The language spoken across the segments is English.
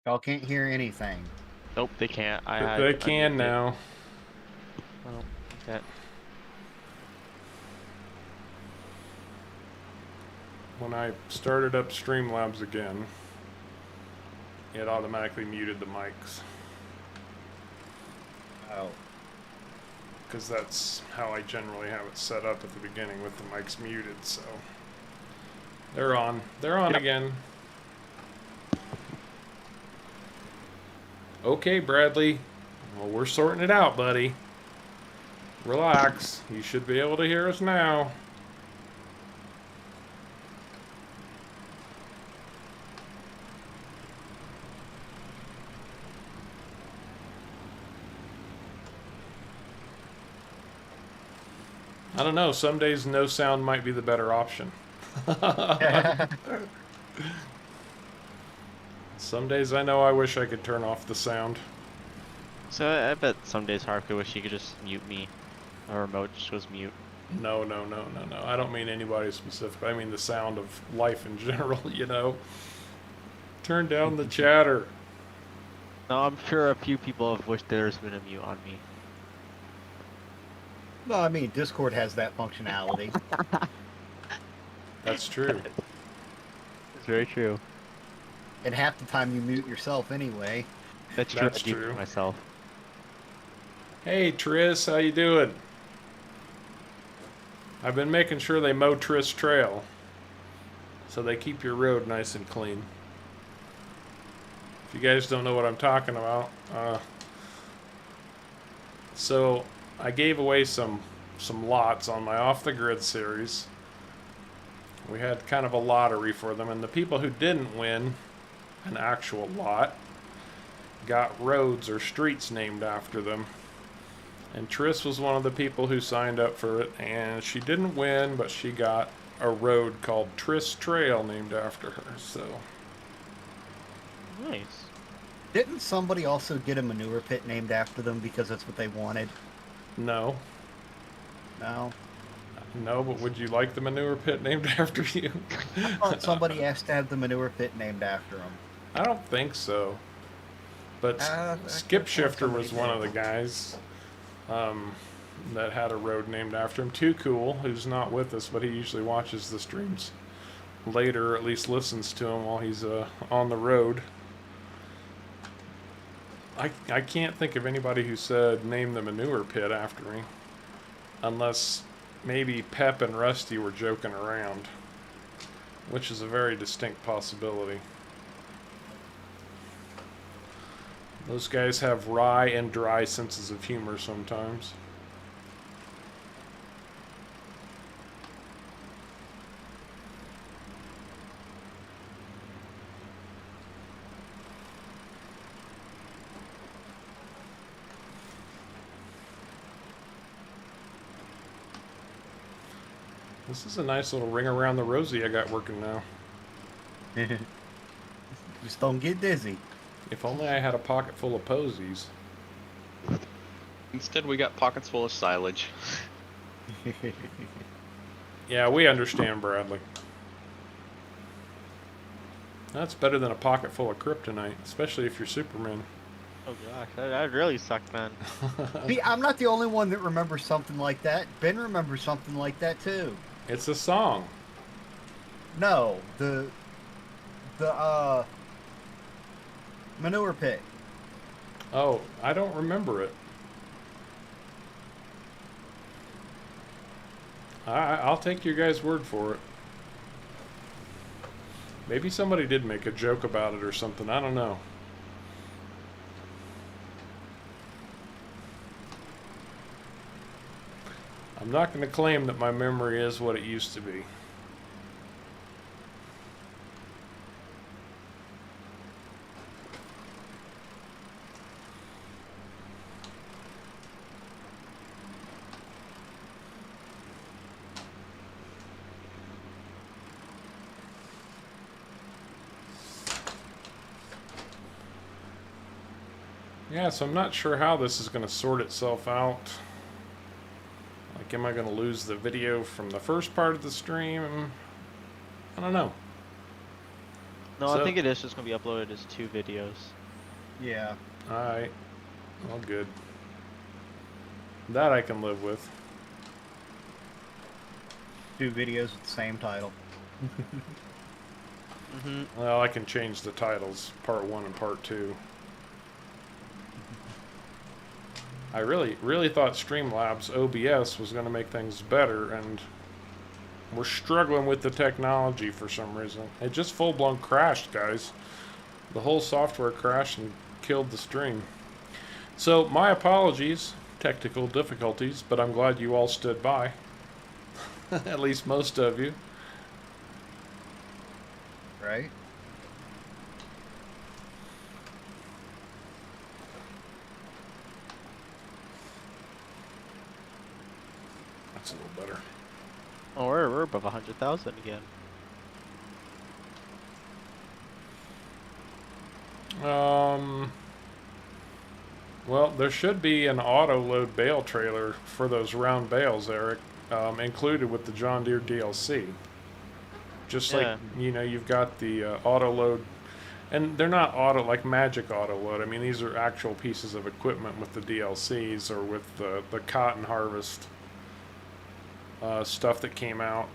Y'all can't hear anything. Nope, they can't. They can now. Oh, okay. When I started up Streamlabs again, it automatically muted the mics. Oh. Because that's how I generally have it set up at the beginning with the mics muted, so. They're on. They're on again. Okay, Bradley. Well, we're sorting it out, buddy. Relax. You should be able to hear us now. I don't know. Some days no sound might be the better option. Some days I know I wish I could turn off the sound. So I bet some days SharCo wish he could just mute me. Or remote just goes mute. No. I don't mean anybody specific. I mean the sound of life in general, you know. Turn down the chatter. No, I'm sure a few people have wished there's been a mute on me. No, I mean, Discord has that functionality. That's true. It's very true. And half the time you mute yourself anyway. That's true. That's I do true. myself. Hey, Tris, how you doing? I've been making sure they mow Tris Trail, so they keep your road nice and clean. If you guys don't know what I'm talking about, so I gave away some lots on my Off the Grid series. We had kind of a lottery for them, and the people who didn't win an actual lot got roads or streets named after them. And Triss was one of the people who signed up for it, and she didn't win, but she got a road called Triss Trail named after her, so. Nice. Didn't somebody also get a manure pit named after them because that's what they wanted? No. No? No, but would you like the manure pit named after you? I thought somebody asked to have the manure pit named after them. I don't think so. But Skip Shifter was one of the guys that had a road named after him. Too Cool, who's not with us, but he usually watches the streams later, or at least listens to him while he's on the road. I can't think of anybody who said name the manure pit after me, unless maybe Pep and Rusty were joking around, which is a very distinct possibility. Those guys have wry and dry senses of humor sometimes. This is a nice little ring around the rosy I got working now. Just don't get dizzy. If only I had a pocket full of posies. Instead, we got pockets full of silage. Yeah, we understand, Bradley. That's better than a pocket full of kryptonite, especially if you're Superman. Oh gosh, that really sucked, man. See, I'm not the only one that remembers something like that. Ben remembers something like that too. It's a song. No, the manure pit. Oh, I don't remember it. I'll take your guys' word for it. Maybe somebody did make a joke about it or something. I don't know. I'm not going to claim that my memory is what it used to be. Yeah, so I'm not sure how this is going to sort itself out. Like, am I going to lose the video from the first part of the stream? I don't know. No, So- I think it is just gonna be uploaded as 2 videos. Yeah. Alright. Well, good. That I can live with. 2 videos with the same title. Well, I can change the titles, part 1 and part 2. I really thought Streamlabs OBS was going to make things better, and we're struggling with the technology for some reason. It just full-blown crashed, guys. The whole software crashed and killed the stream. So, my apologies, technical difficulties, but I'm glad you all stood by. At least most of you. Right? That's a little better. Oh, we're above 100,000 again. Well, there should be an auto-load bale trailer for those round bales, Eric, included with the John Deere DLC. Just like, Yeah. you know, you've got the auto-load, and they're not like magic auto-load. I mean, these are actual pieces of equipment with the DLCs or with the cotton harvest stuff that came out.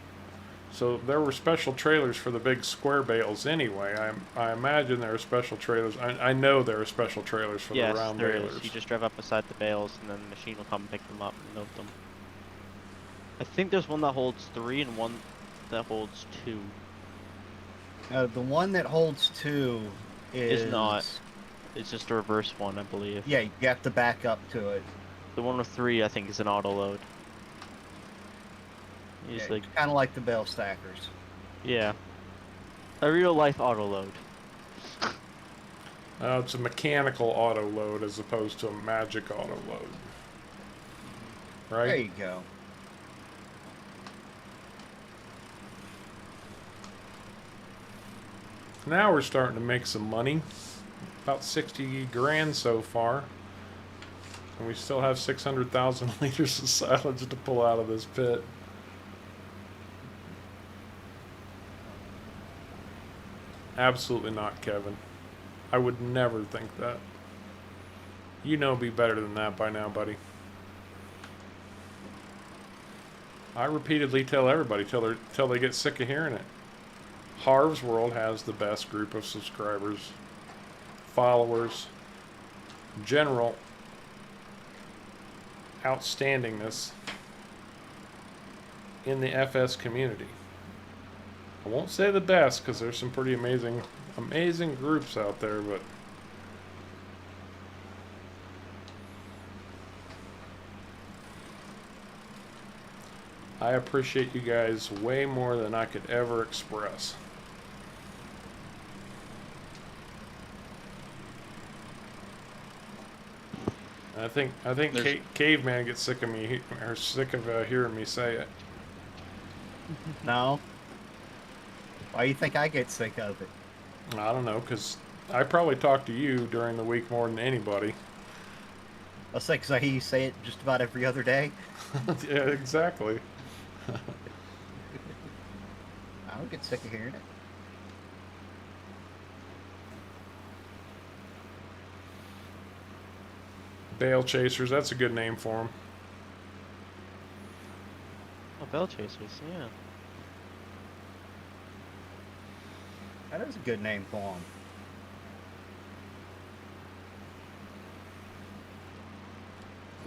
So there were special trailers for the big square bales anyway. I imagine there are special trailers. I know there are special trailers for Yes, the round there balers. is. You just drive up beside the bales, and then the machine will come pick them up and load them. I think there's one that holds 3 and one that holds 2. The one that holds 2 is not. It's just a reverse one, I believe. Yeah, you have to back up to it. The one with 3, I think, is an auto load. You Yeah, just like, kind of like the bale stackers. yeah, a real life auto load. It's a mechanical auto load as opposed to a magic auto load. Right? There you go. Now we're starting to make some money. About 60 grand so far. And we still have 600,000 liters of silage to pull out of this pit. Absolutely not, Kevin. I would never think that. You know me better than that by now, buddy. I repeatedly tell everybody till they get sick of hearing it. Harv's World has the best group of subscribers, followers, general outstandingness in the FS community. I won't say the best because there's some pretty amazing groups out there, but I appreciate you guys way more than I could ever express. I think Caveman gets sick of me, or sick of hearing me say it. No. Why do you think I get sick of it? I don't know, because I probably talk to you during the week more than anybody. That's like, 'cause I hear you say it just about every other day. Yeah, exactly. I don't get sick of hearing it. Bale Chasers, that's a good name for them. Oh, bell chasers, yeah. That is a good name for them.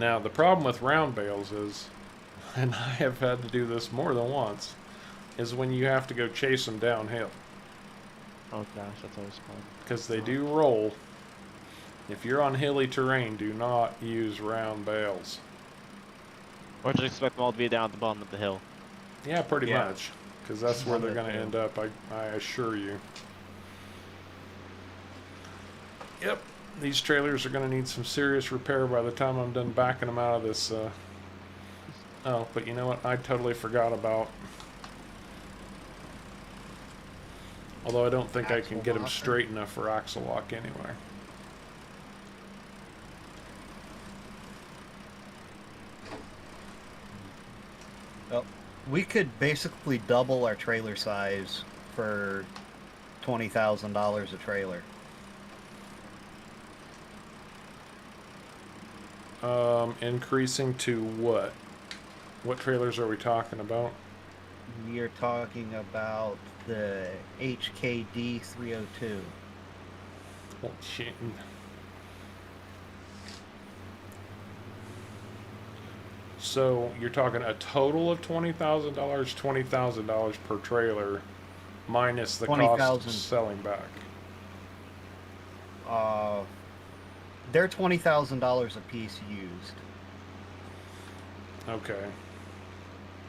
Now, the problem with round bales is, and I have had to do this more than once, is when you have to go chase them downhill. Oh gosh, that's always fun. Because they do roll. If you're on hilly terrain, do not use round bales. Or just expect them all to be down at the bottom of the hill. Yeah, pretty Yeah. much. Because that's where they're going to end up, I assure you. Yep, these trailers are going to need some serious repair by the time I'm done backing them out of this. Oh, but you know what? I totally forgot about. Although I don't think I can Axle get them locker? straight enough for axle lock anyway. Well, we could basically double our trailer size for $20,000 a trailer. Increasing to what? What trailers are we talking about? You're talking about the HKD 302. Oh, shit. So you're talking a total of $20,000, $20,000 per trailer, minus the cost 20,000. of selling back. They're $20,000 a piece used, Okay.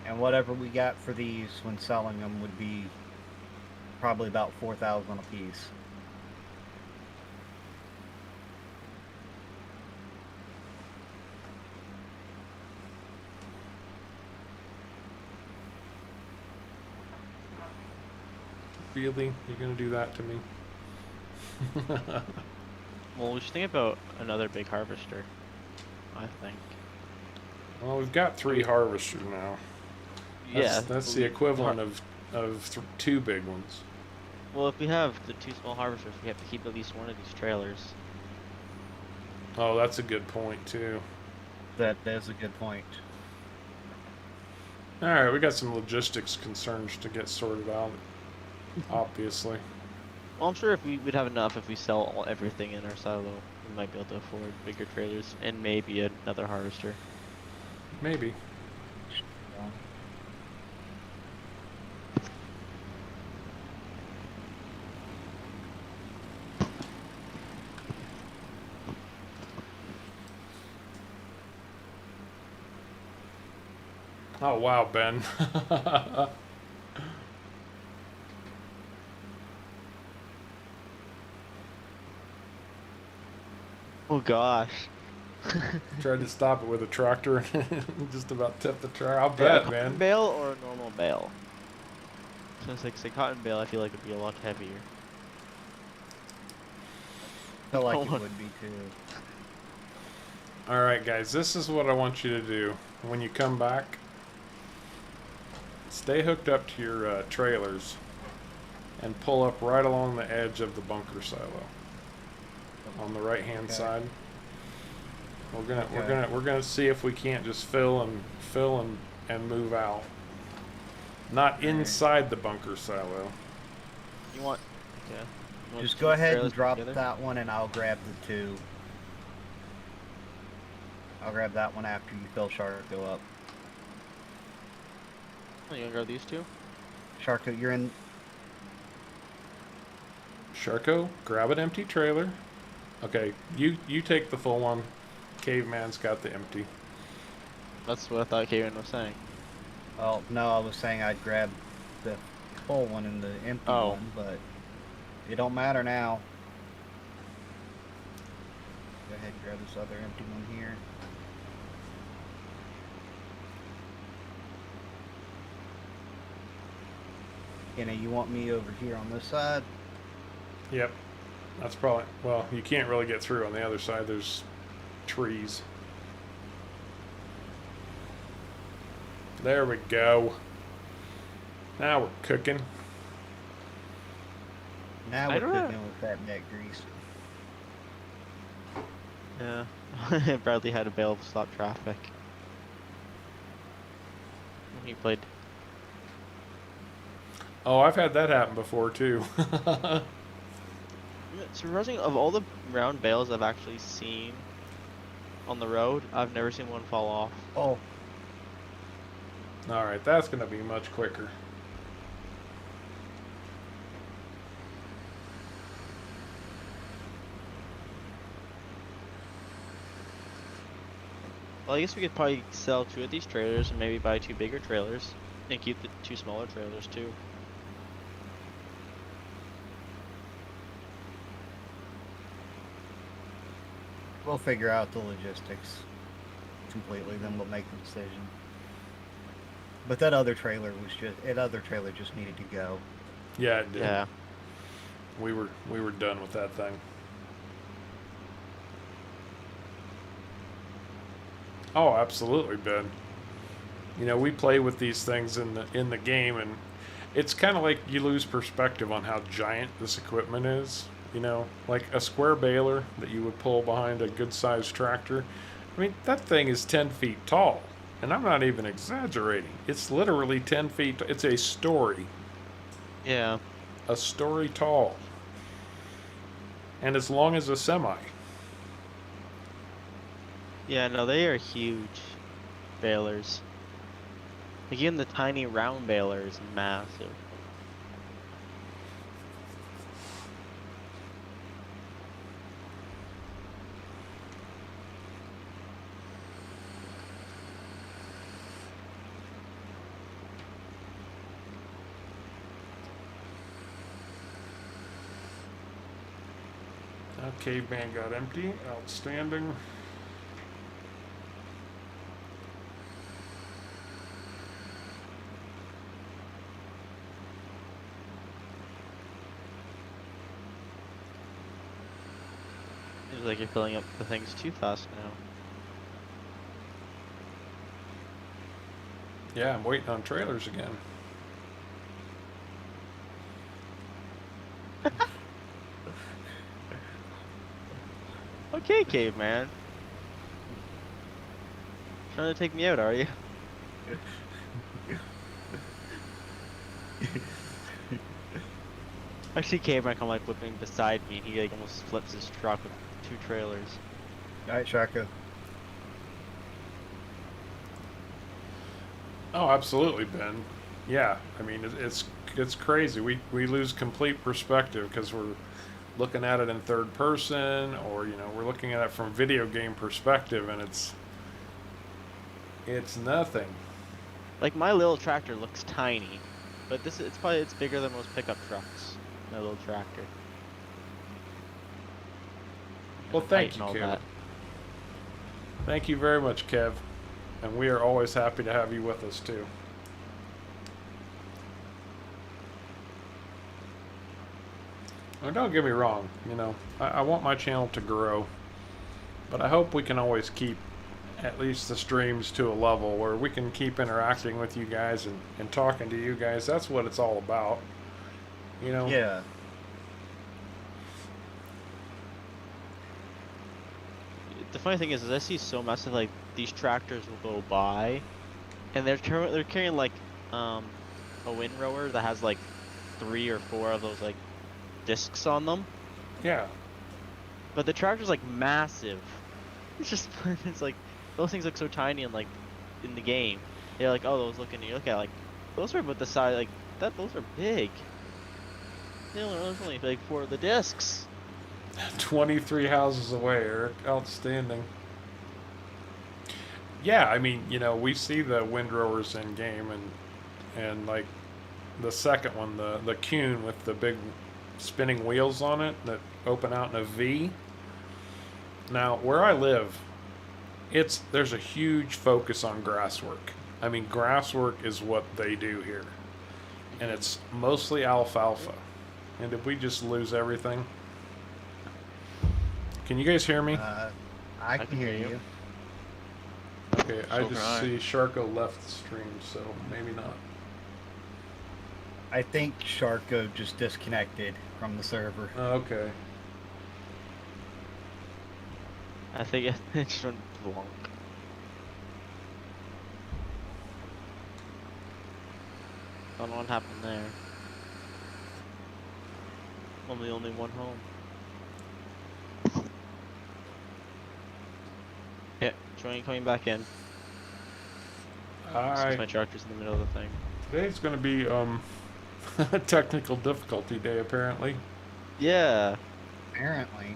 and whatever we got for these when selling them would be probably about 4,000 a piece. Really? You're gonna do that to me? Well, we should think about another big harvester, I think. Well, we've got 3 harvesters now. Yeah. That's the equivalent of 2 big ones. Well, if we have the 2 small harvesters, we have to keep at least one of these trailers. Oh, that's a good point too. That is a good point. All right, we got some logistics concerns to get sorted out. Obviously. Well, I'm sure if we'd have enough if we sell everything in our silo, we might be able to afford bigger trailers and maybe another harvester. Maybe. Oh wow, Ben. Oh gosh. Tried to stop it with a tractor and just about tipped the tractor. I'll bet, Cotton man. bale or a normal bale? So it's like, say cotton bale, I feel like it'd be a lot heavier. I feel like Oh. it would be too. Alright, guys, this is what I want you to do. When you come back, stay hooked up to your trailers and pull up right along the edge of the bunker silo on the right hand side. We're gonna see if we can't just fill and move out. Not inside the bunker silo. You want? Yeah. You want Just 2 go ahead trailers and drop together? that one, and I'll grab the 2. I'll grab that one after you fill SharCo up. Oh, you gonna grab these 2? SharCo, you're in. SharCo, grab an empty trailer. Okay, you take the full one. Caveman's got the empty. That's what I thought Caveman was saying. Oh no, I was saying I'd grab the full one and the empty Oh. one, but it don't matter now. Go ahead and grab this other empty one here. Kenny, you want me over here on this side? Yep. That's probably, well, you can't really get through on the other side. There's trees. There we go. Now we're cooking. Now I we're don't know. cooking with that neck grease. Yeah. Bradley had a bale to stop traffic. He played. Oh, I've had that happen before too. Surprising, of all the round bales I've actually seen on the road, I've never seen one fall off. Oh, Alright, that's going to be much quicker. Well, I guess we could probably sell 2 of these trailers and maybe buy 2 bigger trailers and keep the 2 smaller trailers too. we'll figure out the logistics completely, then we'll make the decision. But that other trailer just needed to go. Yeah, it did. Yeah. We were done with that thing. Oh, absolutely, Ben. You know, we play with these things in the game, it's kind of like you lose perspective on how giant this equipment is. You know, like a square baler that you would pull behind a good-sized tractor. I mean, that thing is 10 feet tall. And I'm not even exaggerating. It's literally 10 feet. It's a story. Yeah. A story tall. And as long as a semi. Yeah, no, they are huge balers. Like, even the tiny round baler is massive. Caveman got empty. Outstanding. Seems like you're filling up the things too fast now. Yeah, I'm waiting on trailers again. Okay, Caveman. Trying to take me out, are you? I see Caveman come like whipping beside me, and he like almost flips his truck with 2 trailers. Alright, SharCo. Oh, absolutely, Ben. Yeah, I mean it's crazy. We lose complete perspective because we're looking at it in third person, or you know, we're looking at it from video game perspective, and it's nothing. Like, my little tractor looks tiny, but it's bigger than most pickup trucks. My little tractor. Well, And thank height you, and all Kev. that. Thank you very much, Kev, and we are always happy to have you with us too. And don't get me wrong, you know, I want my channel to grow, but I hope we can always keep at least the streams to a level where we can keep interacting with you guys and talking to you guys. That's what it's all about, you know? Yeah. The funny thing is I see so massive, like, these tractors will go by, and they're carrying like a windrower that has like 3 or 4 of those like discs on them. Yeah. But the tractor's like massive. It's just it's like those things look so tiny and like in the game. You're like, oh, those you look at like those are about the size like that. Those are big. You know, there's only like 4 of the discs. 23 houses away, Eric. Outstanding. Yeah, I mean, you know, we see the windrowers in game, and like the second one, the Kuhn with the big spinning wheels on it that open out in a V. Now, where I live, there's a huge focus on grass work. I mean, grass work is what they do here, and it's mostly alfalfa. And did we just lose everything? Can you guys hear me? I can hear you. Okay, I So just can I. see SharCo left the stream, so maybe not. I think SharCo just disconnected from the server. Okay. I think it just went blank. Don't know what happened there. I'm the only one home. Yeah, Joey coming back in. Since Alright. my tractor's in the middle of the thing. Today's gonna be a technical difficulty day apparently. Yeah. Apparently.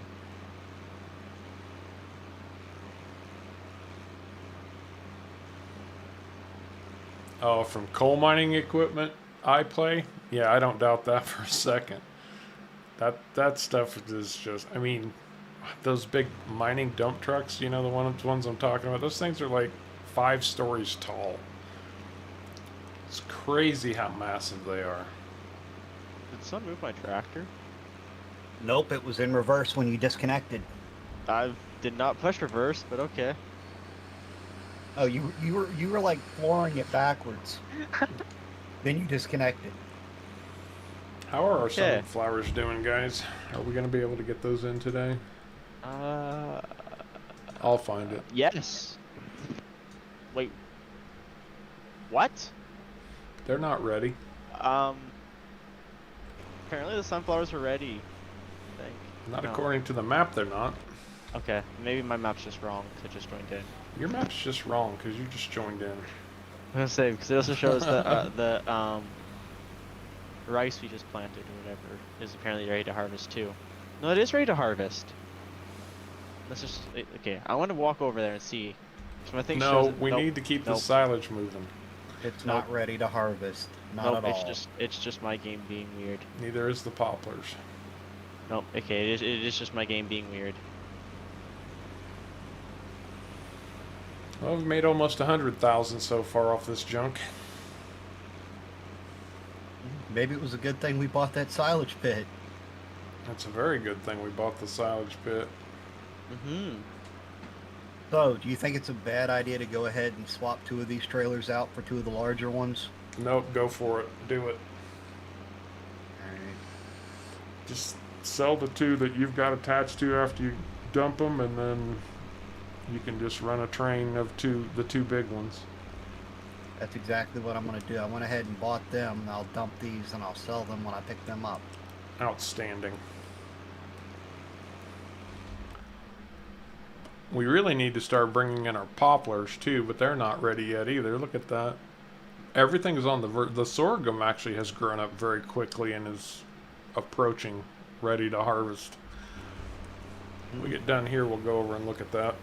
Oh, from coal mining equipment I play? Yeah, I don't doubt that for a second. That stuff is just, I mean, those big mining dump trucks, you know, the ones I'm talking about, those things are like 5 stories tall. It's crazy how massive they are. Did someone move my tractor? Nope, it was in reverse when you disconnected. I did not push reverse, but okay. Oh, you were like flooring it backwards. Then you disconnected. How are our Okay. sunflowers doing, guys? Are we going to be able to get those in today? I'll find it. Yes. Wait. What? They're not ready. Apparently the sunflowers are ready. I think. Not No. according to the map, they're not. Okay, maybe my map's just wrong. 'Cause I just joined in. Your map's just wrong because you just joined in. I'm gonna say because it also shows the rice we just planted or whatever is apparently ready to harvest too. No, it is ready to harvest. Let's just okay. I want to walk over there and see. So my thing No, shows we nope, need to keep the nope. silage moving. It's Nope. not ready to harvest. Not Nope, at all. it's just my game being weird. Neither is the poplars. Nope. Okay, it is just my game being weird. Well, we've made almost 100,000 so far off this junk. Maybe it was a good thing we bought that silage pit. That's a very good thing we bought the silage pit. Mm-hmm. So, do you think it's a bad idea to go ahead and swap 2 of these trailers out for 2 of the larger ones? Nope, go for it. Do it. Alright. Just sell the 2 that you've got attached to after you dump them, and then you can just run a train of the 2 big ones. That's exactly what I'm going to do. I went ahead and bought them. I'll dump these and I'll sell them when I pick them up. Outstanding. We really need to start bringing in our poplars too, but they're not ready yet either. Look at that. Everything's on the sorghum actually has grown up very quickly and is approaching ready to harvest. When we get done here, we'll go over and look at that.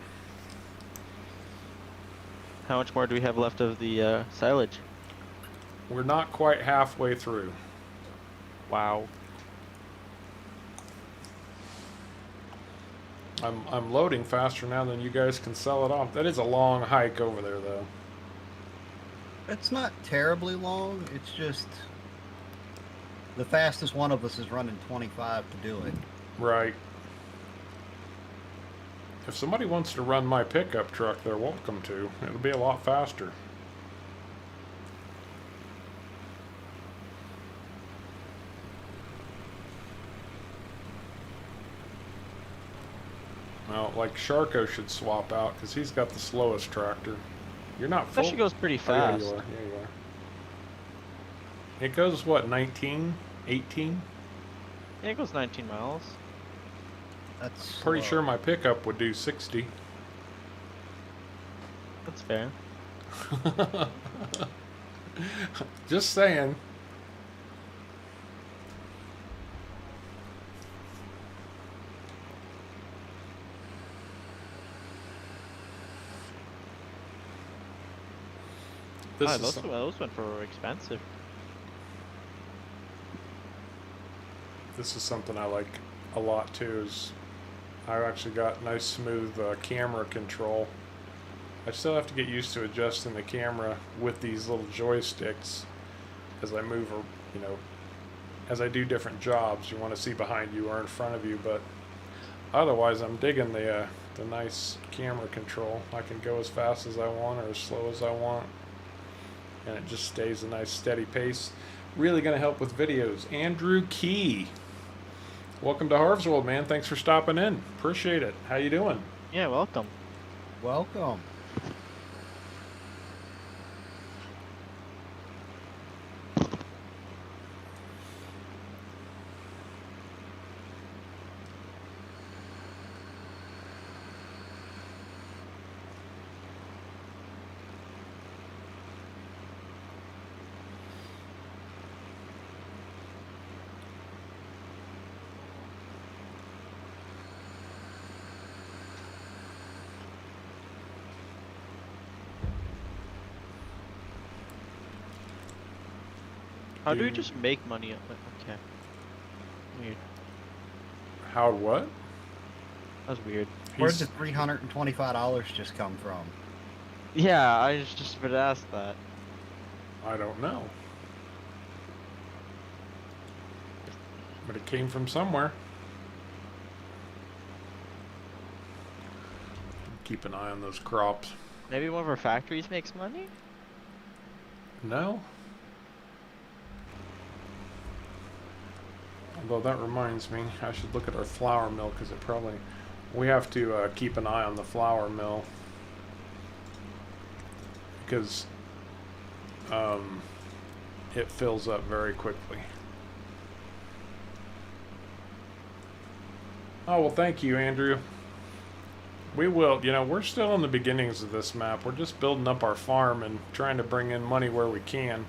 How much more do we have left of the silage? We're not quite halfway through. Wow. I'm loading faster now than you guys can sell it off. That is a long hike over there, though. It's not terribly long. It's just the fastest one of us is running 25 to do it. Right. If somebody wants to run my pickup truck, they're welcome to. It'll be a lot faster. Well, like SharCo should swap out because he's got the slowest tractor. You're not full. That actually goes pretty Oh, yeah, fast. you are. Yeah, you are. It goes, what, 19? 18? Yeah, it goes 19 miles. That's Pretty slow. sure my pickup would do 60. That's fair. Just saying. This is Those went for expensive. This is something I like a lot too. Is I've actually got nice smooth camera control. I still have to get used to adjusting the camera with these little joysticks as I move, or as I do different jobs. You want to see behind you or in front of you, but otherwise, I'm digging the nice camera control. I can go as fast as I want or as slow as I want, and it just stays a nice steady pace. Really going to help with videos. Andrew Key, welcome to Harv's World, man. Thanks for stopping in. Appreciate it. How you doing? Yeah, welcome. Welcome. How do we just make money? Okay. Weird. How what? That was weird. Where'd He's- the $325 just come from? Yeah, I was just about to ask that. I don't know. But it came from somewhere. Keep an eye on those crops. Maybe one of our factories makes money? No? Although that reminds me, I should look at our flour mill because it probably... We have to keep an eye on the flour mill. Because it fills up very quickly. Oh, well, thank you, Andrew. We will, you know, we're still in the beginnings of this map. We're just building up our farm and trying to bring in money where we can.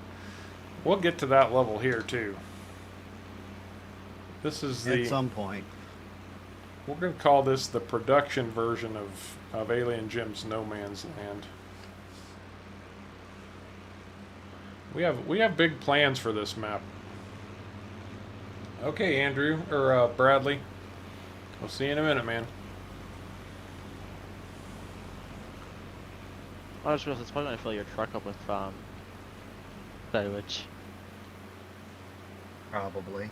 We'll get to that level here, too. This is the... At some point. We're going to call this the production version of Alien Jim's No Man's Land. We have big plans for this map. Okay, Andrew, or Bradley. We'll see you in a minute, man. I was just probably gonna fill your truck up with silage. Probably.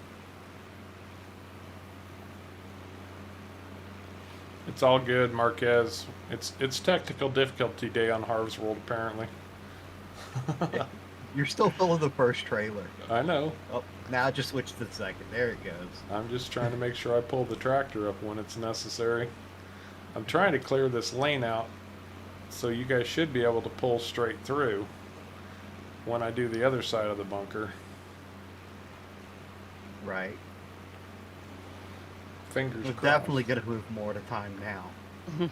It's all good, Marquez. It's technical difficulty day on Harv's World, apparently. You're still filling the first trailer. I know. Oh, now just switch to the second. There it goes. I'm just trying to make sure I pull the tractor up when it's necessary. I'm trying to clear this lane out, so you guys should be able to pull straight through when I do the other side of the bunker. Right. Fingers We're crossed. definitely going to move more at a time now.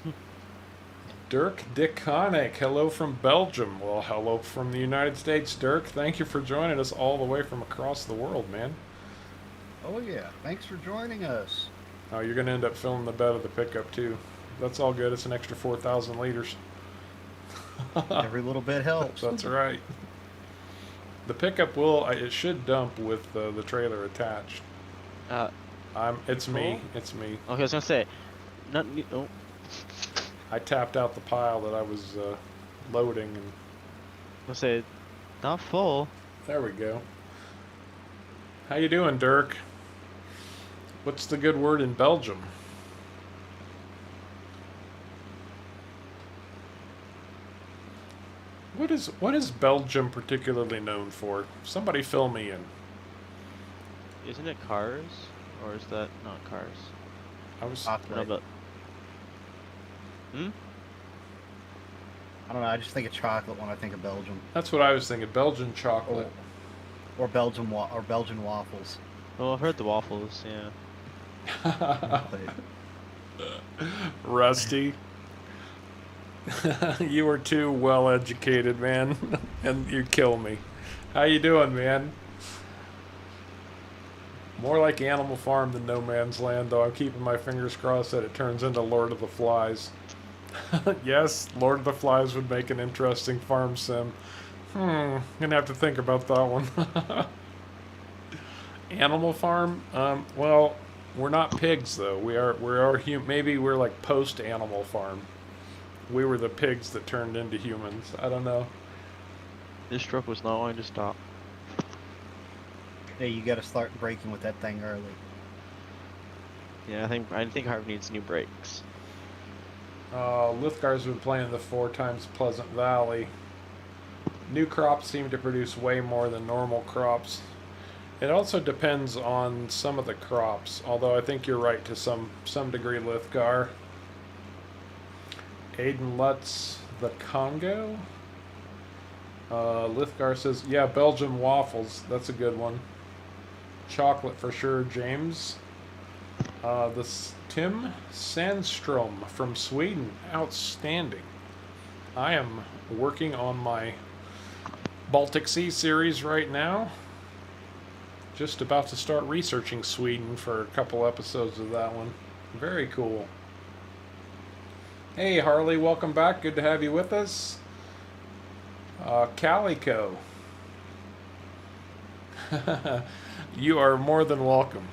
Dirk Diconic, hello from Belgium. Well, hello from the United States, Dirk. Thank you for joining us all the way from across the world, man. Oh, yeah. Thanks for joining us. Oh, you're going to end up filling the bed of the pickup, too. That's all good. It's an extra 4,000 liters. Every little bit helps. That's right. The pickup will, it should dump with the trailer attached. It's me. It's me. Okay, I was gonna say, oh. I tapped out the pile that I was loading, and I was gonna say, not full. there we go. How you doing, Dirk? What's the good word in Belgium? What is Belgium particularly known for? Somebody fill me in. Isn't it cars, or is that not cars? I was No, but I don't know. I just think of chocolate when I think of Belgium. That's what I was thinking. Belgian chocolate. Or Belgian waffles. well, I've heard the waffles. Yeah. Rusty. You were too well educated, man, and you kill me. How you doing, man? More like Animal Farm than No Man's Land, though I'm keeping my fingers crossed that it turns into Lord of the Flies. Yes, Lord of the Flies would make an interesting farm sim. Gonna have to think about that one. Animal Farm? Well, we're not pigs, though. We are maybe we're like post-Animal Farm. We were the pigs that turned into humans. I don't know. This truck was not going to stop. Hey, you got to start braking with that thing early. Yeah, I think Harv needs new brakes. Lithgar's been playing the 4 times Pleasant Valley. New crops seem to produce way more than normal crops. It also depends on some of the crops, although I think you're right to some degree, Lithgar. Aiden Lutz, the Congo? Lithgar says, yeah, Belgian waffles. That's a good one. Chocolate for sure, James. Tim Sandstrom from Sweden. Outstanding. I am working on my Baltic Sea series right now. Just about to start researching Sweden for a couple episodes of that one. Very cool. Hey Harley, welcome back. Good to have you with us. Calico. You are more than welcome.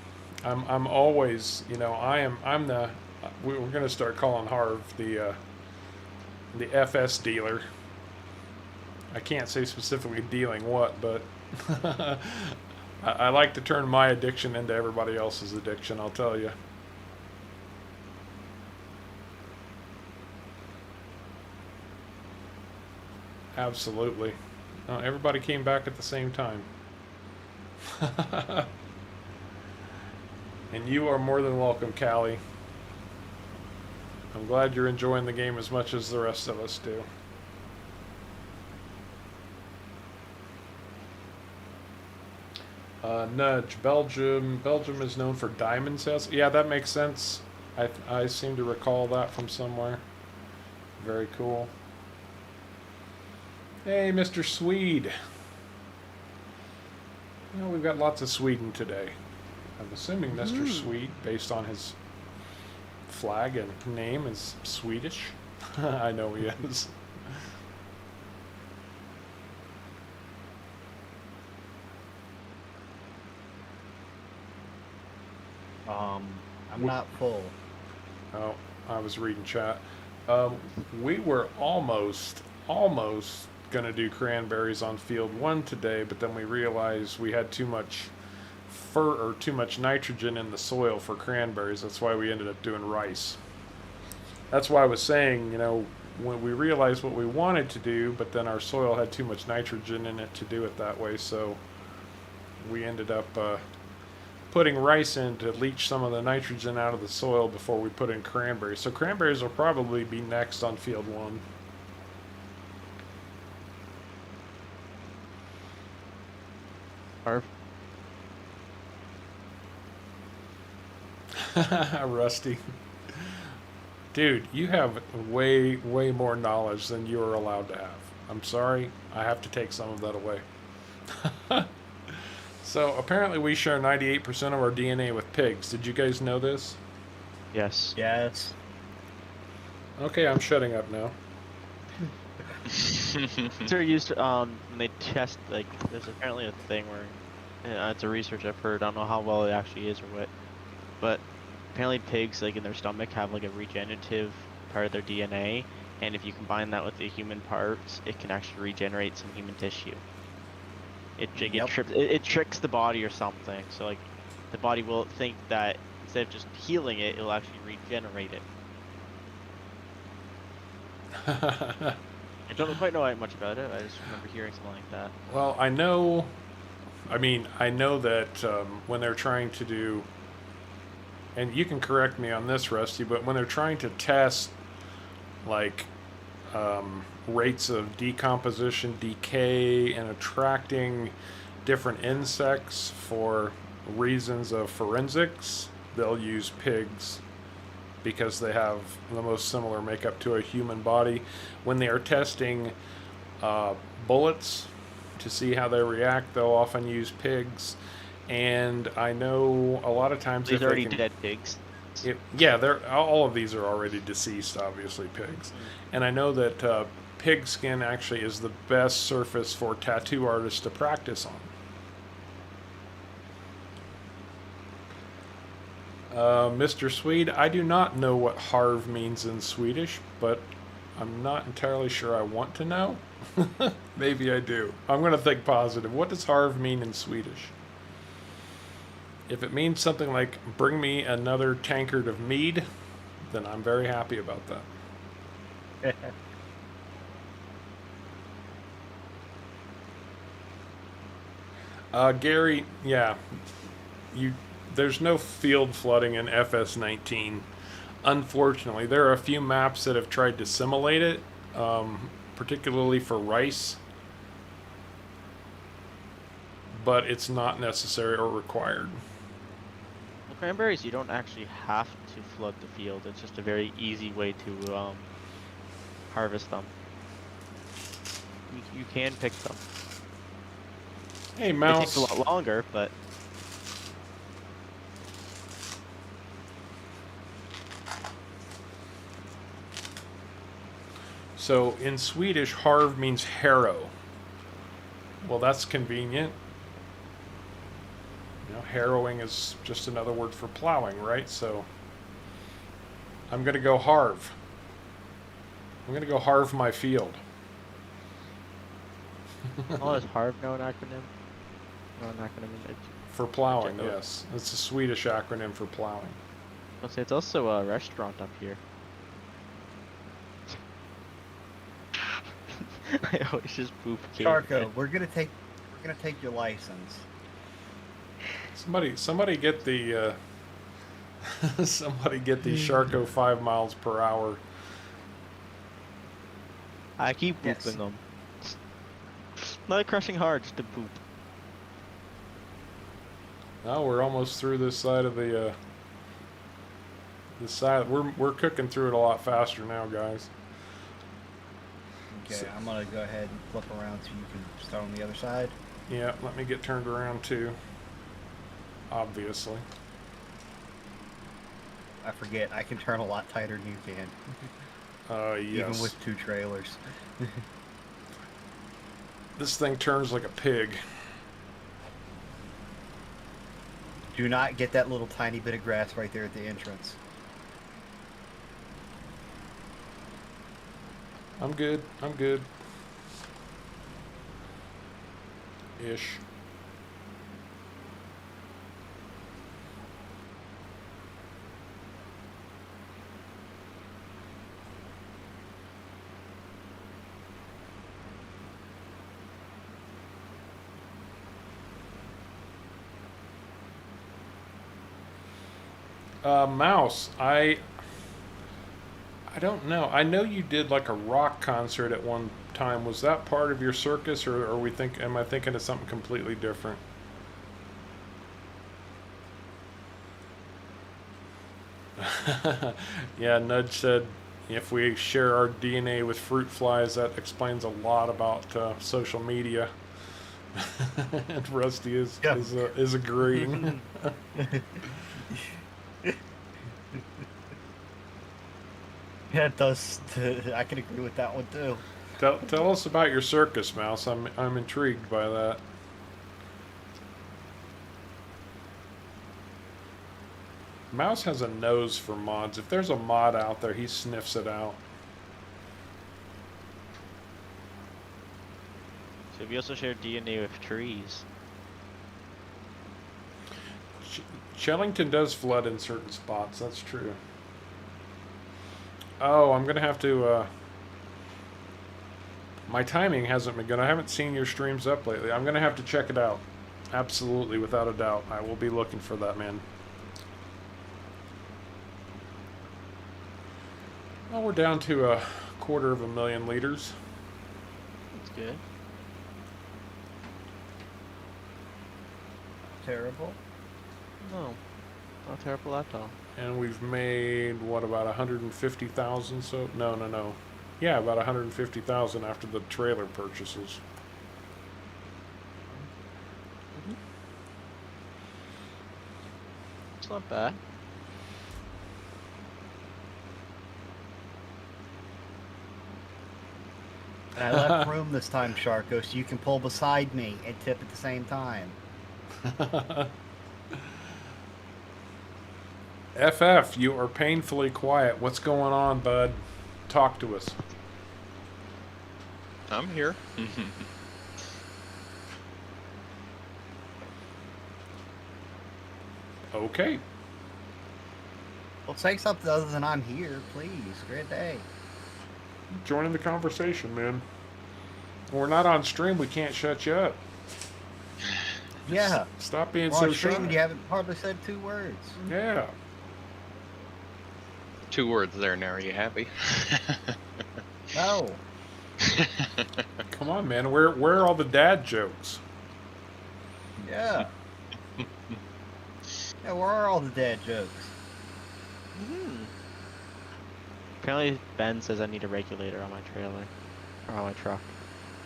I'm always, you know, I'm the we're gonna start calling Harv the FS dealer. I can't say specifically dealing what, but I like to turn my addiction into everybody else's addiction, I'll tell you. Absolutely. Everybody came back at the same time. And you are more than welcome, Callie. I'm glad you're enjoying the game as much as the rest of us do. Nudge, Belgium. Belgium is known for diamond sales. Yeah, that makes sense. I seem to recall that from somewhere. Very cool. Hey, Mr. Swede. Well, we've got lots of Sweden today. I'm assuming Mr. Swede, based on his flag and name, is Swedish. I know he is. I'm not full. Oh, I was reading chat. We were almost going to do cranberries on field 1 today, but then we realized we had too much too much nitrogen in the soil for cranberries. That's why we ended up doing rice. That's why I was saying, you know, when we realized what we wanted to do, but then our soil had too much nitrogen in it to do it that way, so we ended up putting rice in to leach some of the nitrogen out of the soil before we put in cranberries. So cranberries will probably be next on field 1. Harv. Rusty. Dude, you have way more knowledge than you are allowed to have. I'm sorry, I have to take some of that away. So apparently we share 98% of our DNA with pigs. Did you guys know this? Yes. Yes. Okay, I'm shutting up now. They're used when they test, like, there's apparently a thing where it's a research I've heard. I don't know how well it actually is or what, but apparently pigs, like, in their stomach have like a regenerative part of their DNA, and if you combine that with the human parts, it can actually regenerate some human tissue. It tricks the body or something, so like the body will think that instead of just healing it, it'll actually regenerate it. I don't quite know much about it. I just remember hearing something like that. Well, I know that when they're trying to do, and you can correct me on this, Rusty, but when they're trying to test, like, rates of decomposition, decay, and attracting different insects for reasons of forensics, they'll use pigs because they have the most similar makeup to a human body. When they are testing bullets to see how they react, they'll often use pigs. And I know a lot of times these are already dead pigs. All of these are already deceased, obviously, pigs. And I know that pig skin actually is the best surface for tattoo artists to practice on. Mr. Swede, I do not know what harv means in Swedish, but I'm not entirely sure I want to know. Maybe I do. I'm going to think positive. What does harv mean in Swedish? If it means something like, bring me another tankard of mead, then I'm very happy about that. Gary, yeah, there's no field flooding in FS19. Unfortunately, there are a few maps that have tried to simulate it, particularly for rice, but it's not necessary or required. Well, cranberries, you don't actually have to flood the field. It's just a very easy way to harvest them. You can pick them. Hey, Mouse. It takes a lot longer, but... So in Swedish, harv means harrow. Well, that's convenient. You know, harrowing is just another word for plowing, right? So I'm going to go harv. I'm going to go harv my field. Oh, is harv now an acronym? No, an acronym. For plowing, yes. It's a Swedish acronym for plowing. I'll say it's also a restaurant up here. I always just poop. SharCo, we're gonna take your license. Somebody get the Somebody get these SharCo 5 miles per hour. I keep Yes. pooping them. Not crushing hard, just to poop. Now we're almost through this side of the this side. We're cooking through it a lot faster now, guys. Okay, I'm gonna go ahead and flip around so you can start on the other side. Yeah, let me get turned around too. Obviously. I forget, I can turn a lot tighter than you can. Yes. Even with 2 trailers. This thing turns like a pig. Do not get that little tiny bit of grass right there at the entrance. I'm good. I'm good. Ish. Mouse, I don't know. I know you did like a rock concert at one time. Was that part of your circus, or am I thinking of something completely different? Yeah, Nudge said if we share our DNA with fruit flies, that explains a lot about social media. And Rusty is agreeing. Yeah, it does. I can agree with that one too. Tell us about your circus, Mouse. I'm intrigued by that. Mouse has a nose for mods. If there's a mod out there, he sniffs it out. So we also share DNA with trees. Shellington does flood in certain spots. That's true. Oh, I'm gonna have to. My timing hasn't been good. I haven't seen your streams up lately. I'm gonna have to check it out. Absolutely, without a doubt. I will be looking for that, man. Well, we're down to 250,000 liters. That's good. Terrible. No, not terrible at all. And we've made, what, about 150,000? So, no. Yeah, about 150,000 after the trailer purchases. It's not bad. And I left room this time, SharCo, so you can pull beside me and tip at the same time. FF, you are painfully quiet. What's going on, bud? Talk to us. I'm here. Okay. Well, say something other than I'm here, please. Great day. Joining the conversation, man. When we're not on stream, we can't shut you up. Yeah. Stop being We're so on stream shy. and you haven't hardly said 2 words. Yeah. 2 words there. Now, are you happy? No. Come on, man. Where are all the dad jokes? Yeah. Yeah, where are all the dad jokes? Apparently, Ben says I need a regulator on my trailer, or on my truck,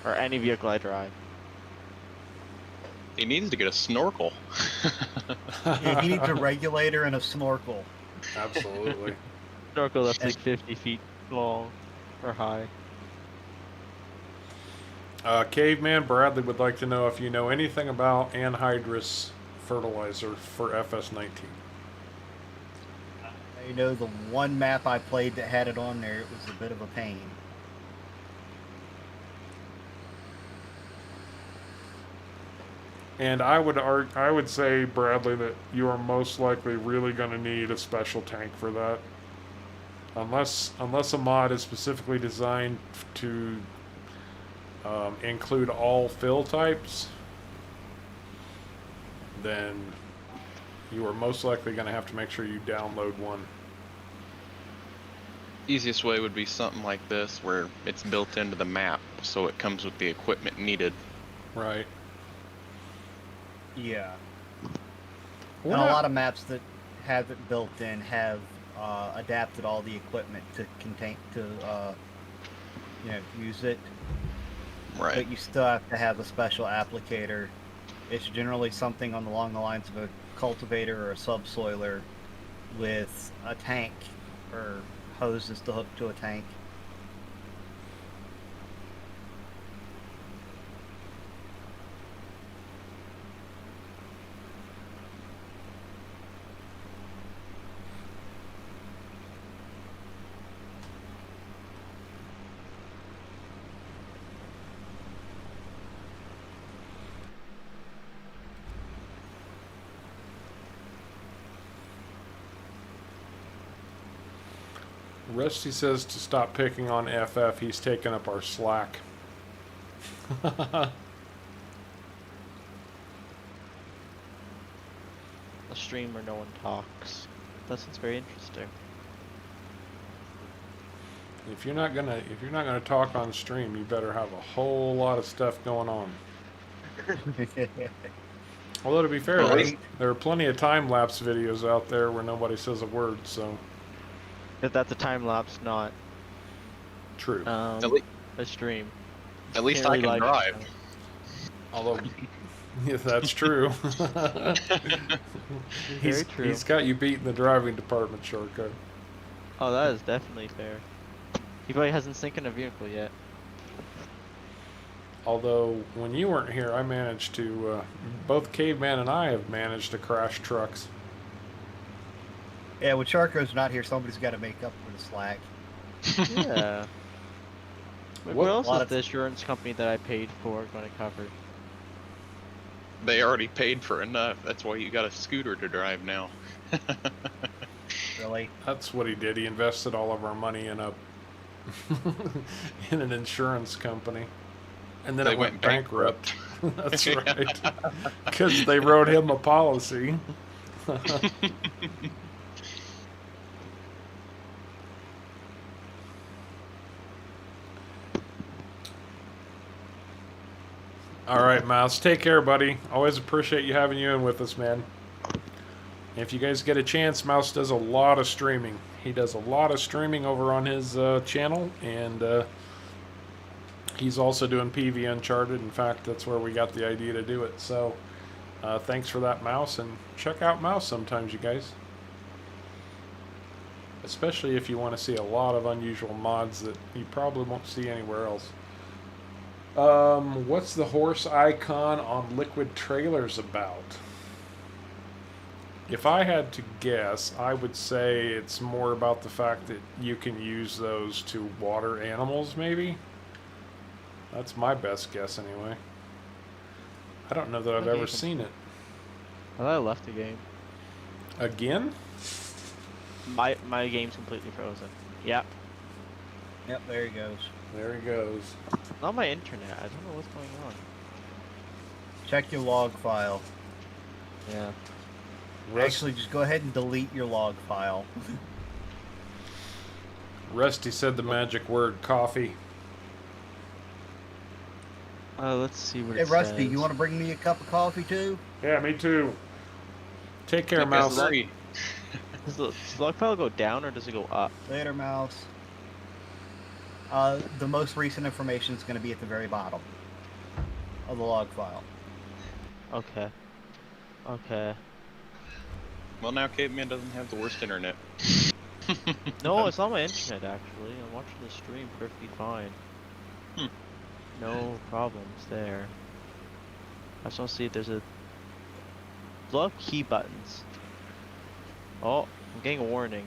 or any vehicle I drive. He needs to get a snorkel. Yeah, he needs a regulator and a snorkel. Absolutely. Snorkel that's like 50 feet long or high. Caveman Bradley would like to know if you know anything about anhydrous fertilizer for FS19. You know, the one map I played that had it on there, it was a bit of a pain. And I would say, Bradley, that you are most likely really going to need a special tank for that. Unless a mod is specifically designed to include all fill types, then you are most likely going to have to make sure you download one. Easiest way would be something like this, where it's built into the map, so it comes with the equipment needed. Right. Yeah. We're And a not- lot of maps that have it built in have adapted all the equipment to use it. Right. But you still have to have a special applicator. It's generally something along the lines of a cultivator or a subsoiler with a tank or hoses to hook to a tank. Rusty says to stop picking on FF. He's taking up our slack. A stream where no one talks. That sounds very interesting. If you're not gonna talk on stream, you better have a whole lot of stuff going on. Although to be fair, Right. there are plenty of time lapse videos out there where nobody says a word. So That's a time lapse, not true. At, le- a stream. at least Can't I really can live drive. stream. Although, yeah, that's true. Very true. He's got you beat in the driving department, SharCo. Oh, that is definitely fair. He probably hasn't synced a vehicle yet. Although, when you weren't here, I managed to, both Caveman and I have managed to crash trucks. Yeah, when SharCo's not here, somebody's got to make up for the slack. Yeah. What What- else lot is of- the insurance company that I paid for going to cover? They already paid for enough. That's why you got a scooter to drive now. Really? That's what he did. He invested all of our money in a in an insurance company, and then They it went went bankrupt. That's right, because they wrote him a policy. All right, Mouse. Take care, buddy. Always appreciate you having you in with us, man. If you guys get a chance, Mouse does a lot of streaming. He does a lot of streaming over on his channel, and he's also doing PV Uncharted. In fact, that's where we got the idea to do it. So, thanks for that, Mouse, and check out Mouse sometimes, you guys. Especially if you want to see a lot of unusual mods that you probably won't see anywhere else. What's the horse icon on liquid trailers about? If I had to guess, I would say it's more about the fact that you can use those to water animals, maybe? That's my best guess, anyway. I don't know that I've Okay. ever seen it. I thought I left the game. Again? My game's completely frozen. Yep. Yep, there he goes. There he goes. Not my internet. I don't know what's going on. Check your log file. Yeah. Actually, just go ahead and delete your log file. Rusty said the magic word, coffee. Let's see what Hey, it Rusty, says. you want to bring me a cup of coffee too? Yeah, me too. Take care, Take us Mouse. three. Does the log file go down or does it go up? Later, mouse. The most recent information is going to be at the very bottom of the log file. Okay. Okay. Well, now Caveman doesn't have the worst internet. No, it's not my internet actually. I'm watching the stream perfectly fine. Hmm. No problems there. I just want to see if there's a lot of key buttons. Oh, I'm getting a warning.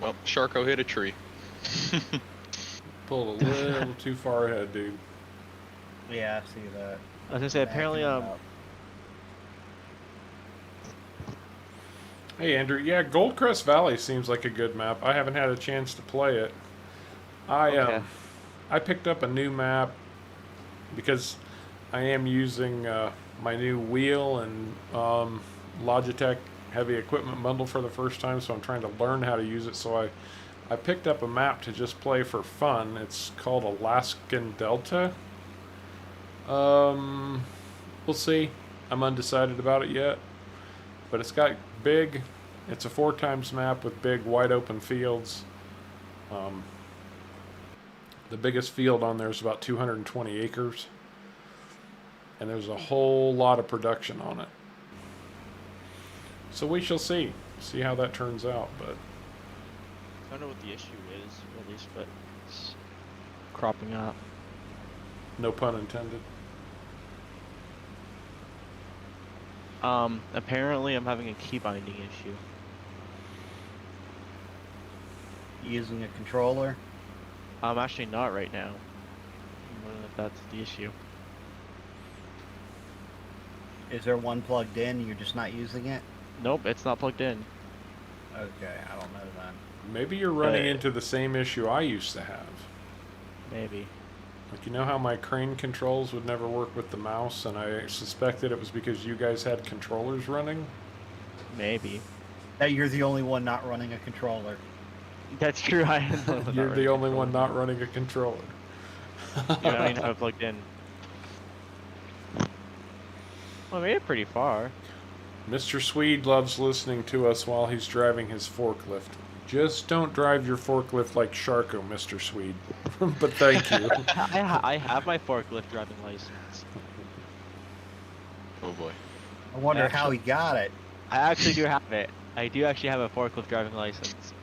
Well, SharCo hit a tree. Pulled a little too far ahead, dude. Yeah, I see that. I was gonna say apparently Hey, Andrew. Yeah, Goldcrest Valley seems like a good map. I haven't had a chance to play it. Okay. I picked up a new map because I am using my new wheel and Logitech heavy equipment bundle for the first time, so I'm trying to learn how to use it. So I picked up a map to just play for fun. It's called Alaskan Delta. We'll see. I'm undecided about it yet, but it's got big. It's a 4x map with big, wide open fields. The biggest field on there is about 220 acres, and there's a whole lot of production on it. So we shall see how that turns out. But I don't know what the issue is, at least, but it's cropping up. no pun intended. Apparently I'm having a key binding issue. Using a controller. I'm actually not right now. I don't know if that's the issue. Is there one plugged in? You're just not using it? Nope, it's not plugged in. Okay, I don't know then. Maybe you're running into the same issue I used to have. Maybe. Like, you know how my crane controls would never work with the mouse, and I suspected it was because you guys had controllers running? Maybe. That you're the only one not running a controller. That's true. I am. You're the only one not running a controller. You don't even have it plugged in. Well, I made it pretty far. Mr. Swede loves listening to us while he's driving his forklift. Just don't drive your forklift like SharCo, Mr. Swede. But thank you. I have my forklift driving license. Oh boy. I wonder how he got it. I actually do have it. I do actually have a forklift driving license.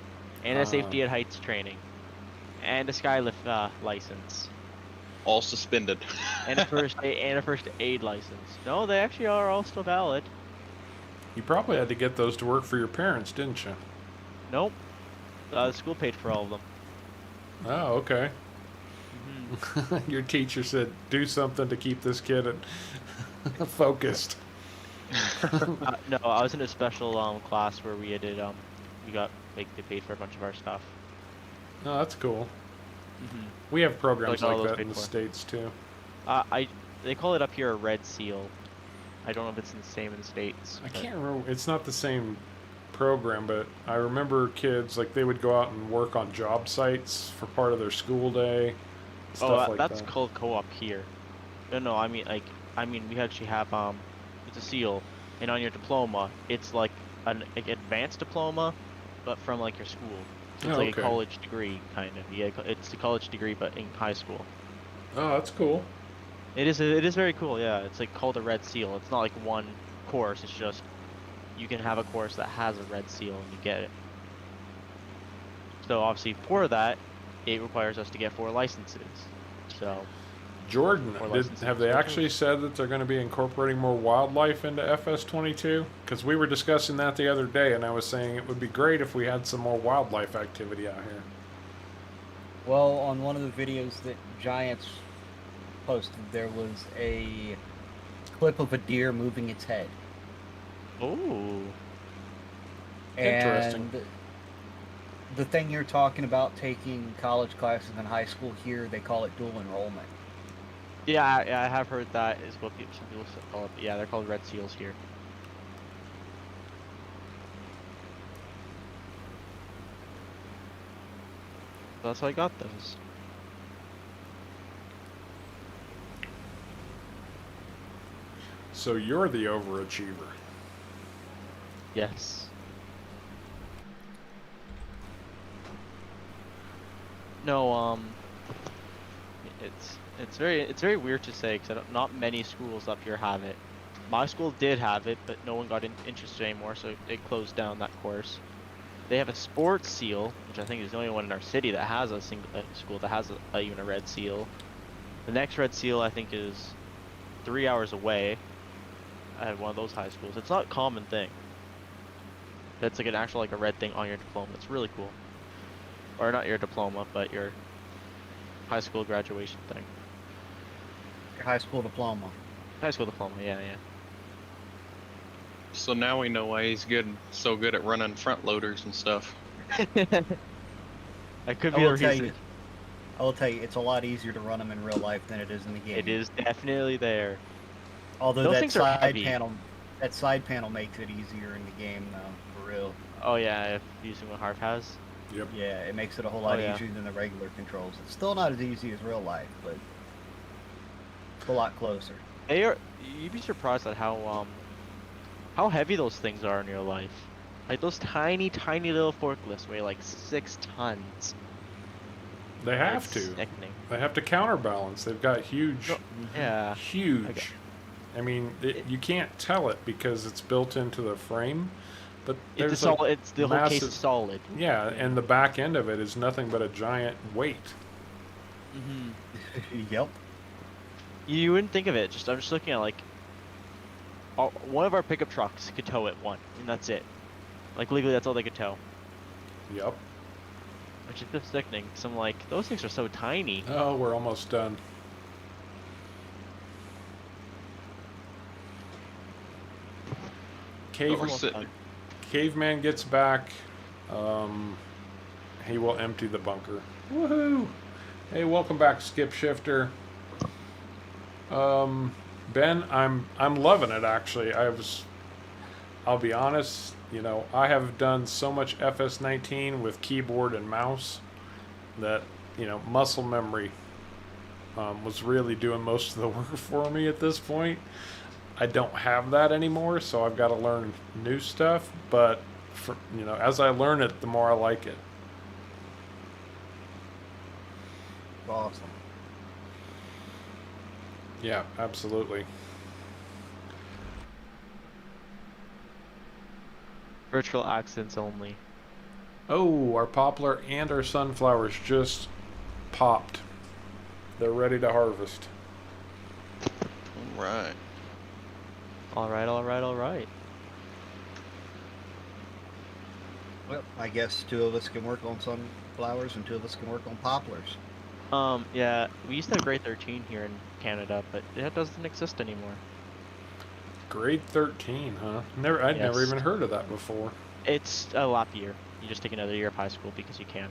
And a safety at heights training. And a skylift license. All suspended. And a first aid license. No, they actually are all still valid. You probably had to get those to work for your parents, didn't you? Nope. The school paid for all of them. Oh, okay. Mm-hmm. Your teacher said, do something to keep this kid focused. No, I was in a special class where we did they paid for a bunch of our stuff. Oh, that's cool. Mm-hmm. We have programs Like all like those that in paid the for. States too. They call it up here a red seal. I don't know if it's the same in the States. I but- can't remember. It's not the same program, but I remember kids, like, they would go out and work on job sites for part of their school day. Stuff like that's that. called co-op here. No, I mean we actually have it's a seal, and on your diploma it's like an advanced diploma, but from like your school. So it's Oh, like okay. a college degree kind of. Yeah, it's a college degree, but in high school. Oh, that's cool. It is very cool. Yeah, it's like called a red seal. It's not like one course. It's just you can have a course that has a red seal and you get it. So obviously for that, it requires us to get 4 licenses. So Jordan, Or licenses have they for actually said that they're going to be incorporating more wildlife into FS22? Because we were discussing that the other day, and I was saying it would be great if we had some more wildlife activity out here. Well, on one of the videos that Giants posted, there was a clip of a deer moving its head. ooh. Interesting. And the thing you're talking about, taking college classes in high school here, they call it dual enrollment. Yeah, I have heard that is what some people call it. Yeah, they're called red seals here. That's how I got those. So you're the overachiever. Yes. No, it's very weird to say because not many schools up here have it. My school did have it, but no one got interested anymore, so it closed down that course. They have a sports seal, which I think is the only one in our city that has a school that has even a red seal. The next red seal I think is 3 hours away at one of those high schools. It's not a common thing. That's like an actual like a red thing on your diploma. It's really cool. Or not your diploma, but your high school graduation thing. Your high school diploma. High school diploma, yeah. So now we know why he's so good at running front loaders and stuff. That could I be the will tell reason. you, it's a lot easier to run them in real life than it is in the game. It is definitely there. Although Those that things are side heavy. panel makes it easier in the game, though, for real. Oh yeah, if using what Harv has. Yep. Yeah, it makes it a whole Oh, lot yeah. easier than the regular controls. It's still not as easy as real life, but it's a lot closer. They are. You'd be surprised at how heavy those things are in real life. Like those tiny, tiny little forklifts weigh like 6 tons. They have It's to. sickening. They have to counterbalance. They've got huge, No, yeah. huge. I mean, you can't tell it because it's built into the frame, but It's a there's solid. like It's the whole case massive, is solid. yeah, and the back end of it is nothing but a giant weight. Yep. You wouldn't think of it. I'm just looking at like. One of our pickup trucks could tow it one, and that's it. Like legally, that's all they could tow. Yep. Which is just sickening. Cause I'm like, those things are so tiny. Oh, we're almost done. But we're Almost sitting. done. Caveman gets back. He will empty the bunker. Woohoo! Hey, welcome back, Skip Shifter. Ben, I'm loving it actually. I'll be honest, you know, I have done so much FS19 with keyboard and mouse that, you know, muscle memory was really doing most of the work for me at this point. I don't have that anymore, so I've got to learn new stuff, but you know, as I learn it, the more I like it. Awesome. Yeah, absolutely. Virtual accents only. Oh, our poplar and our sunflowers just popped. They're ready to harvest. All right. All right, all right, all right. Well, I guess 2 of us can work on sunflowers and 2 of us can work on poplars. Yeah, we used to have grade 13 here in Canada, but that doesn't exist anymore. Grade 13, huh? I'd never Yes. even heard of that before. It's a lap year. You just take another year of high school because you can.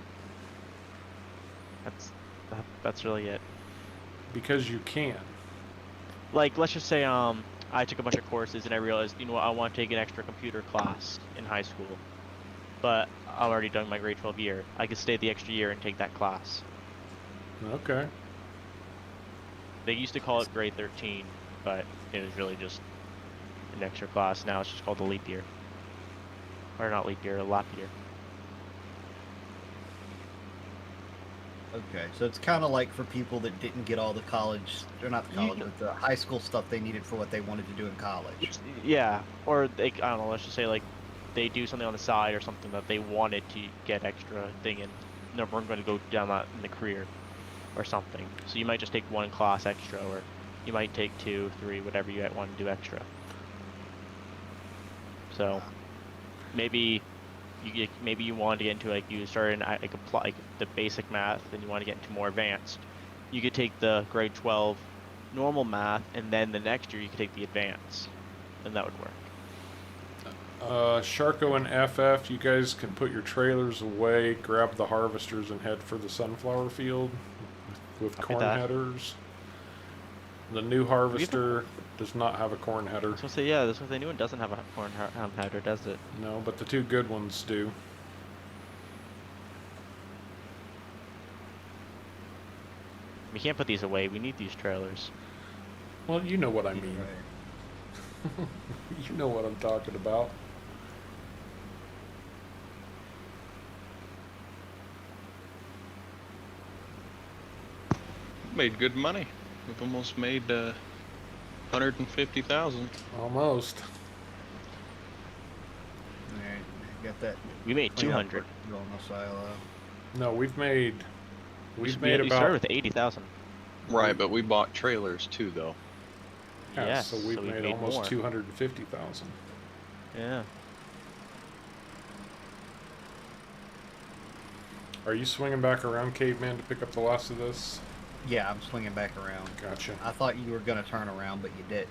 That's really it. Because you can. Like, let's just say I took a bunch of courses and I realized, you know what, I want to take an extra computer class in high school, but I've already done my grade 12 year. I could stay the extra year and take that class. Okay. They used to call it grade 13, but it was really just an extra class. Now it's just called a leap year. Or not leap year, a lap year. Okay, so it's kind of like for people that didn't get all the college, or not the college, but the high school stuff they needed for what they wanted to do in college. Yeah, or they, I don't know, let's just say like they do something on the side or something that they wanted to get extra thing and no, we're going to go down that in the career or something. So you might just take 1 class extra, or you might take 2, 3, whatever you want to do extra. So maybe you wanted to get into like you started in like the basic math, and you want to get into more advanced. You could take the grade 12 normal math, and then the next year you could take the advanced, and that would work. SharCo and FF, you guys can put your trailers away, grab the harvesters, and head for the sunflower field with Copy corn that. headers. The new harvester does not have a corn header. I was gonna say, yeah, this one the new one doesn't have a corn header, does it? No, but the 2 good ones do. We can't put these away. We need these trailers. Well, you know what I mean. Right. You know what I'm talking about. Made good money. We've almost made 150,000. Almost. Alright, got that. We made 200. On the silo. No, we've made We about started with 80,000. Right, but we bought trailers too, though. yeah, Yes, so we've made almost more. 250,000. Yeah. Are you swinging back around, Caveman, to pick up the last of this? Yeah, I'm swinging back around. Gotcha. I thought you were going to turn around, but you didn't.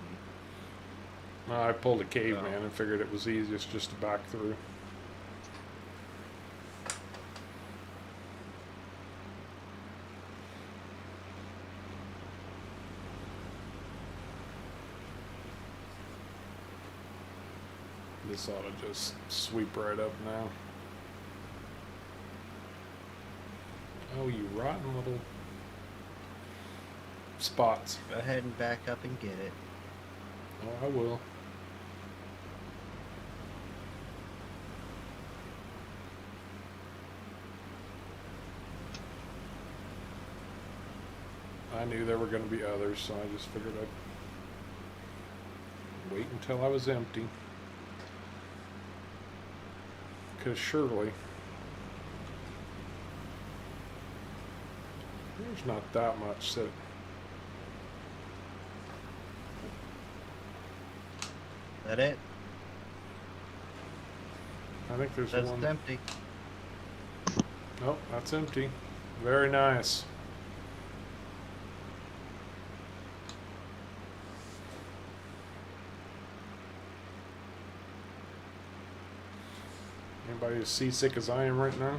I pulled a Caveman and figured it was easiest just to back through. This ought to just sweep right up now. Oh, you rotten little spots. Go ahead and back up and get it. Oh, I will. I knew there were going to be others, so I just figured I'd wait until I was empty. Because surely there's not that much that... That it? I think there's That's one. empty. Nope, that's empty. Very nice. Anybody as seasick as I am right now?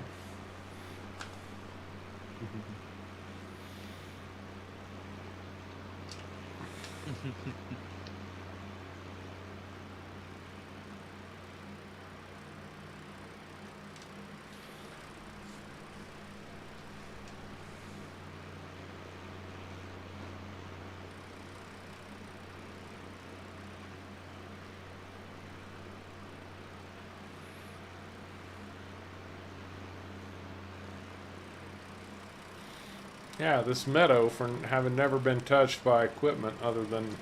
Yeah, this meadow, for having never been touched by equipment other than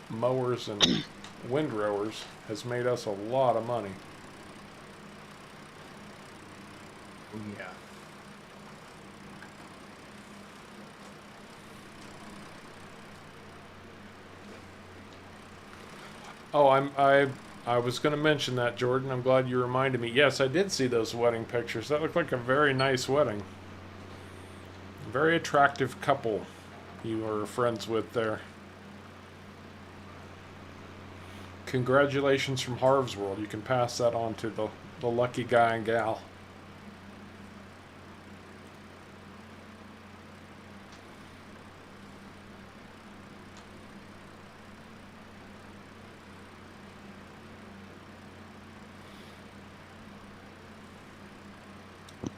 mowers and windrowers, has made us a lot of money. Yeah. Oh, I was going to mention that, Jordan. I'm glad you reminded me. Yes, I did see those wedding pictures. That looked like a very nice wedding. Very attractive couple you were friends with there. Congratulations from Harv's World. You can pass that on to the lucky guy and gal.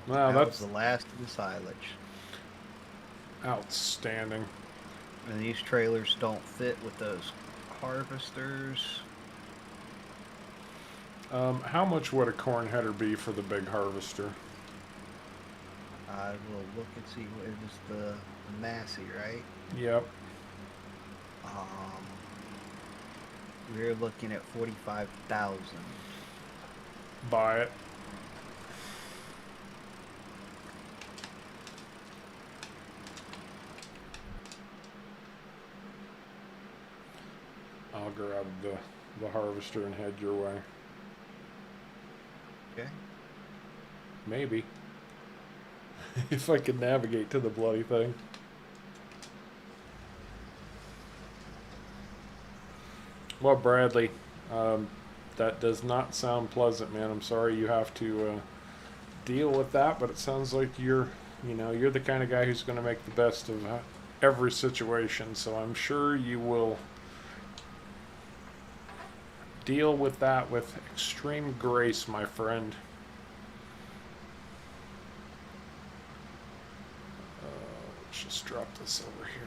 Wow, That that's was the last of the silage. outstanding. And these trailers don't fit with those harvesters. How much would a corn header be for the big harvester? I will look and see what it was the Massey, right? Yep. We're looking at 45,000. Buy it. I'll grab the harvester and head your way. Okay. Maybe. If I can navigate to the bloody thing. Well, Bradley, that does not sound pleasant, man. I'm sorry you have to deal with that, but it sounds like you're the kind of guy who's going to make the best of every situation. So I'm sure you will deal with that with extreme grace, my friend. Let's just drop this over here.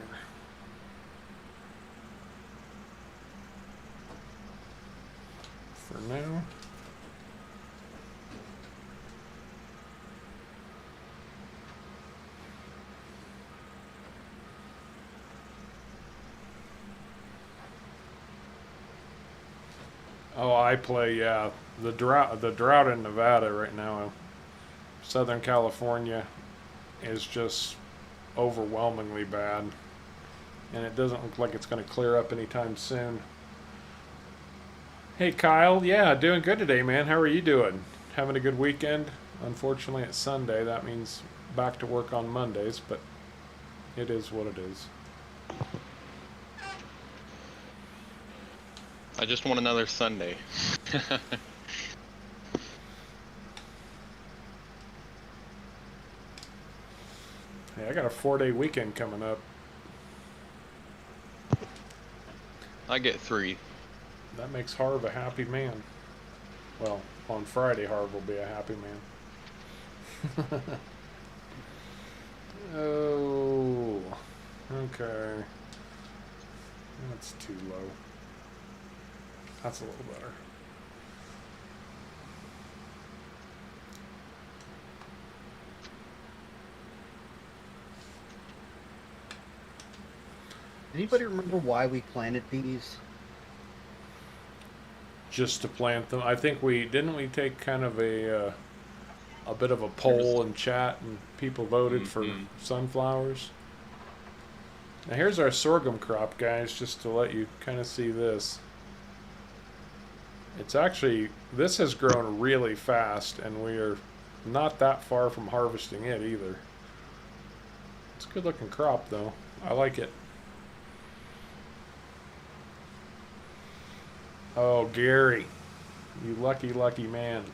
For now. Oh, I play, yeah. The drought in Nevada right now, Southern California, is just overwhelmingly bad. And it doesn't look like it's going to clear up anytime soon. Hey, Kyle. Yeah, doing good today, man. How are you doing? Having a good weekend? Unfortunately, it's Sunday. That means back to work on Mondays, but it is what it is. I just want another Sunday. Hey, I got a 4-day weekend coming up. I get 3. That makes Harv a happy man. Well, on Friday, Harv will be a happy man. Oh, okay. That's too low. That's a little better. Anybody remember why we planted these? Just to plant them. I think we take kind of a bit of a poll and chat, and people voted for sunflowers. Now here's our sorghum crop, guys, just to let you kind of see this. It's actually, this has grown really fast, and we are not that far from harvesting it either. It's a good looking crop though. I like it. Oh, Gary, you lucky, lucky man.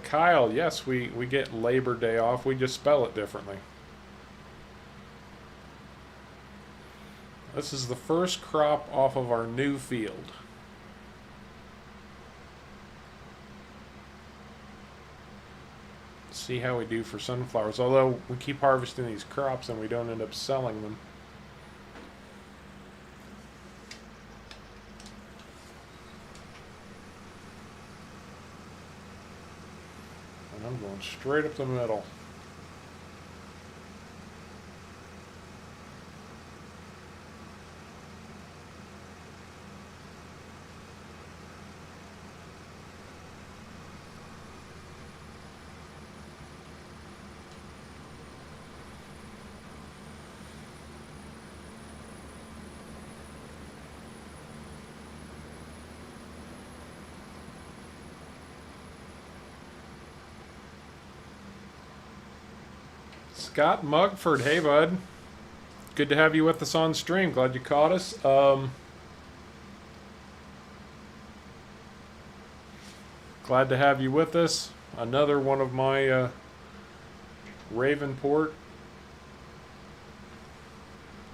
Kyle, yes, we get Labor Day off. We just spell it differently. This is the first crop off of our new field. See how we do for sunflowers. Although we keep harvesting these crops and we don't end up selling them. And I'm going straight up the middle. Scott Mugford, hey bud. Good to have you with us on stream. Glad you caught us. Glad to have you with us. Another one of my Ravenport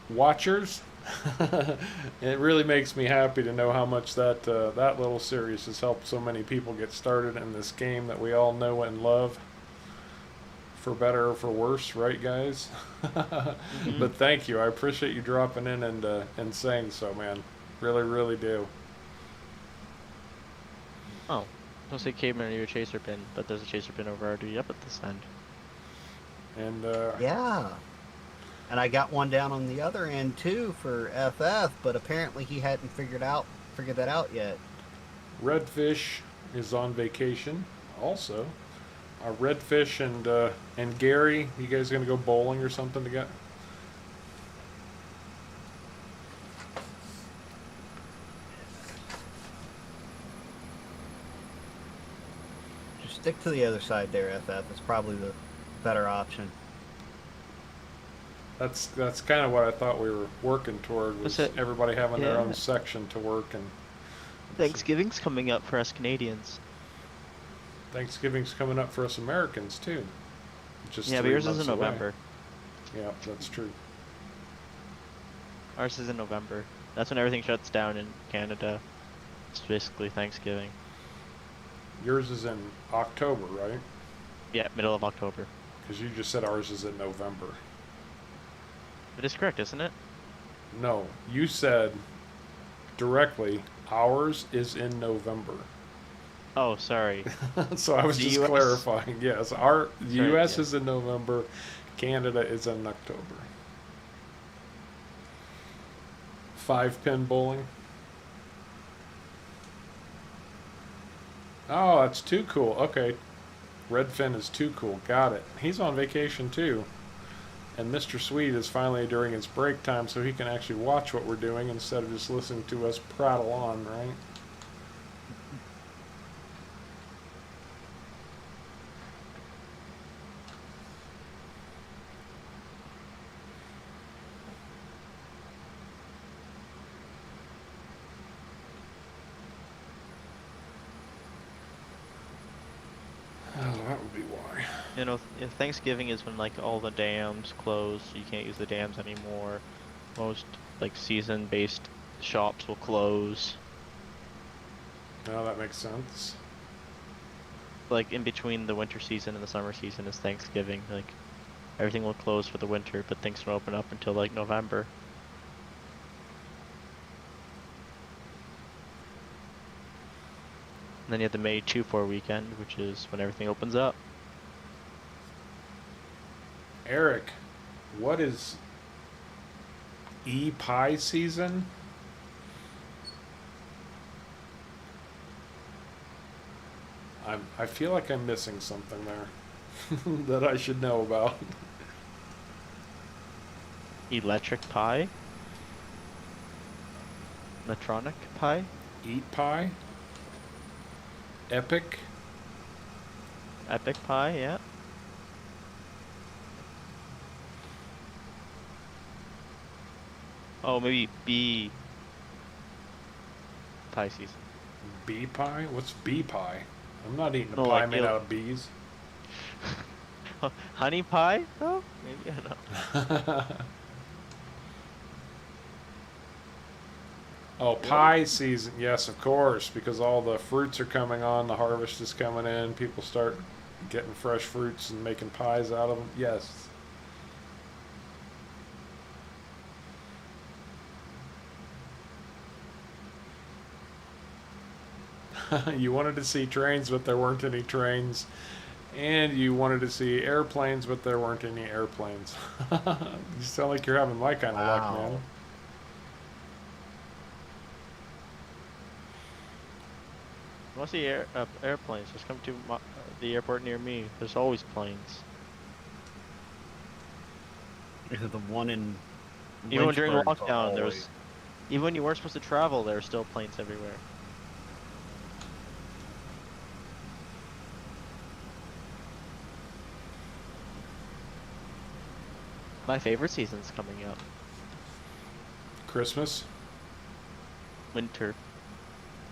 watchers. It really makes me happy to know how much that that little series has helped so many people get started in this game that we all know and love. For better or for worse, right, guys? But thank you. I appreciate you dropping in and saying so, man. Really, really do. Oh, don't say Caveman or your chaser pin, but there's a chaser pin over already up at this end. And Yeah. And I got one down on the other end too for FF, but apparently he hadn't figured that out yet. Redfish is on vacation, also. Redfish and Gary, you guys gonna go bowling or something together? Just stick to the other side there, FF. It's probably the better option. That's kind of what I thought we were working toward, was everybody having their own Yeah. section to work. And Thanksgiving's coming up for us Canadians. Thanksgiving's coming up for us Americans too. Just Yeah, but 3 yours is months in away. November. Yeah, that's true. Ours is in November. That's when everything shuts down in Canada. It's basically Thanksgiving. Yours is in October, right? Yeah, middle of October. Because you just said ours is in November. It is correct, isn't it? No, you said directly ours is in November. Oh, sorry. So I was The just US? clarifying. Yes, the Sorry, U.S. yeah. is in November. Canada is in October. 5-pin bowling. Oh, that's too cool. Okay. Redfin is too cool. Got it. He's on vacation too. And Mr. Sweet is finally during his break time, so he can actually watch what we're doing instead of just listening to us prattle on, right? Oh, that would be why. You know, Thanksgiving is when like all the dams close, so you can't use the dams anymore. Most like season-based shops will close. No, that makes sense. Like in between the winter season and the summer season is Thanksgiving. Like everything will close for the winter, but things don't open up until like November. And then you have the May 2-4 weekend, which is when everything opens up. Eric, what is pie season? I feel like I'm missing something there that I should know about. Electric pie? Electronic pie? Eat pie? Epic? Epic pie, yeah. Oh, maybe bee pie season. Bee pie? What's bee pie? I'm not eating a No, pie like made you'll- out of bees. Honey pie? Oh, maybe, I don't know. Oh, pie season. Yes, of course, because all the fruits are coming on, the harvest is coming in, people start getting fresh fruits and making pies out of them. Yes. You wanted to see trains, but there weren't any trains. And you wanted to see airplanes, but there weren't any airplanes. You sound like you're having my kind of luck, Wow. man. I want to see airplanes. Just come to the airport near me. There's always planes. The one in Even when during Lynchburg's lockdown, there always- was. Even when you weren't supposed to travel, there were still planes everywhere. My favorite season's coming up. Christmas? Winter.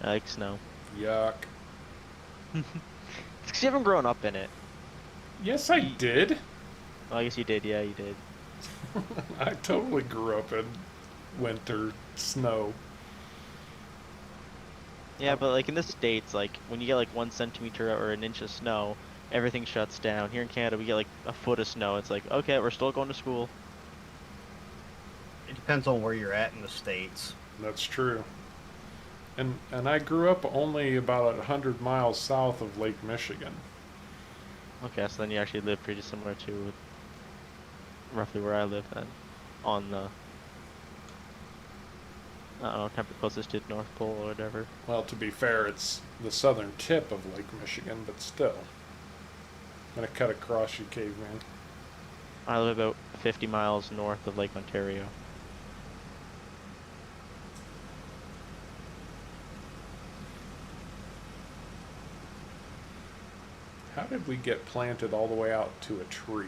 I like snow. Yuck. It's 'cause you haven't grown up in it. Yes, I did. Oh, I guess you did. Yeah, you did. I totally grew up in winter snow. Yeah, but like in the States, like when you get like 1 centimeter or an inch of snow, everything shuts down. Here in Canada, we get like a foot of snow. It's like, okay, we're still going to school. It depends on where you're at in the States. That's true. And I grew up only about 100 miles south of Lake Michigan. Okay, so then you actually live pretty similar to roughly where I live then, on the, I don't know, temper closest to the North Pole or whatever. Well, to be fair, it's the southern tip of Lake Michigan, but still. I'm gonna cut across you, Caveman. I live about 50 miles north of Lake Ontario. How did we get planted all the way out to a tree?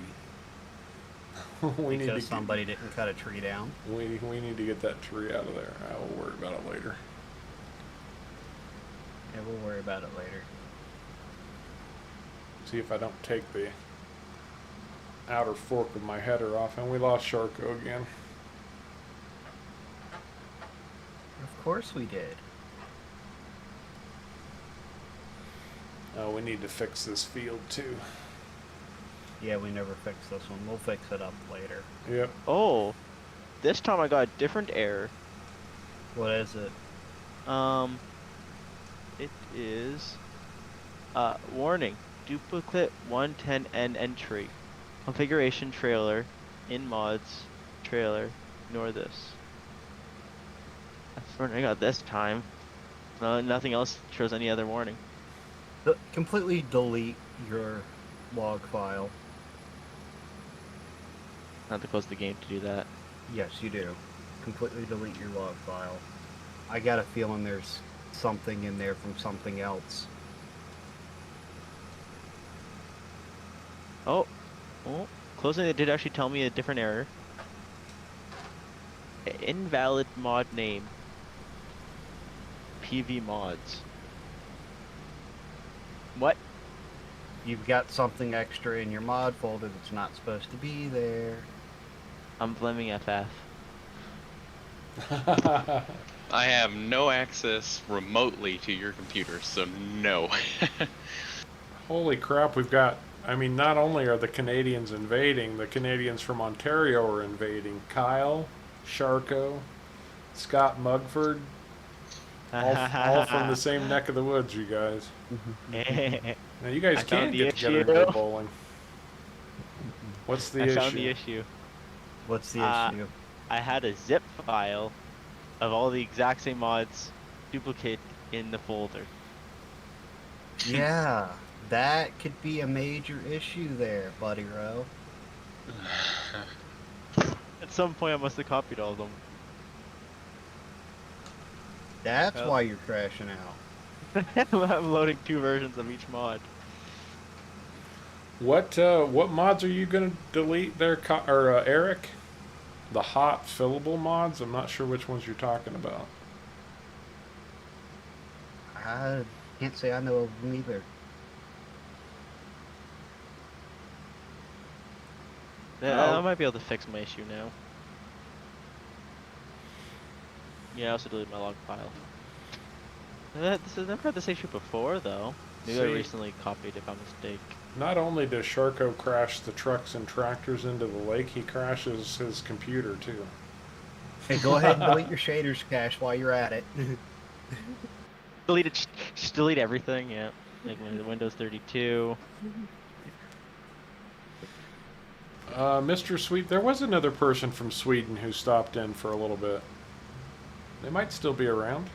we need to Because somebody didn't cut a tree down. we need to get that tree out of there. I will worry about it later. Yeah, we'll worry about it later. See if I don't take the outer fork of my header off, and we lost SharCo again. Of course we did. Oh, we need to fix this field too. Yeah, we never fixed this one. We'll fix it up later. Yep. Oh, this time I got a different error. What is it? It is, warning, duplicate 110N entry, configuration trailer, in mods, trailer, ignore this. That's the warning I got this time. Nothing else shows any other warning. Completely delete your log file. I have to close the game to do that. Yes, you do. Completely delete your log file. I got a feeling there's something in there from something else. Oh, closing it did actually tell me a different error. Invalid mod name. PV mods. What? You've got something extra in your mod folder that's not supposed to be there. I'm blaming FF. I have no access remotely to your computer, so no. Holy crap, we've got... I mean, not only are the Canadians invading, the Canadians from Ontario are invading. Kyle, SharCo, Scott Mugford, all from the same neck of the woods, you guys. Now, you guys I can found the get together and issue. go bowling. What's the I issue? found the issue. What's the issue? I had a zip file of all the exact same mods duplicate in the folder. Yeah, that could be a major issue there, buddy Row. At some point, I must have copied all of them. That's Well. why you're crashing out. I'm loading 2 versions of each mod. What mods are you gonna delete there, Eric? The hot fillable mods? I'm not sure which ones you're talking about. I can't say I know of them either. I might be able to fix my issue now. Yeah, I also deleted my log file. I've never had this issue before, though. Maybe I See- recently copied it by mistake. Not only does SharCo crash the trucks and tractors into the lake, he crashes his computer too. Hey, go ahead and delete your shaders cache while you're at it. Delete it. Just delete everything. Yeah, like Windows 32. Mr. Sweet, there was another person from Sweden who stopped in for a little bit. They might still be around.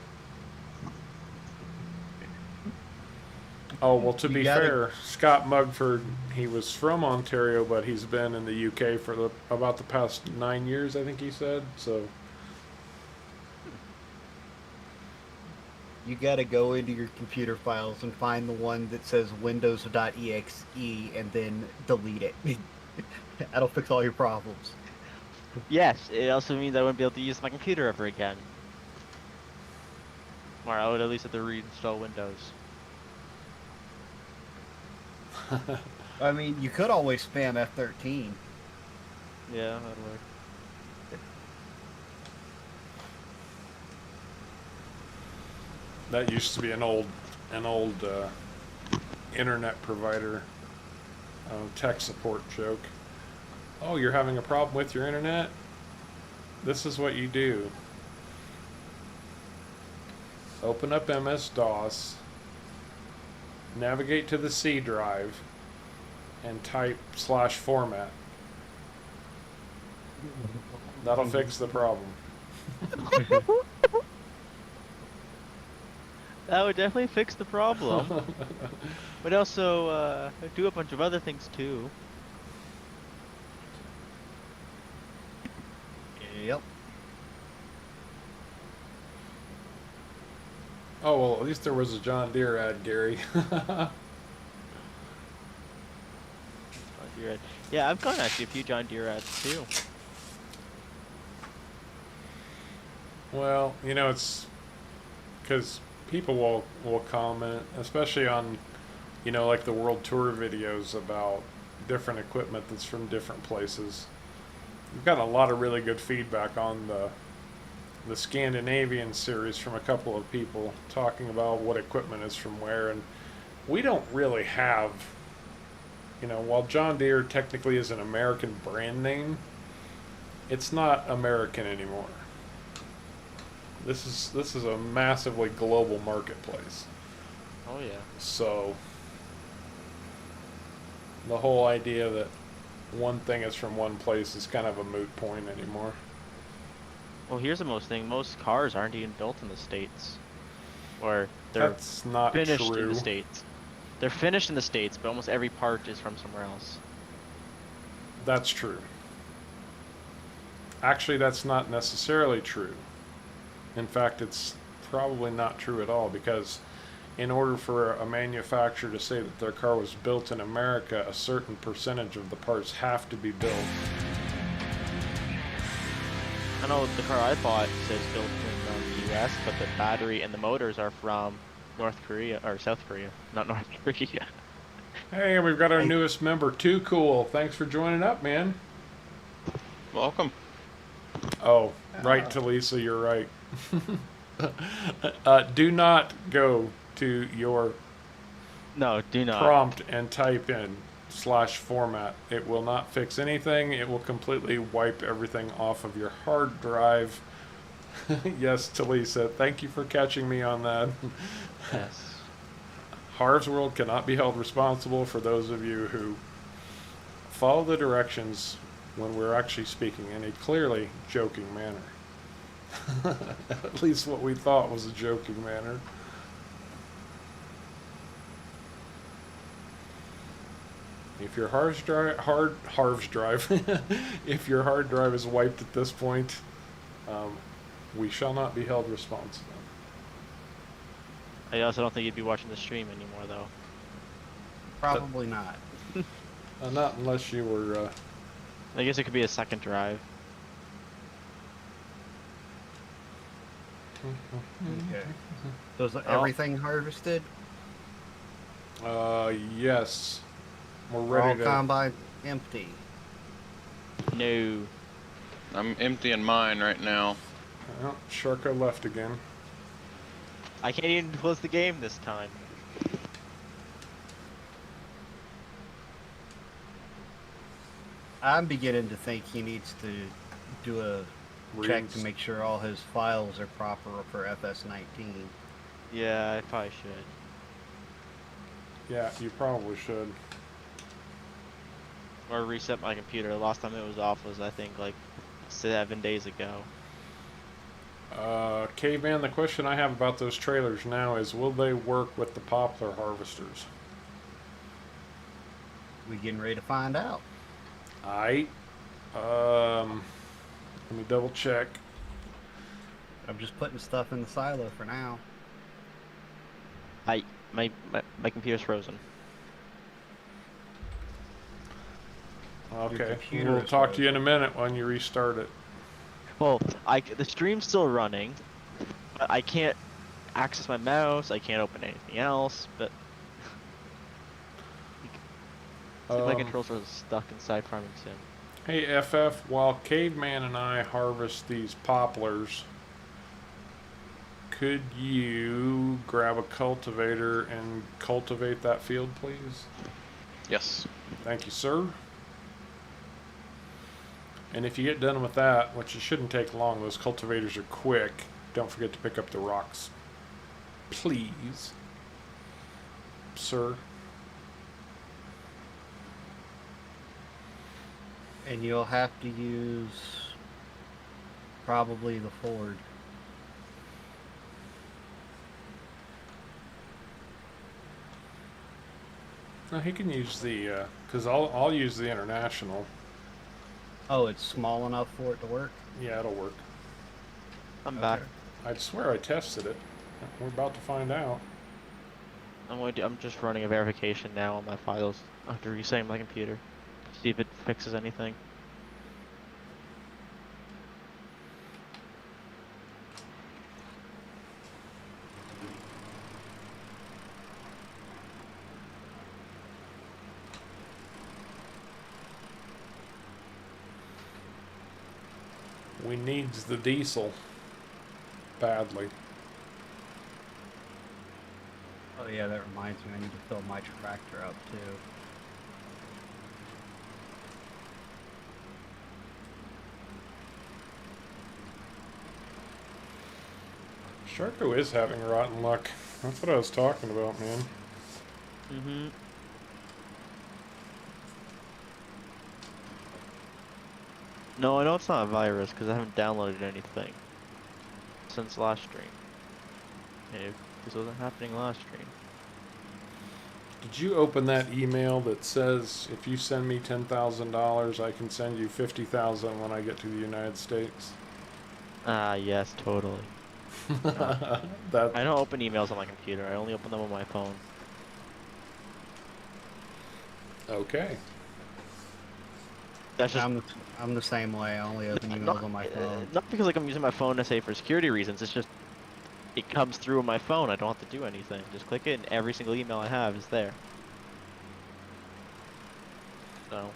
Oh, well, to be fair, Scott Mugford, he was from Ontario, but he's been in the UK for about the past 9 years, I think he said, so... You gotta go into your computer files and find the one that says windows.exe and then delete it. That'll fix all your problems. Yes, it also means I wouldn't be able to use my computer ever again. Or I would at least have to reinstall Windows. I mean, you could always spam F13. Yeah, that'd work. That used to be an old internet provider tech support joke. Oh, you're having a problem with your internet? This is what you do. Open up MS-DOS, navigate to the C drive, and type /format. That'll fix the problem. That would definitely fix the problem. But also do a bunch of other things too. Yep. Oh, well, at least there was a John Deere ad, Gary. John Deere ad. Yeah, I've gotten actually a few John Deere ads too. Well, you know, it's because people will comment, especially on, you know, like the World Tour videos about different equipment that's from different places. We've got a lot of really good feedback on the Scandinavian series from a couple of people talking about what equipment is from where, and we don't really have, you know, while John Deere technically is an American brand name, it's not American anymore. This is a massively global marketplace. Oh yeah. So the whole idea that one thing is from one place is kind of a moot point anymore. Well, here's the most thing. Most cars aren't even built in the States. Or they're That's not finished true. in the States. They're finished in the States, but almost every part is from somewhere else. That's true. Actually, that's not necessarily true. In fact, it's probably not true at all, because in order for a manufacturer to say that their car was built in America, a certain percentage of the parts have to be built. I know the car I bought says built in the US, but the battery and the motors are from North Korea, or South Korea, not North Korea. Hey, and we've got our newest member, Too Cool. Thanks for joining up, man. Welcome. Oh, right, Talisa, you're right. Do not go to your No, do not. prompt and type in /format. It will not fix anything. It will completely wipe everything off of your hard drive. Yes, Talisa, thank you for catching me on that. Yes. Harv's World cannot be held responsible for those of you who follow the directions when we're actually speaking in a clearly joking manner. At least what we thought was a joking manner. If your if your hard drive is wiped at this point, we shall not be held responsible. I also don't think you'd be watching the stream anymore, though. Probably not. Not unless you were. I guess it could be a second drive. Okay. So is everything harvested? Yes. We're All ready to. combine empty. No. I'm emptying mine right now. Oh, SharCo left again. I can't even close the game this time. I'm beginning to think he needs to do a check to Reads. make sure all his files are proper for FS19. Yeah, I probably should. Yeah, you probably should. Or reset my computer. The last time it was off was, I think, like 7 days ago. Caveman, the question I have about those trailers now is, will they work with the Poplar harvesters? We getting ready to find out. Let me double check. I'm just putting stuff in the silo for now. My computer's frozen. Okay, computer we'll is talk to you in a minute when you restart it. Well, the stream's still running, but I can't access my mouse. I can't open anything else. But see if my controls are stuck inside Farming Sim. Hey FF, while Caveman and I harvest these poplars, could you grab a cultivator and cultivate that field, please? Yes. Thank you, sir. And if you get done with that, which it shouldn't take long, those cultivators are quick, don't forget to pick up the rocks. Please. Sir. And you'll have to use probably the Ford. No, he can use the, because I'll use the International. Oh, it's small enough for it to work? Yeah, it'll work. I'm back. I'd swear I tested it. We're about to find out. I'm just running a verification now on my files after resetting my computer. See if it fixes anything. We needs the diesel badly. Oh yeah, that reminds me, I need to fill my tractor up too. SharCo is having rotten luck. That's what I was talking about, man. Mm-hmm. No, I know it's not a virus because I haven't downloaded anything since last stream. And this wasn't happening last stream. Did you open that email that says if you send me $10,000, I can send you $50,000 when I get to the United States? Ah, yes, totally. That I don't open emails on my computer. I only open them on my phone. okay. That's just I'm the same way. I only open emails on my phone. not because like I'm using my phone to say for security reasons. It's just it comes through on my phone. I don't have to do anything. Just click it, and every single email I have is there. So,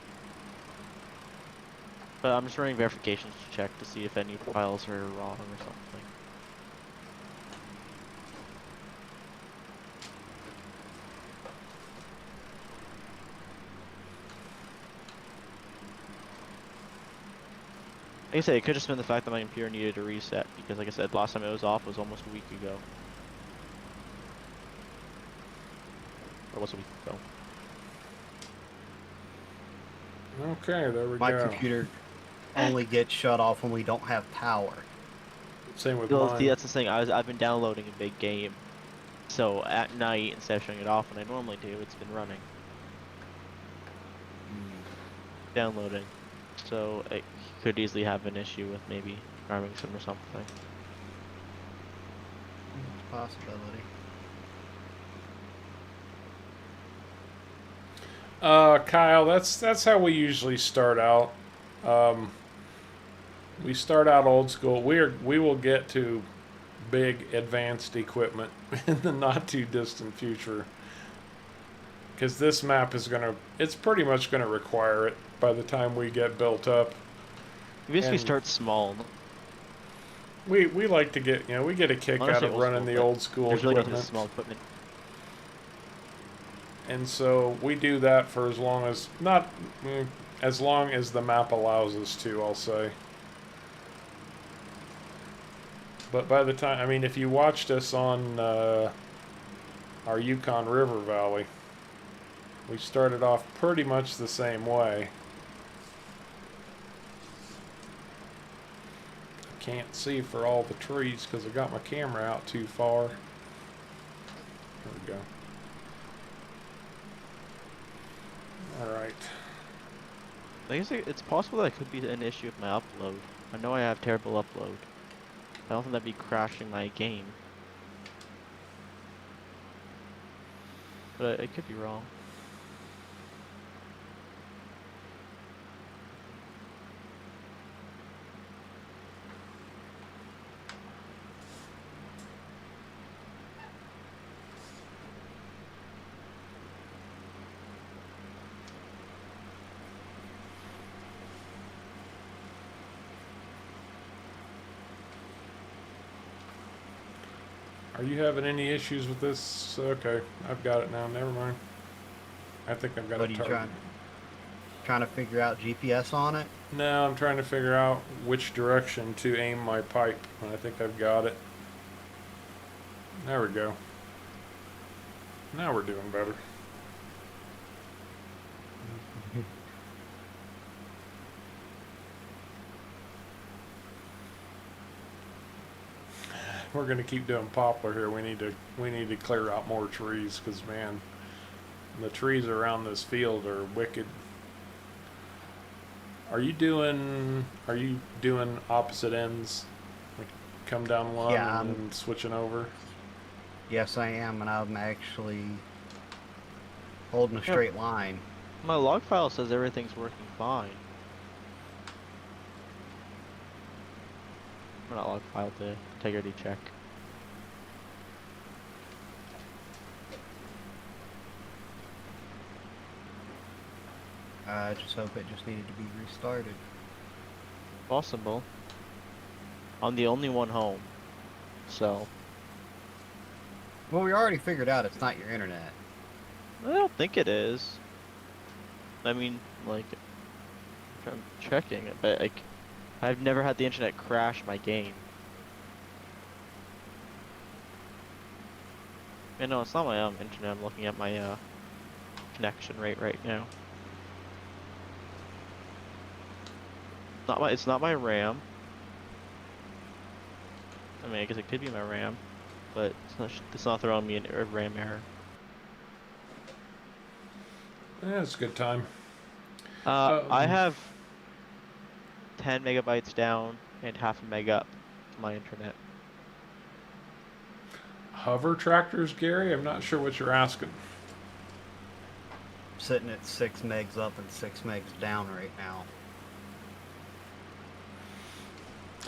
but I'm just running verifications to check to see if any files are wrong or something. Like I said, it could just been the fact that my computer needed a reset because, like I said, last time it was off was almost a week ago. Or was a week ago. Okay, there we My go. computer only gets shut off when we don't have power. Same with Well, mine. see, that's the thing. I've been downloading a big game, so at night instead of shutting it off when I normally do, it's been running, downloading. So it could easily have an issue with maybe grabbing some or something. It's a possibility. Kyle, that's how we usually start out. We start out old school. We will get to big advanced equipment in the not too distant future. Because this map is it's pretty much gonna require it by the time we get built up. I guess we And- start small. We like to get, we get a kick Honestly, out of old running school, the but old school There's really nothing equipment. small equipment. And so we do that for as long as as long as the map allows us to, I'll say. But by the time, I mean, if you watched us on our Yukon River Valley, we started off pretty much the same way. I can't see for all the trees because I got my camera out too far. There we go. Alright. I guess it's possible that it could be an issue with my upload. I know I have terrible upload. I don't think that'd be crashing my game. But it could be wrong. Are you having any issues with this? Okay, I've got it now. Never mind. I think I've got What a are you target. trying to figure out GPS on it? No, I'm trying to figure out which direction to aim my pipe. I think I've got it. There we go. Now we're doing better. We're gonna keep doing poplar here. We need to clear out more trees because, man, the trees around this field are wicked. Are you doing opposite ends? Like come down one Yeah, and then switching over? Yes, I am, and I'm actually holding a straight line. My log file says everything's working fine. Or not log file, the integrity check. I just hope it just needed to be restarted. Possible. I'm the only one home. So, Well, we already figured out it's not your internet. I don't think it is. I mean, like, I'm checking it, but like, I've never had the internet crash my game. And no, it's not my internet. I'm looking at my connection rate right now. It's not my RAM. I mean, I guess it could be my RAM, but it's not throwing me a RAM error. Yeah, it's a good time. I have 10 megabytes down and half a meg up to my internet. Hover tractors, Gary? I'm not sure what you're asking. I'm sitting at 6 megs up and 6 megs down right now.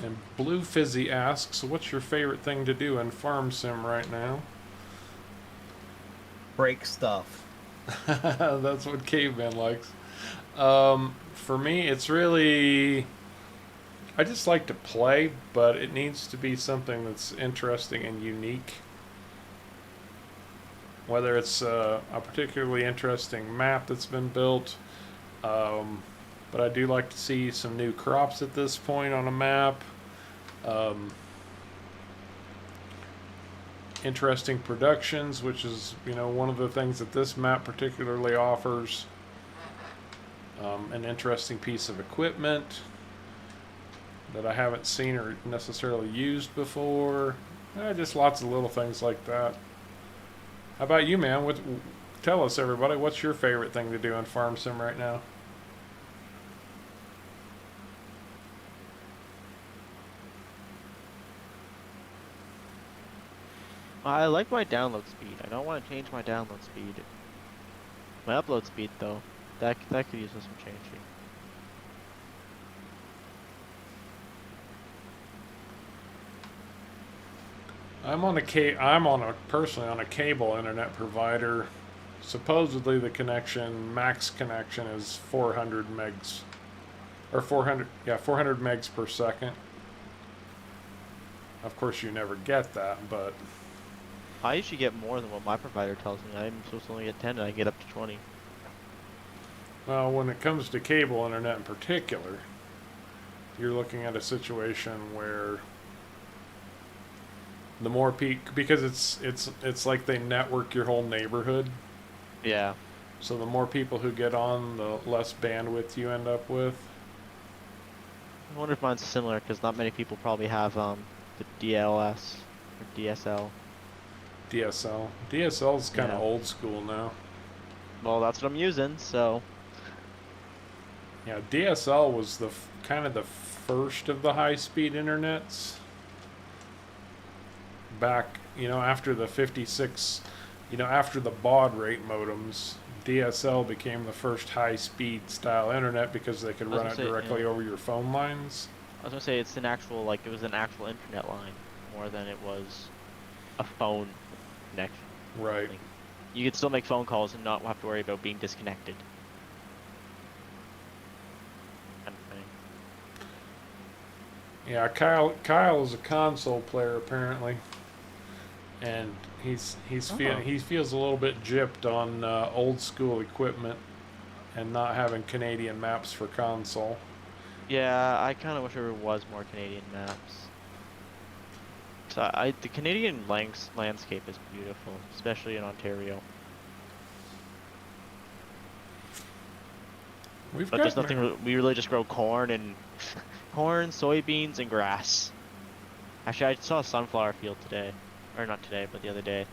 And Blue Fizzy asks, what's your favorite thing to do in Farm Sim right now? Break stuff. That's what Caveman likes. For me, it's really... I just like to play, but it needs to be something that's interesting and unique. Whether it's a particularly interesting map that's been built, but I do like to see some new crops at this point on a map. Interesting productions, which is, you know, one of the things that this map particularly offers. An interesting piece of equipment that I haven't seen or necessarily used before. Just lots of little things like that. How about you, man? Tell us, everybody, what's your favorite thing to do on Farm Sim right now? I like my download speed. I don't want to change my download speed. My upload speed, though, that could use some changing. Personally on a cable internet provider. Supposedly the max connection is 400 megs, or 400 megs per second. Of course, you never get that, but I usually get more than what my provider tells me. I'm supposed to only get 10, and I get up to 20. well, when it comes to cable internet in particular, you're looking at a situation where the more because it's like they network your whole neighborhood. Yeah. So the more people who get on, the less bandwidth you end up with. I wonder if mine's similar, because not many people probably have the DLS or DSL. DSL is kind of old school now. Well, that's what I'm using, so. Yeah, DSL was kind of the first of the high-speed internets. Back, you know, after the 56, you know, after the baud rate modems, DSL became the first high-speed style internet because they could run it directly over your phone lines. I was gonna say it's an actual, like, it was an actual internet line more than it was a phone connection. Right. Like, you could still make phone calls and not have to worry about being disconnected. Kind of thing. Yeah, Kyle is a console player apparently, and he feels a little bit gypped on old school equipment and not having Canadian maps for console. Yeah, I kind of wish there was more Canadian maps. So the Canadian landscape is beautiful, especially in Ontario. But there's nothing. We really just grow corn and corn, soybeans, and grass. Actually, I saw a sunflower field today, or not today, but the other day.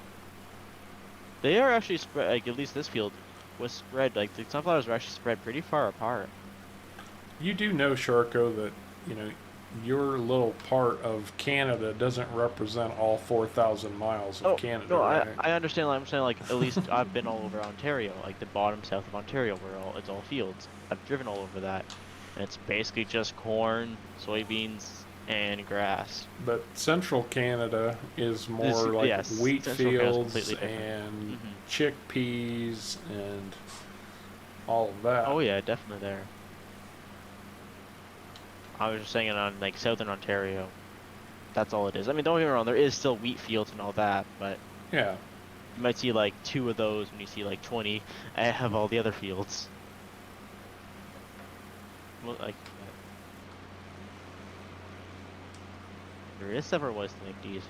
They are actually spread. Like, at least this field was spread. Like, the sunflowers were actually spread pretty far apart. You do know, SharCo, that, you know, your little part of Canada doesn't represent all 4,000 miles of Canada, no, right? I understand. I'm saying, like, at least I've been all over Ontario, like the bottom south of Ontario, where it's all fields. I've driven all over that, and it's basically just corn, soybeans, and grass. But central Canada is more like wheat fields and chickpeas and all of that. Oh yeah, definitely there. I was just saying it on, like, southern Ontario. That's all it is. I mean, don't get me wrong, there is still wheat fields and all that, but yeah, you might see like 2 of those when you see like 20 of all the other fields. Well, like, there is several ways to make diesel.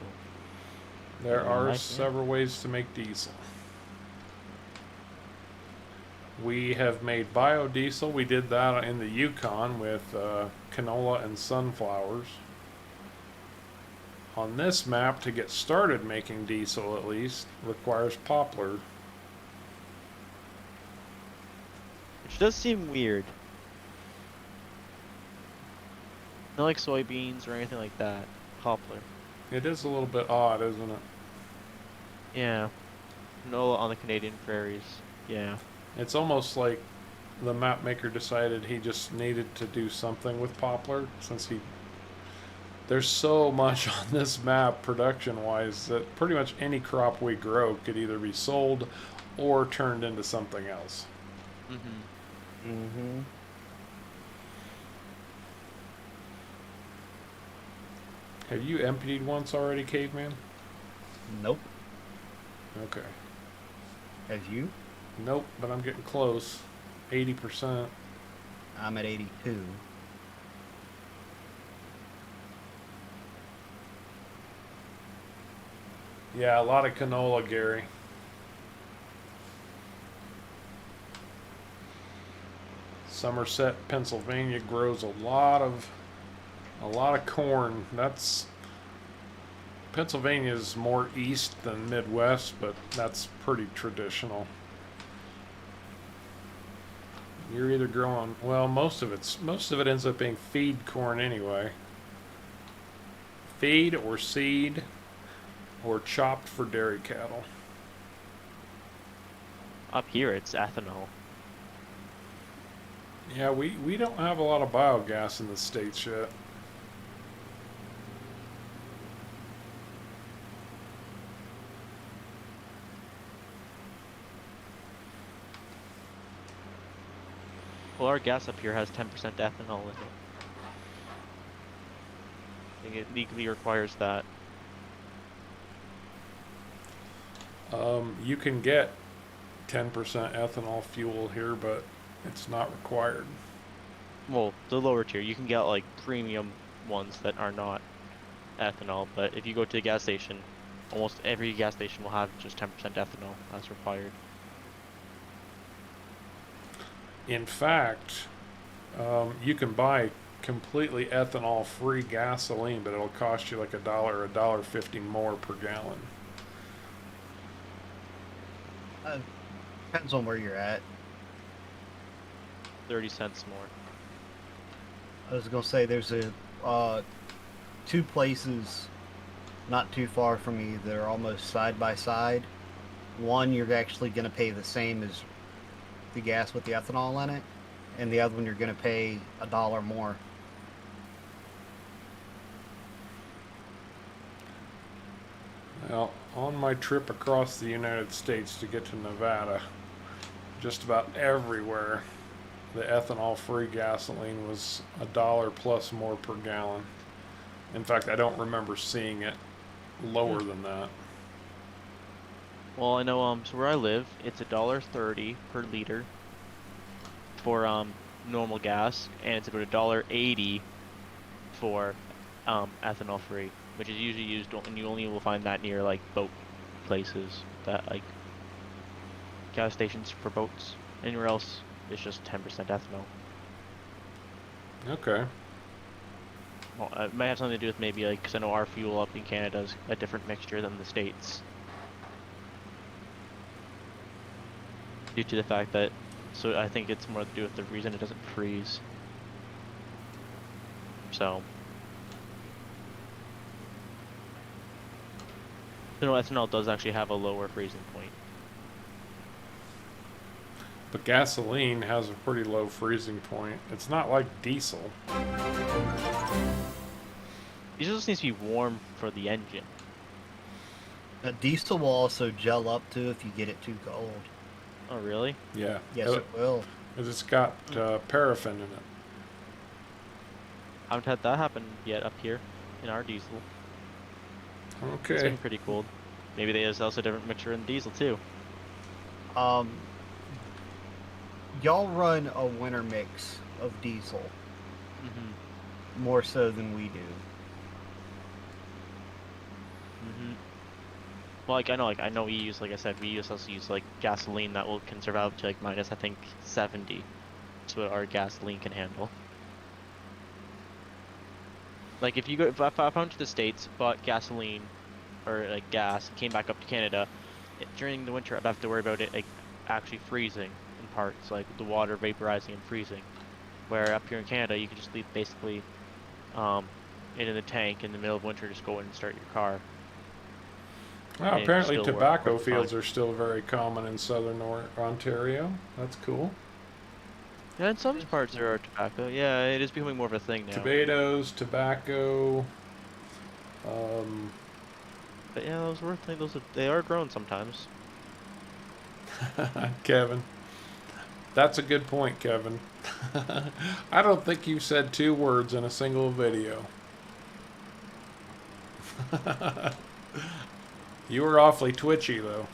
There are several ways to make diesel. We have made biodiesel. We did that in the Yukon with canola and sunflowers. On this map, to get started making diesel at least, requires poplar. Which does seem weird. Not like soybeans or anything like that. Poplar. It is a little bit odd, isn't it? Yeah. Canola on the Canadian prairies. Yeah. It's almost like the map maker decided he just needed to do something with poplar, since there's so much on this map production wise that pretty much any crop we grow could either be sold or turned into something else. Have you emptied once already, Caveman? Nope. Okay. Have you? Nope, but I'm getting close. 80%. I'm at 82. Yeah, a lot of canola, Gary. Somerset, Pennsylvania grows a lot of corn. That's Pennsylvania's more east than Midwest, but that's pretty traditional. You're either growing, well, most of it ends up being feed corn anyway. Feed or seed or chopped for dairy cattle. Up here, it's ethanol. Yeah, we don't have a lot of biogas in the States yet. Well, our gas up here has 10% ethanol in it. I think it legally requires that. You can get 10% ethanol fuel here, but it's not required. Well, the lower tier, you can get like premium ones that are not ethanol, but if you go to the gas station, almost every gas station will have just 10% ethanol as required. In fact, you can buy completely ethanol-free gasoline, but it'll cost you like $1 or $1.50 more per gallon. Depends on where you're at. 30 cents more. I was gonna say there's two places not too far from me that are almost side by side. One, you're actually gonna pay the same as the gas with the ethanol in it, and the other one you're gonna pay $1 more. Well, on my trip across the United States to get to Nevada, just about everywhere, the ethanol-free gasoline was $1 plus more per gallon. In fact, I don't remember seeing it lower than that. Well, I know, so where I live, it's $1.30 per liter for, normal gas, and it's about $1.80 for, ethanol free, which is usually used, and you only will find that near, like, boat places, that, like, gas stations for boats. Anywhere else, it's just 10% ethanol. Okay. Well, it might have something to do with maybe, like, because I know our fuel up in Canada is a different mixture than the States. Due to the fact that, so I think it's more to do with the reason it doesn't freeze. So, you know, ethanol does actually have a lower freezing point. But gasoline has a pretty low freezing point. It's not like diesel. Diesel just needs to be warm for the engine. Diesel will also gel up too if you get it too cold. Oh, really? Yeah. Yes, it will. 'Cause it's got paraffin in it. I haven't had that happen yet up here in our diesel. It's Okay. been pretty cold. Maybe they have also a different mixture in diesel too. Y'all run a winter mix of diesel Mm-hmm. more so than we do. Mm-hmm. Well, I know we use, like I said, we also use like gasoline that can survive up to like minus, I think, 70. That's what our gasoline can handle. Like if I went to the States, bought gasoline or like gas, and came back up to Canada, during the winter I'd have to worry about it like actually freezing in parts, like the water vaporizing and freezing. Where up here in Canada, you can just leave basically in the tank in the middle of winter, just go in and start your car. Well, And apparently still work tobacco perfectly fields fine. are still very common in southern Ontario. That's cool. Yeah, in some parts there are tobacco. Yeah, it is becoming more of a thing now. Tomatoes, tobacco. But yeah, they are grown sometimes. Kevin. That's a good point, Kevin. I don't think you said 2 words in a single video. You were awfully twitchy, though.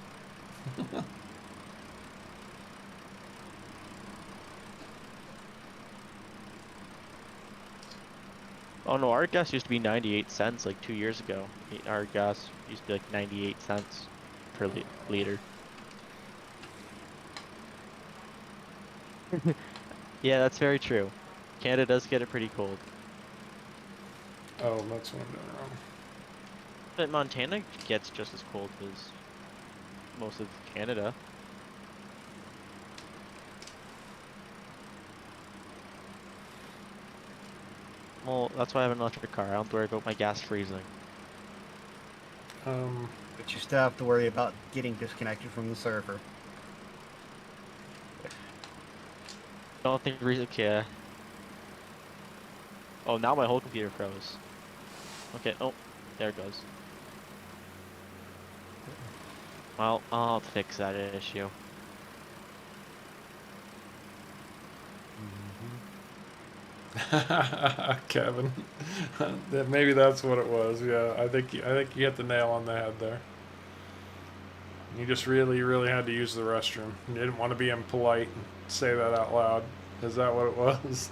Oh no, our gas used to be 98 cents like 2 years ago. Our gas used to be like 98 cents per liter. Yeah, that's very true. Canada does get it pretty cold. Oh, that's what I'm doing wrong. But Montana gets just as cold as most of Canada. Well, that's why I have an electric car. I don't have to worry about my gas freezing. But you still have to worry about getting disconnected from the server. I don't think okay. Oh, now my whole computer froze. Okay, oh, there it goes. Well, I'll fix that issue. Kevin. Maybe that's what it was. Yeah, I think you hit the nail on the head there. You just really had to use the restroom. You didn't want to be impolite and say that out loud. Is that what it was?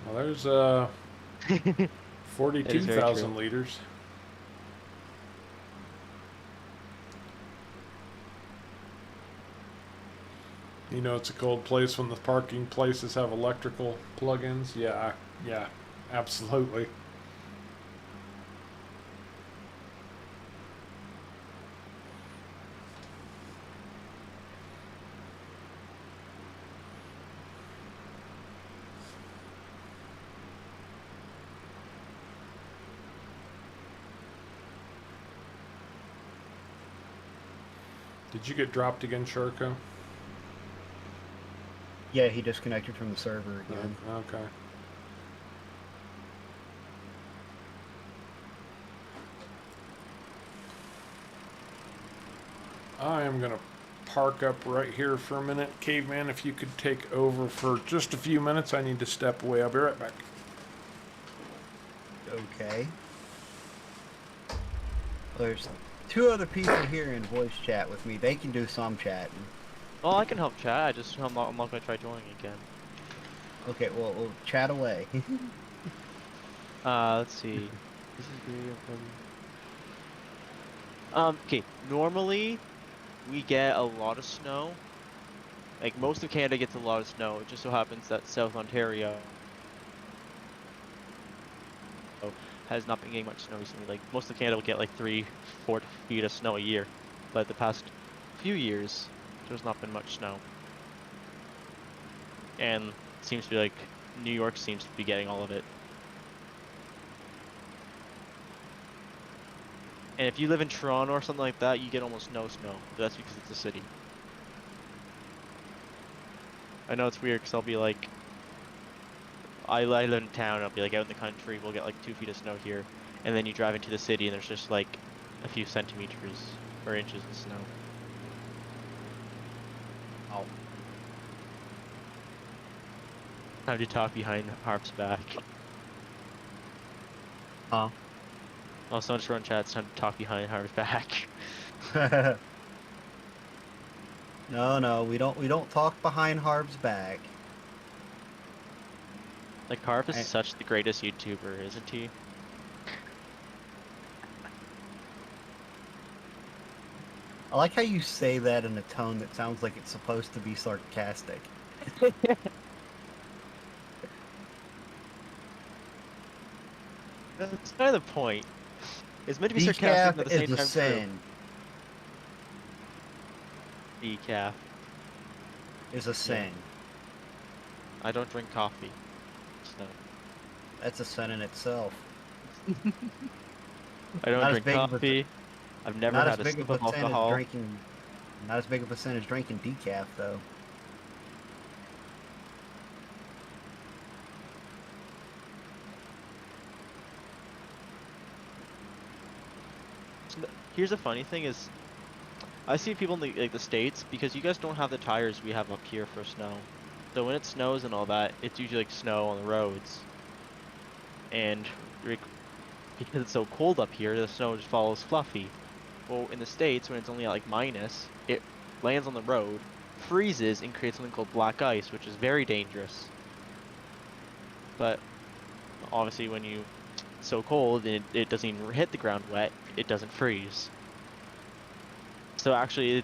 Well, there's 42,000 liters. You know it's a cold place when the parking places have electrical plug-ins? Yeah, absolutely. Did you get dropped again, SharCo? Yeah, he disconnected from the server again. Okay. I am going to park up right here for a minute. Caveman, if you could take over for just a few minutes, I need to step away. I'll be right back. Okay. There's two other people here in voice chat with me. They can do some chatting. Well, I can help chat. I'm not gonna try joining again. Okay, well, we'll chat away. Let's see. This is very okay. Normally, we get a lot of snow. Like most of Canada gets a lot of snow. It just so happens that South Ontario has not been getting much snow recently. Like most of Canada will get like 3-4 feet of snow a year, but the past few years there's not been much snow. And it seems to be like New York seems to be getting all of it. And if you live in Toronto or something like that, you get almost no snow. But that's because it's a city. I know it's weird because I'll be like, I live in town, I'll be like out in the country, we'll get like 2 feet of snow here. And then you drive into the city and there's just like a few centimeters or inches of snow. Oh. Time to talk behind Harp's back. Huh? Oh, someone just wrote in chat, it's time to talk behind Harp's back. No, we don't talk behind Harb's back. Like Harp is such the greatest YouTuber, isn't he? I like how you say that in a tone that sounds like it's supposed to be sarcastic. That's kind of the point. It's meant to be sarcastic, but at the same time sin. true. Decaf Is a sin. I don't drink coffee. So. That's a sin in itself. I don't drink coffee. I've never had a sip of alcohol. Not as big of a sin as drinking decaf, though. Here's the funny thing is, I see people in the States, because you guys don't have the tires we have up here for snow. So when it snows and all that, it's usually like snow on the roads. And because it's so cold up here, the snow just follows fluffy. Well, in the States, when it's only at like minus, it lands on the road, freezes, and creates something called black ice, which is very dangerous. But obviously, when it's so cold and it doesn't even hit the ground wet, it doesn't freeze. So actually,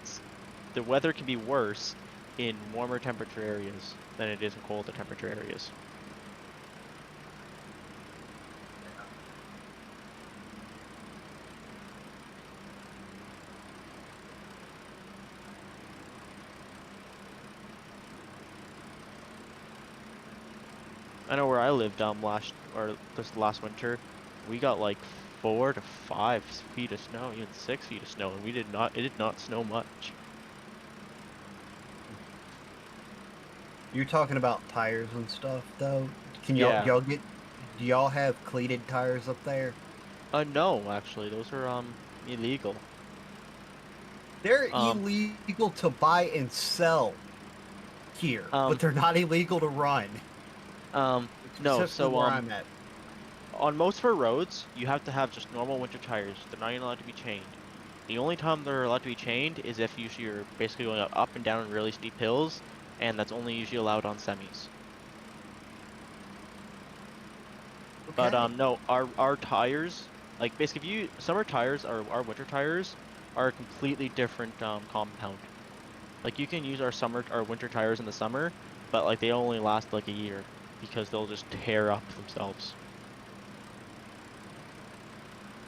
the weather can be worse in warmer temperature areas than it is in colder temperature areas. I know where I lived this last winter, we got like 4 to 5 feet of snow, even 6 feet of snow, and it did not snow much. You're talking about tires and stuff, though. Can Yeah. do y'all have cleated tires up there? No, actually, those are illegal. They're illegal to buy and sell here, but they're not illegal to run. No, so where I'm at. on most of our roads, you have to have just normal winter tires. They're not even allowed to be chained. The only time they're allowed to be chained is if you're basically going up and down really steep hills, and that's only usually allowed on semis. Okay. But no, our tires, like basically, summer tires our winter tires are a completely different compound. Like you can use our winter tires in the summer, but like they only last like a year because they'll just tear up themselves.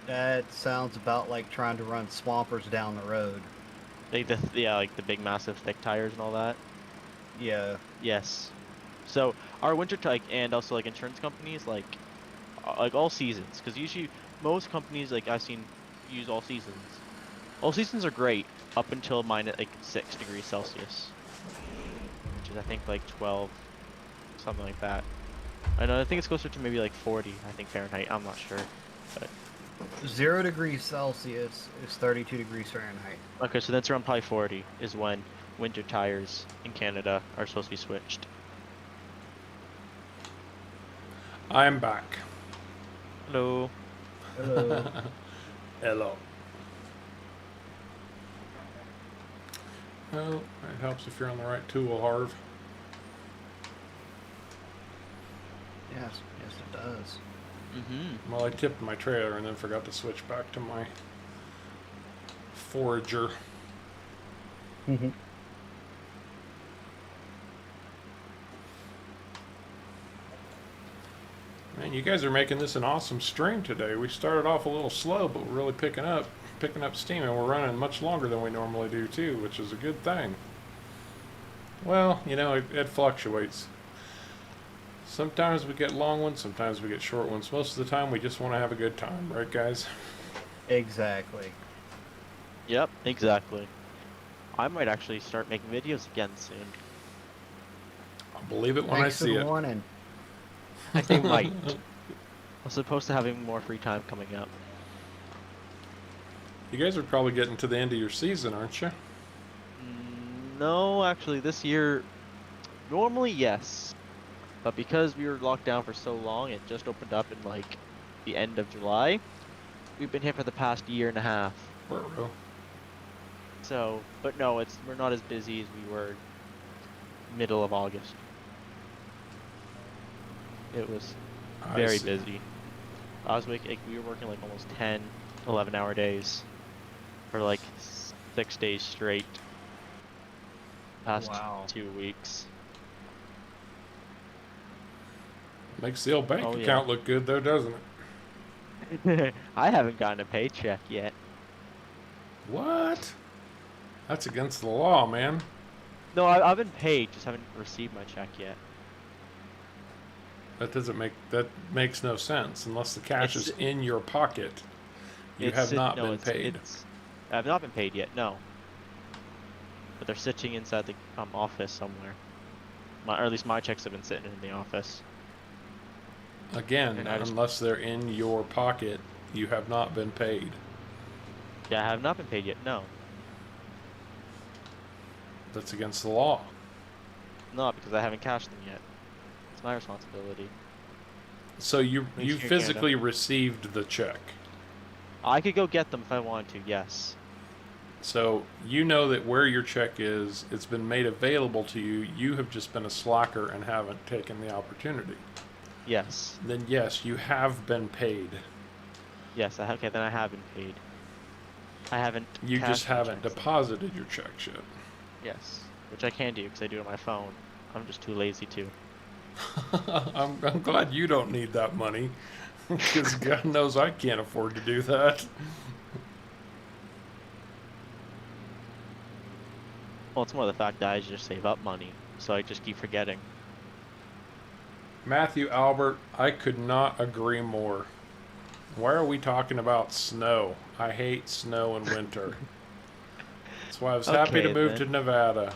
That sounds about like trying to run swampers down the road. Like the big massive thick tires and all that. Yeah. Yes. So our winter tire and also like insurance companies like all seasons, because usually most companies like I've seen use all seasons. All seasons are great up until minus like 6 degrees Celsius, which is I think like 12, something like that. I think it's closer to maybe like 40, I think Fahrenheit. I'm not sure, but 0 degrees Celsius is 32 degrees Fahrenheit. okay, so that's around probably 40 is when winter tires in Canada are supposed to be switched. I'm back. Hello. Hello. Hello. Well, it helps if you're on the right tool, Harv. Yes, it does. Mm-hmm. Well, I tipped my trailer and then forgot to switch back to my forager. Mm-hmm. Man, you guys are making this an awesome stream today. We started off a little slow, but we're really picking up steam, and we're running much longer than we normally do too, which is a good thing. Well, you know, it fluctuates. Sometimes we get long ones, sometimes we get short ones. Most of the time we just want to have a good time, right guys? Exactly. Yep, exactly. I might actually start making videos again soon. I'll believe it when Thanks I see for the it. warning. I think might. I'm supposed to having more free time coming up. You guys are probably getting to the end of your season, aren't you? No, actually, this year, normally yes, but because we were locked down for so long, it just opened up in like the end of July. We've been here for the past year and a half. Ruh-roh. So, but no, we're not as busy as we were middle of August. It was very busy. We were working like almost 10, 11-hour days for like 6 days straight. Past Wow. 2 weeks. Makes the old bank Oh, yeah. account look good though, doesn't it? I haven't gotten a paycheck yet. What? That's against the law, man. No, I've been paid, just haven't received my check yet. That makes no sense unless the cash is in your pocket. You have not been paid. I've not been paid yet, no. But they're sitting inside the office somewhere. Or at least my checks have been sitting in the office. Again, unless they're in your pocket, you have not been paid. Yeah, I have not been paid yet, no. That's against the law. No, because I haven't cashed them yet. It's my responsibility. So you Makes you physically received the check. I could go get them if I wanted to, yes. So you know that where your check is, it's been made available to you. You have just been a slacker and haven't taken the opportunity. Yes. Then yes, you have been paid. Yes. Okay, then I have been paid. I haven't. You just cashed my haven't checks, though. deposited your checks yet. Yes, which I can do because I do it on my phone. I'm just too lazy to. I'm glad you don't need that money, because God knows I can't afford to do that. Well, it's more the fact that I just save up money, so I just keep forgetting. Matthew Albert, I could not agree more. Why are we talking about snow? I hate snow in winter. That's why I was happy to Okay, move then. to Nevada.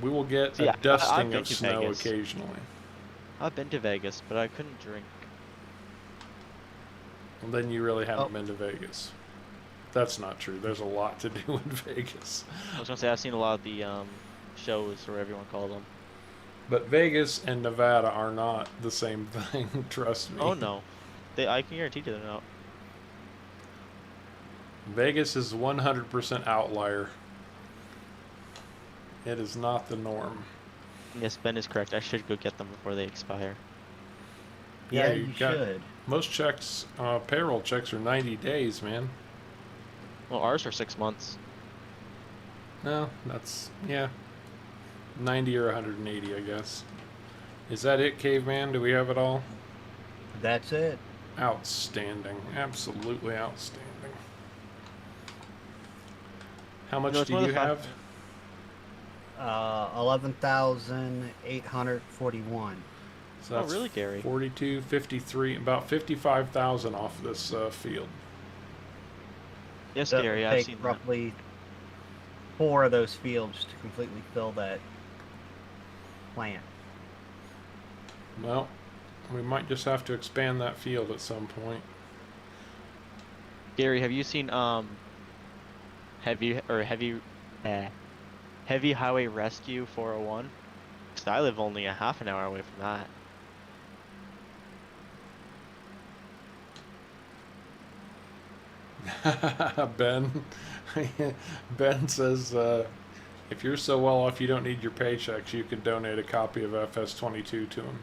We will get See, a I've dusting been of to snow Vegas. occasionally. I've been to Vegas, but I couldn't drink. And then you really haven't Oh. been to Vegas. That's not true. There's a lot to do in Vegas. I was gonna say I've seen a lot of the shows or whatever you want to call them. But Vegas and Nevada are not the same thing, trust me. Oh no, I can guarantee you they're not. Vegas is 100% outlier. It is not the norm. Yes, Ben is correct. I should go get them before they expire. Yeah, you you got- should. Most checks, payroll checks are 90 days, man. Well, ours are 6 months. No, that's, yeah, 90 or 180, I guess. Is that it, Caveman? Do we have it all? That's it. Outstanding. Absolutely outstanding. How much No, it's do more the you fact- have? 11,841. So Oh, that's really, Gary? 42, 53, about 55,000 off this field. Yes, That Gary, would I've take seen that. roughly 4 of those fields to completely fill that plant. Well, we might just have to expand that field at some point. Gary, have you seen heavy highway rescue 401? 'Cause I live only a half an hour away from that. Ben, Ben says, if you're so well off you don't need your paychecks, you can donate a copy of FS22 to him.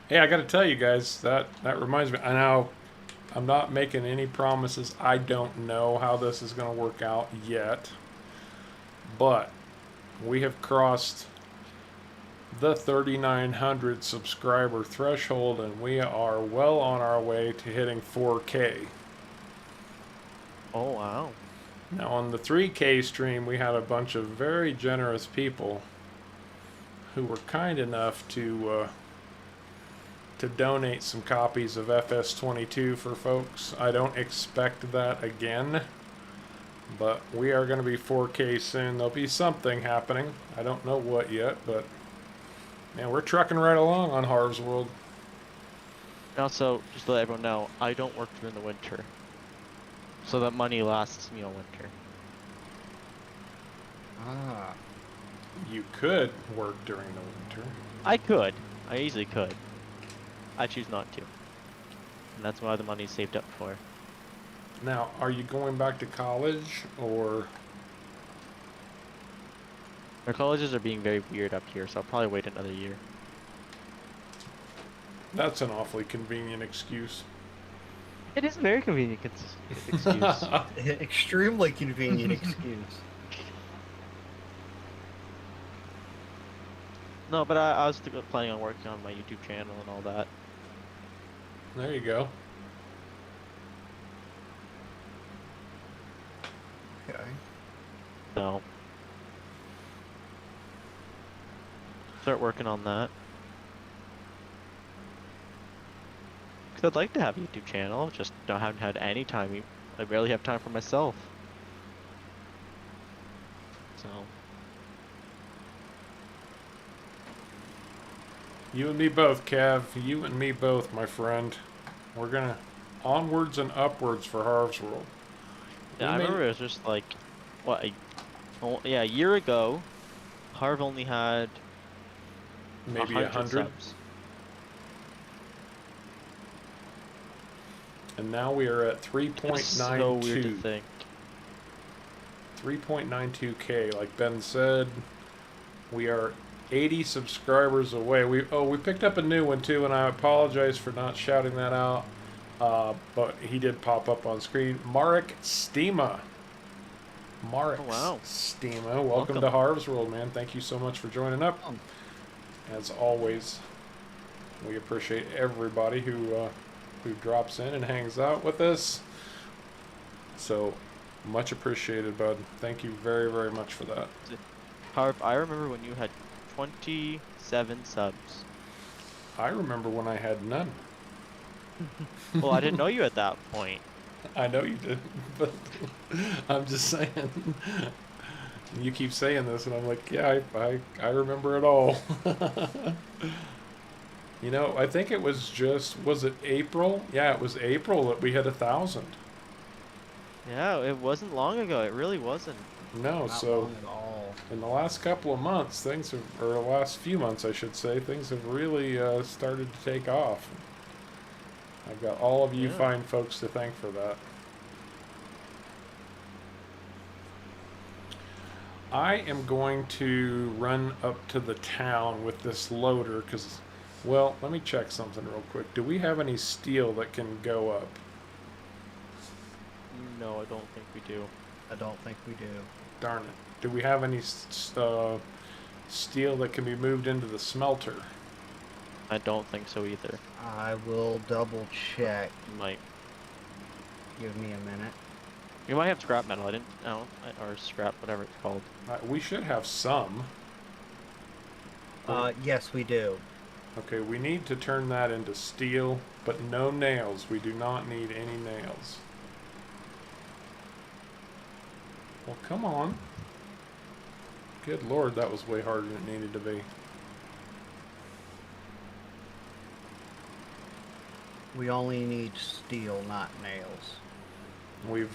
Hey, I got to tell you guys, that reminds me. I know I'm not making any promises. I don't know how this is going to work out yet, but we have crossed the 3,900 subscriber threshold, and we are well on our way to hitting 4K. Oh wow. Now, on the 3K stream, we had a bunch of very generous people who were kind enough to donate some copies of FS22 for folks. I don't expect that again, but we are going to be 4K soon. There'll be something happening. I don't know what yet, but man, we're trucking right along on Harv's World. And also, just to let everyone know, I don't work during the winter, so that money lasts me all winter. Ah. You could work during the winter. I could. I easily could. I choose not to. And that's why the money's saved up for. Now, are you going back to college, or Our colleges are being very weird up here, so I'll probably wait another year. that's an awfully convenient excuse? It is a very convenient excuse. Extremely convenient excuse. No, but I was planning on working on my YouTube channel and all that. There you go. Okay. So start working on that. Cause I'd like to have a YouTube channel, just haven't had any time. I barely have time for myself. So You and me both, Kev. You and me both, my friend. We're gonna onwards and upwards for Harv's World. yeah, I remember it was just like, what? A year ago, Harv only had Maybe 100 100. subs. And now we are at It's so weird to 3.92. think. 3.92K. Like Ben said, we are 80 subscribers away. We picked up a new one too, and I apologize for not shouting that out. But he did pop up on screen. Marek Stima. Marek Oh, wow. Stima. Welcome Welcome. to Harv's World, man. Thank you so much for joining up. As always, we appreciate everybody who drops in and hangs out with us. So much appreciated, bud. Thank you very, very much for that. Harv, I remember when you had 27 subs. I remember when I had none. Well, I didn't know you at that point. I know you did, but I'm just saying. You keep saying this, and I'm like, yeah, I remember it all. You know, I think it was was it April? Yeah, it was April that we had 1,000. Yeah, it wasn't long ago. It really wasn't. No, Not so long at all. in the last couple of months, or the last few months, I should say, things have really started to take off. I've got all of you Yeah. fine folks to thank for that. I am going to run up to the town with this loader because, well, let me check something real quick. Do we have any steel that can go up? No, I don't think we do. I don't think we do. Darn it. Do we have any steel that can be moved into the smelter? I don't think so either. I will double check. Might. Give me a minute. You might have scrap metal. I don't, or scrap, whatever it's called. We should have some. Yes, we do. Okay, we need to turn that into steel, but no nails. We do not need any nails. Well, come on. Good Lord, that was way harder than it needed to be. We only need steel, not nails. We've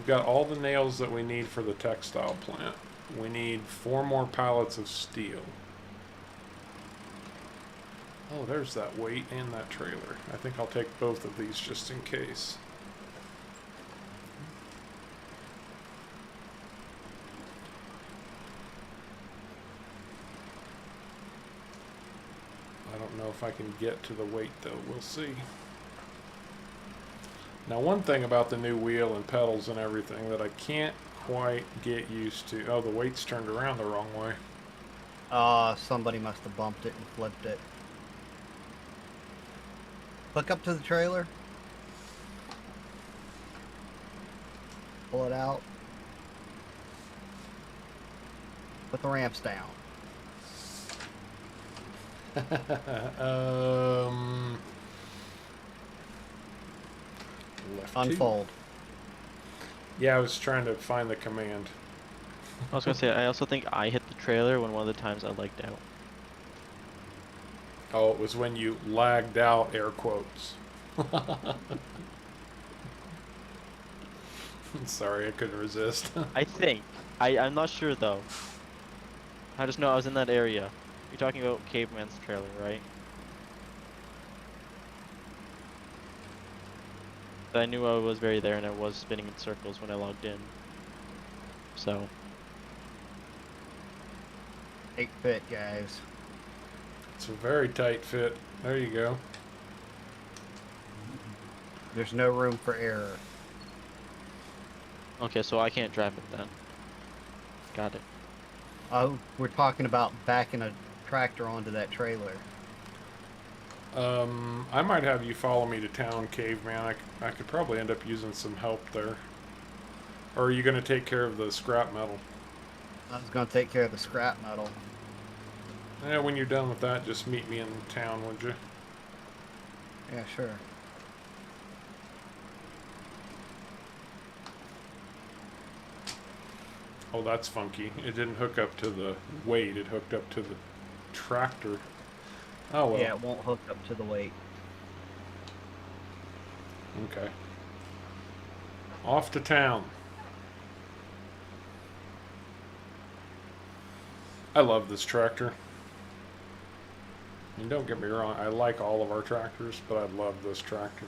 got all the nails that we need for the textile plant. We need 4 more pallets of steel. Oh, there's that weight and that trailer. I think I'll take both of these just in case. I don't know if I can get to the weight though. We'll see. Now, one thing about the new wheel and pedals and everything that I can't quite get used to. Oh, the weight's turned around the wrong way. Somebody must have bumped it and flipped it. Hook up to the trailer. Pull it out. Put the ramps down. Left two. Unfold. Yeah, I was trying to find the command. I was gonna say, I also think I hit the trailer when one of the times I legged out. Oh, it was when you lagged out, air quotes. Sorry, I couldn't resist. I think. I'm not sure though. I just know I was in that area. You're talking about Caveman's trailer, right? I knew I was very there and I was spinning in circles when I logged in. So. Tight fit, guys. It's a very tight fit. There you go. There's no room for error. Okay, so I can't drive it then. Got it. Oh, we're talking about backing a tractor onto that trailer. I might have you follow me to town, Caveman. I could probably end up using some help there. Or are you going to take care of the scrap metal? I was going to take care of the scrap metal. Yeah, when you're done with that, just meet me in town, would you? Yeah, sure. Oh, that's funky. It didn't hook up to the weight. It hooked up to the tractor. Oh, well. Yeah, it won't hook up to the weight. Okay. Off to town. I love this tractor. And don't get me wrong, I like all of our tractors, but I love this tractor.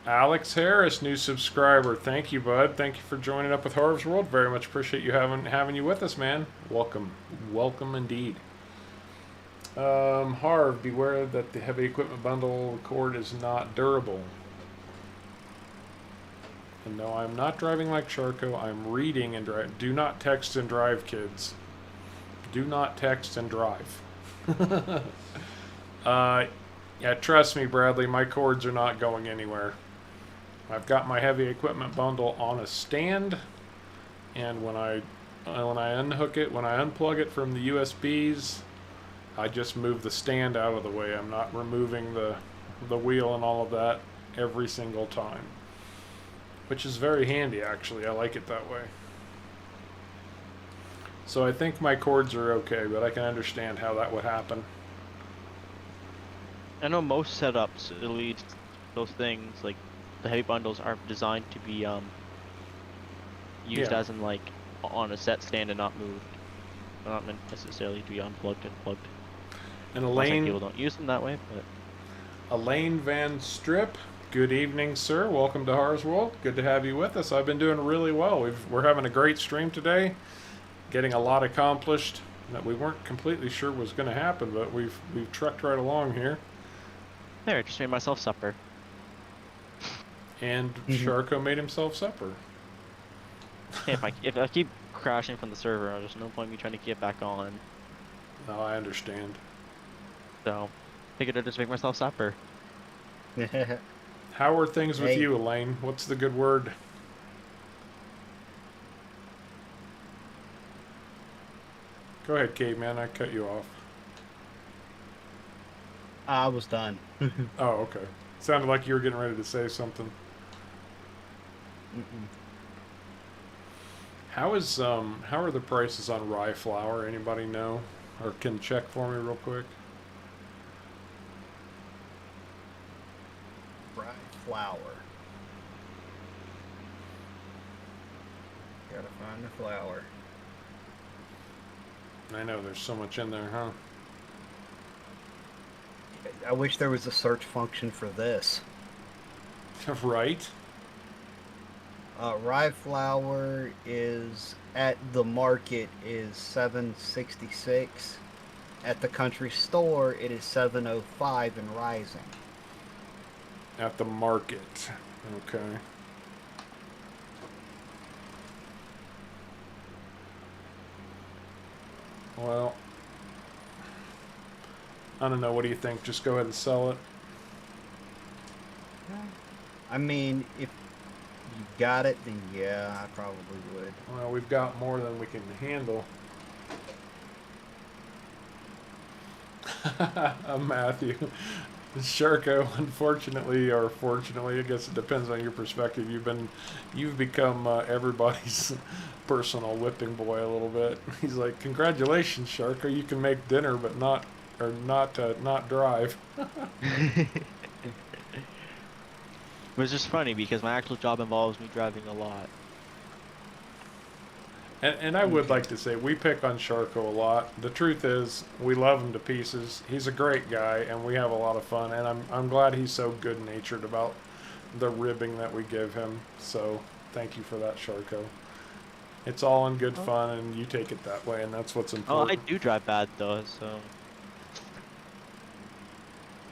Alex Harris, new subscriber. Thank you, bud. Thank you for joining up with Harv's World. Very much appreciate you having you with us, man. Welcome. Welcome indeed. Harv, beware that the heavy equipment bundle cord is not durable. And no, I'm not driving like SharCo. I'm reading and drive. Do not text and drive, kids. Do not text and drive. Yeah, trust me, Bradley, my cords are not going anywhere. I've got my heavy equipment bundle on a stand, and when I unhook it, when I unplug it from the USBs, I just move the stand out of the way. I'm not removing the wheel and all of that every single time, which is very handy, actually. I like it that way. So I think my cords are okay, but I can understand how that would happen. I know most setups, at least those things like the heavy bundles, are designed to be used Yeah. as in like on a set stand and not moved. They're not meant necessarily to be unplugged and plugged. And Most people Elaine, don't use them that way, but Elaine Van Strip, good evening, sir. Welcome to Harv's World. Good to have you with us. I've been doing really well. We're having a great stream today, getting a lot accomplished that we weren't completely sure was going to happen, but we've trucked right along here. there, I just made myself supper. And SharCo made himself supper. Hey, if I keep crashing from the server, there's no point in me trying to get back on. No, I understand. So, figured I'd just make myself supper. How are things with Hey. you, Elaine? What's the good word? Go ahead, Caveman. I cut you off. I was done. Oh, okay. Sounded like you were getting ready to say something. Mm-mm. How are the prices on rye flour? Anybody know? Or can check for me real quick? Rye flour. Gotta find the flour. I know there's so much in there, huh? I wish there was a search function for this. Right? Rye flour is at the market is $7.66. At the country store, it is $7.05 and rising. At the market. Okay. Well, I don't know. What do you think? Just go ahead and sell it? I mean, if you got it, then yeah, I probably would. Well, we've got more than we can handle. Matthew. SharCo, unfortunately, or fortunately, I guess it depends on your perspective. You've become everybody's personal whipping boy a little bit. He's like, "Congratulations, SharCo, you can make dinner, but not drive." It was just funny because my actual job involves me driving a lot. And I would like to say we pick on SharCo a lot. The truth is, we love him to pieces. He's a great guy, and we have a lot of fun. And I'm glad he's so good-natured about the ribbing that we give him. So thank you for that, SharCo. It's all in good fun, and you take it that way, and that's what's Oh, I important. do drive bad though, so.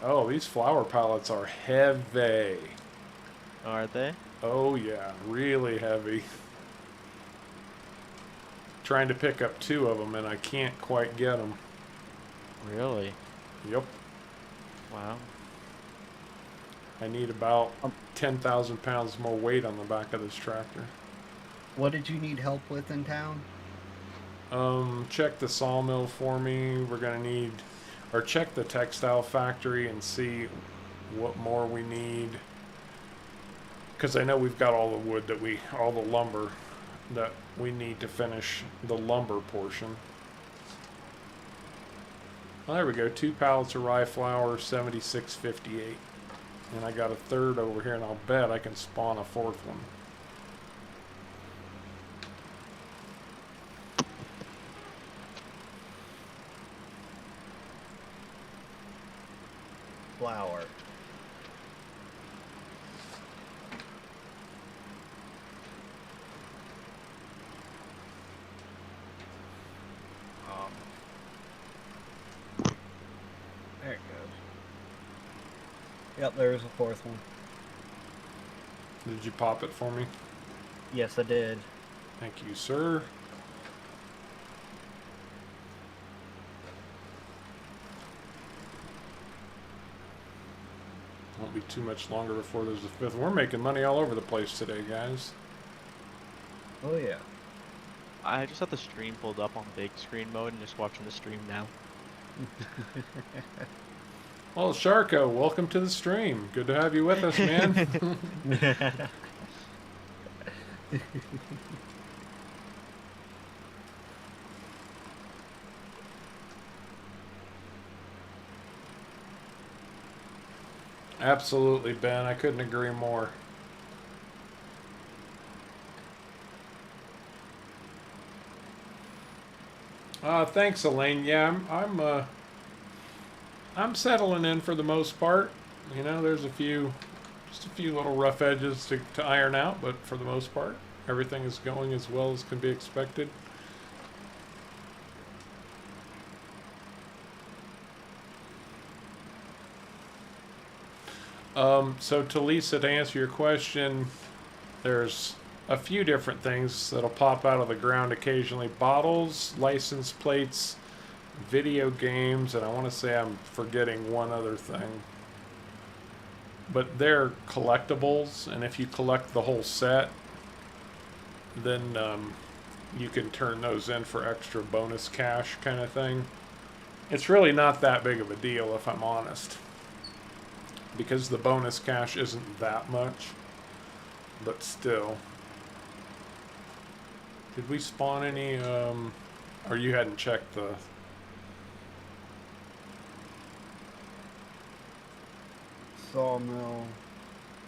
Oh, these flower pallets are heavy. Are they? Oh yeah, really heavy. Trying to pick up 2 of them, and I can't quite get them. Really? Yep. Wow. I need about 10,000 pounds more weight on the back of this tractor. What did you need help with in town? Check the sawmill for me. We're gonna need, or check the textile factory and see what more we need. Because I know we've got all the wood all the lumber that we need to finish the lumber portion. Well, there we go. 2 pallets of rye flour, $76.58. And I got a third over here, and I'll bet I can spawn a 4th one. Flour. Yep, there is a fourth one. Did you pop it for me? Yes, I did. Thank you, sir. Won't be too much longer before there's a fifth. We're making money all over the place today, guys. Oh yeah. I just have the stream pulled up on big screen mode and just watching the stream now. Well, SharCo, welcome to the stream. Good to have you with us, man. Absolutely, Ben. I couldn't agree more. Thanks, Elaine. Yeah, I'm settling in for the most part. You know, there's just a few little rough edges to iron out, but for the most part, everything is going as well as can be expected. So to Lisa, to answer your question, there's a few different things that'll pop out of the ground occasionally. Bottles, license plates, video games, and I want to say I'm forgetting one other thing. But they're collectibles, and if you collect the whole set, then you can turn those in for extra bonus cash kind of thing. It's really not that big of a deal, if I'm honest, because the bonus cash isn't that much, but still. Did we spawn any, or you hadn't checked the... Sawmill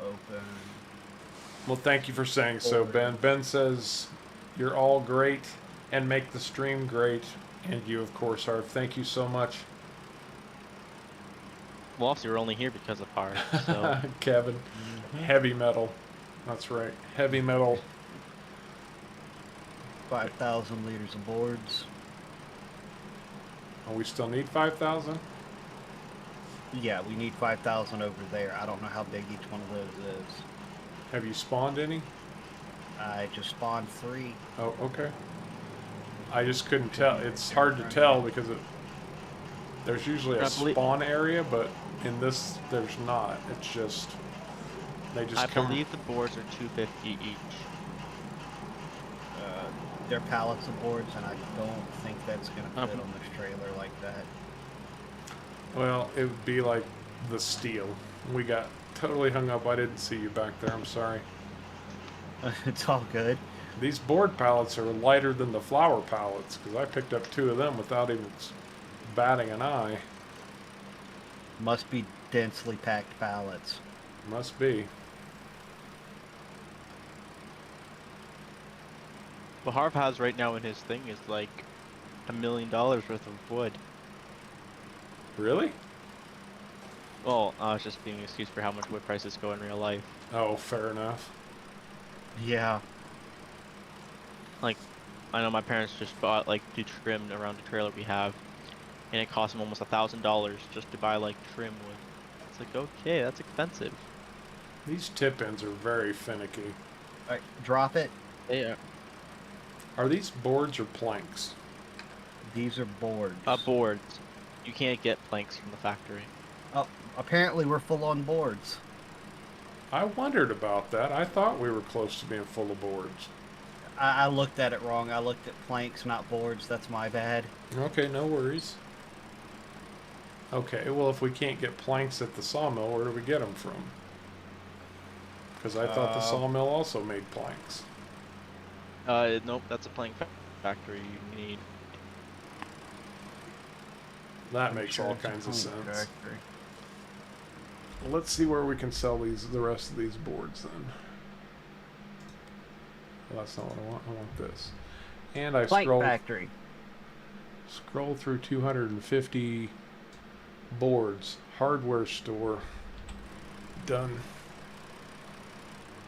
open. Well, thank you for saying so, Ben. Ben says, you're all great and make the stream great, and you, of course, are. Thank you so much. Well, also, you're only here because of Harv, so... Kevin. Heavy metal. That's right. Heavy metal. 5,000 liters of boards. Oh, we still need 5,000? Yeah, we need 5,000 over there. I don't know how big each one of those is. Have you spawned any? I just spawned 3. Oh, okay. I just couldn't tell. It's hard to tell because there's usually a spawn area, but in this, there's not. It's just... They just come... I believe the boards are $250 each. They're pallets of boards, and I don't think that's going to fit on this trailer like that. Well, it would be like the steel. We got totally hung up. I didn't see you back there. I'm sorry. It's all good. These board pallets are lighter than the flour pallets, because I picked up 2 of them without even batting an eye. Must be densely packed pallets. Must be. What Harv has right now in his thing is like $1 million worth of wood. Really? Well, I was just being an excuse for how much wood prices go in real life. Oh, fair enough. Yeah. Like, I know my parents just bought like the trim around the trailer we have, and it cost them almost $1,000 just to buy like trim wood. It's like, okay, that's expensive. These tip ends are very finicky. Alright, drop it. Yeah. Are these boards or planks? These are boards. Boards. You can't get planks from the factory. Oh, apparently we're full on boards. I wondered about that. I thought we were close to being full of boards. I looked at it wrong. I looked at planks, not boards. That's my bad. Okay, no worries. Okay, well, if we can't get planks at the sawmill, where do we get them from? Because I thought the sawmill also made planks. Nope, that's a plank factory you need. That makes all kinds of sense. Well, let's see where we can sell the rest of these boards then. Well, that's not what I want. I want this. And I Plank factory. Scroll through 250 boards. Hardware store. Done.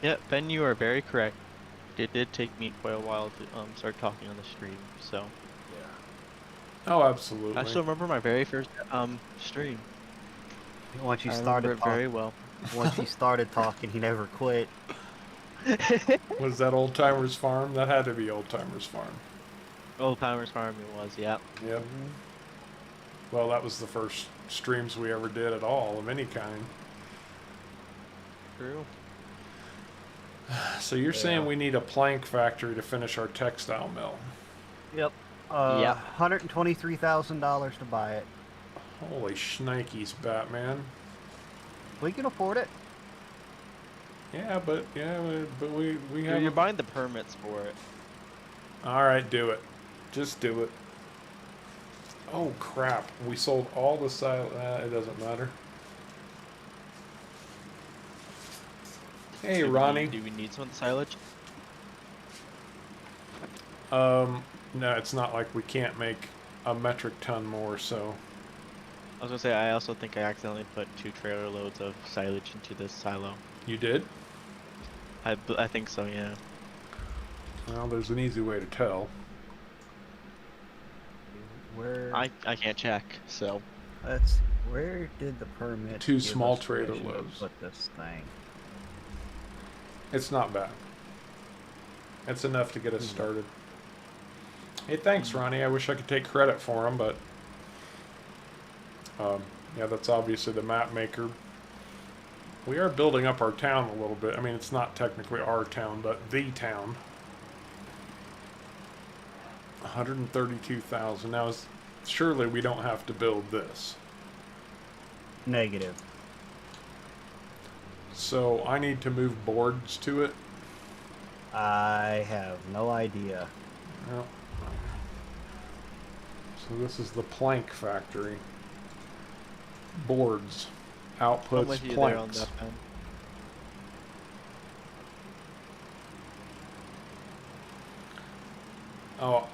Yeah, Ben, you are very correct. It did take me quite a while to start talking on the stream, so. Oh, absolutely. I still remember my very first stream. Once you I started remember it very well. once you started talking, he never quit. Was that Old Timers Farm? That had to be Old Timers Farm. Old Timers Farm it was, yeah. Yep. Well, that was the first streams we ever did at all of any kind. True. So you're saying Yeah. we need a plank factory to finish our textile mill? Yep. Yep. $123,000 to buy it. Holy shnikes, Batman. We can afford it. Yeah, but we have. You're buying the permits for it. All right, do it. Just do it. Oh crap! We sold all the silage. It doesn't matter. Hey, Ronnie. Do we need some of the silage? No, it's not like we can't make a metric ton more. So I was gonna say, I also think I accidentally put 2 trailer loads of silage into this silo. you did. I think so, yeah. Well, there's an easy way to tell. Where I can't check, so. where did the permit? 2 give small us trailer permission to loads. Put this thing. It's not bad. It's enough to get us started. Hey, thanks, Ronnie. I wish I could take credit for them, but yeah, that's obviously the map maker. We are building up our town a little bit. I mean, it's not technically our town, but the town. 132,000. Now, surely we don't have to build this. Negative. So I need to move boards to it. I have no idea. Yep. So this is the plank factory. Boards. I'm Outputs, with you there on planks. that, Ben. Oh,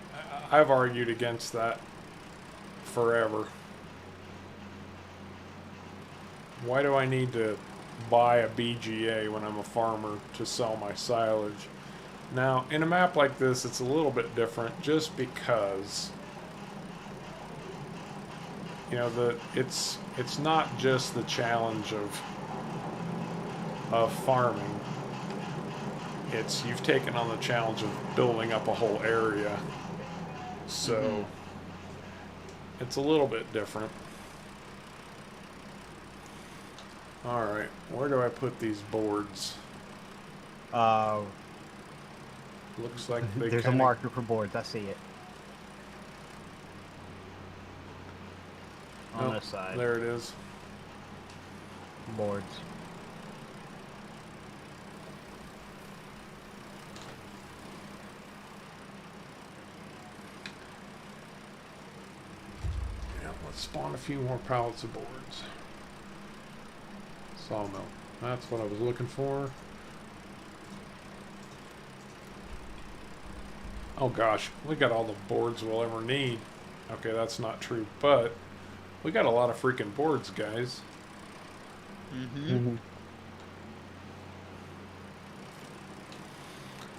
I've argued against that forever. Why do I need to buy a BGA when I'm a farmer to sell my silage? Now, in a map like this, it's a little bit different just because, you know, it's not just the challenge of farming. It's you've taken on the challenge of building up a whole area. So it's a little bit different. All right, where do I put these boards? Looks like they There's a kinda- marker for boards. I see it. On Oh, this side. there it is. Boards. Yeah, let's spawn a few more pallets of boards. Sawmill. That's what I was looking for. Oh gosh, we got all the boards we'll ever need. Okay, that's not true, but we got a lot of freaking boards, guys.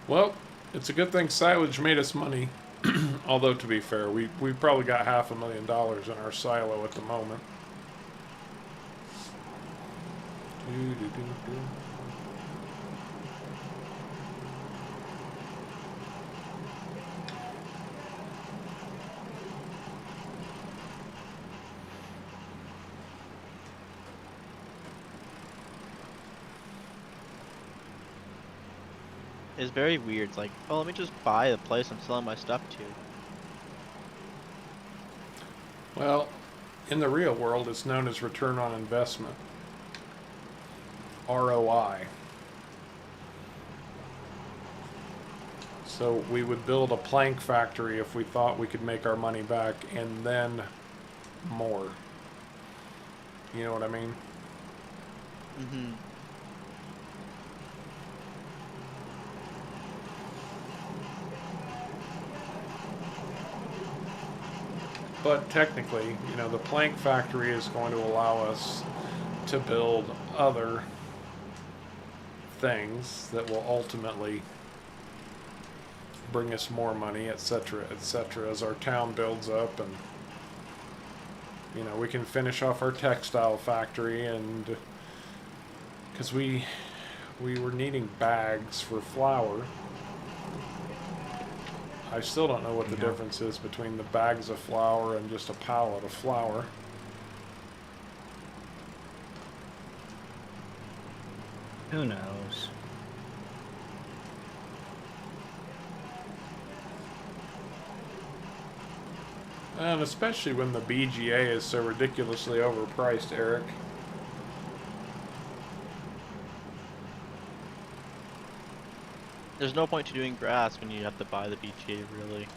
Well, it's a good thing silage made us money. Although, to be fair, we probably got $500,000 in our silo at the moment. It's very weird. It's like, oh, let me just buy the place I'm selling my stuff to. Well, in the real world, it's known as return on investment. ROI. So we would build a plank factory if we thought we could make our money back, and then more. You know what I mean? But technically, you know, the plank factory is going to allow us to build other things that will ultimately bring us more money, etc., etc., as our town builds up and you know, we can finish off our textile factory, and because we were needing bags for flour. I still don't know what the difference is between the bags of flour and just a pallet of flour. Who knows? And especially when the BGA is so ridiculously overpriced, Eric. There's no point to doing grass when you have to buy the BGA, really.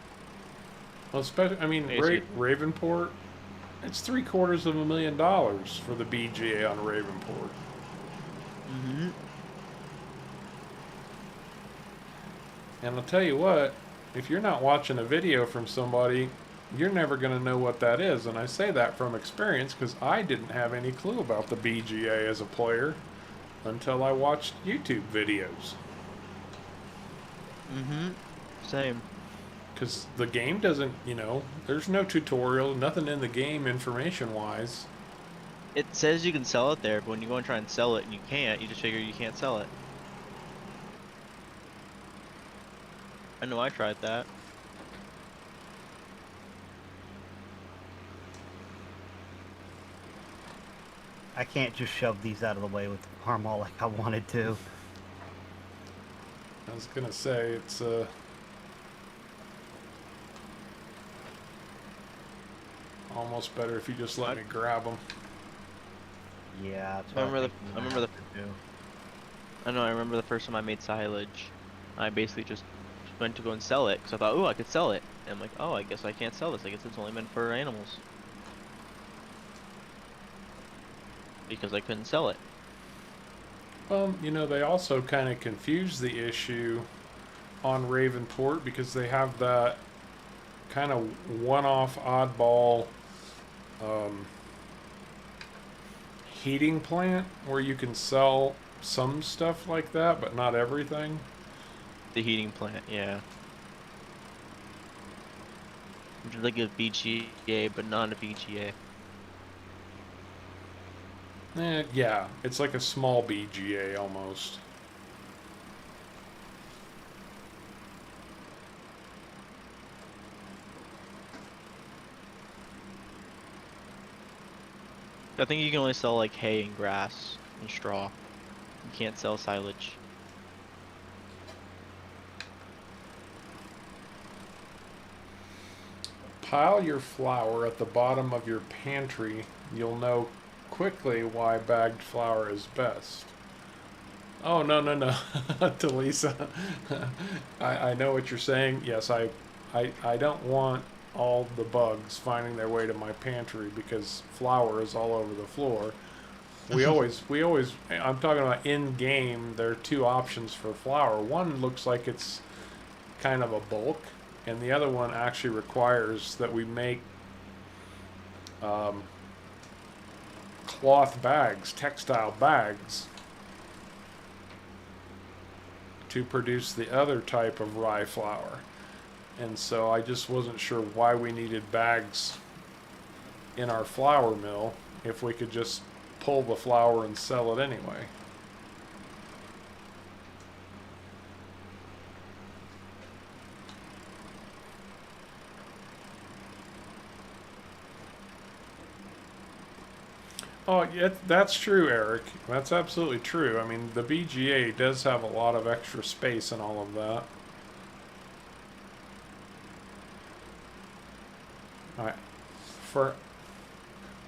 Well, especially, I mean, Ravenport, it's $750,000 for the BGA on Ravenport. Mm-hmm. And I'll tell you what, if you're not watching a video from somebody, you're never going to know what that is. And I say that from experience because I didn't have any clue about the BGA as a player until I watched YouTube videos. Mm-hmm. Same. Because the game doesn't, you know, there's no tutorial, nothing in the game information-wise. It says you can sell it there, but when you go and try and sell it and you can't, you just figure you can't sell it. I know I tried that. I can't just shove these out of the way with the farm all like I wanted to. I was going to say, it's, almost better if you just let me grab them. Yeah, that's I what remember I remember the first time I made silage. I basically just went to go and sell it because I thought, oh, I could sell it. And I'm like, oh, I guess I can't sell this. I guess it's only meant for animals. Because I couldn't sell it. You know, they also kind of confuse the issue on Ravenport because they have that kind of one-off oddball heating plant where you can sell some stuff like that, but not everything. The heating plant, yeah. Which is like a BGA, but not a BGA. Yeah, it's like a small BGA almost. I think you can only sell like hay and grass and straw. You can't sell silage. Pile your flour at the bottom of your pantry. You'll know quickly why bagged flour is best. Oh, no, no, no. To Lisa. I know what you're saying. Yes, I don't want all the bugs finding their way to my pantry because flour is all over the floor. We always, I'm talking about in game, there are two options for flour. One looks like it's kind of a bulk, and the other one actually requires that we make cloth bags, textile bags, to produce the other type of rye flour. And so I just wasn't sure why we needed bags in our flour mill if we could just pull the flour and sell it anyway. Oh, yeah, that's true, Eric. That's absolutely true. I mean, the BGA does have a lot of extra space and all of that. Alright,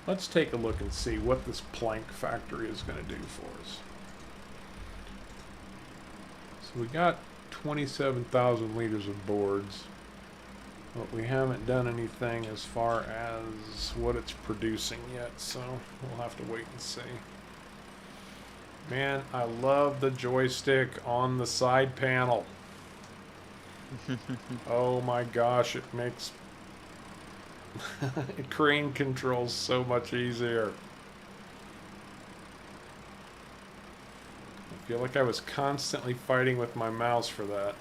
let's take a look and see what this plank factory is going to do for us. So we got 27,000 liters of boards, but we haven't done anything as far as what it's producing yet, so we'll have to wait and see. Man, I love the joystick on the side panel. Oh my gosh, it makes crane controls so much easier. I feel like I was constantly fighting with my mouse for that.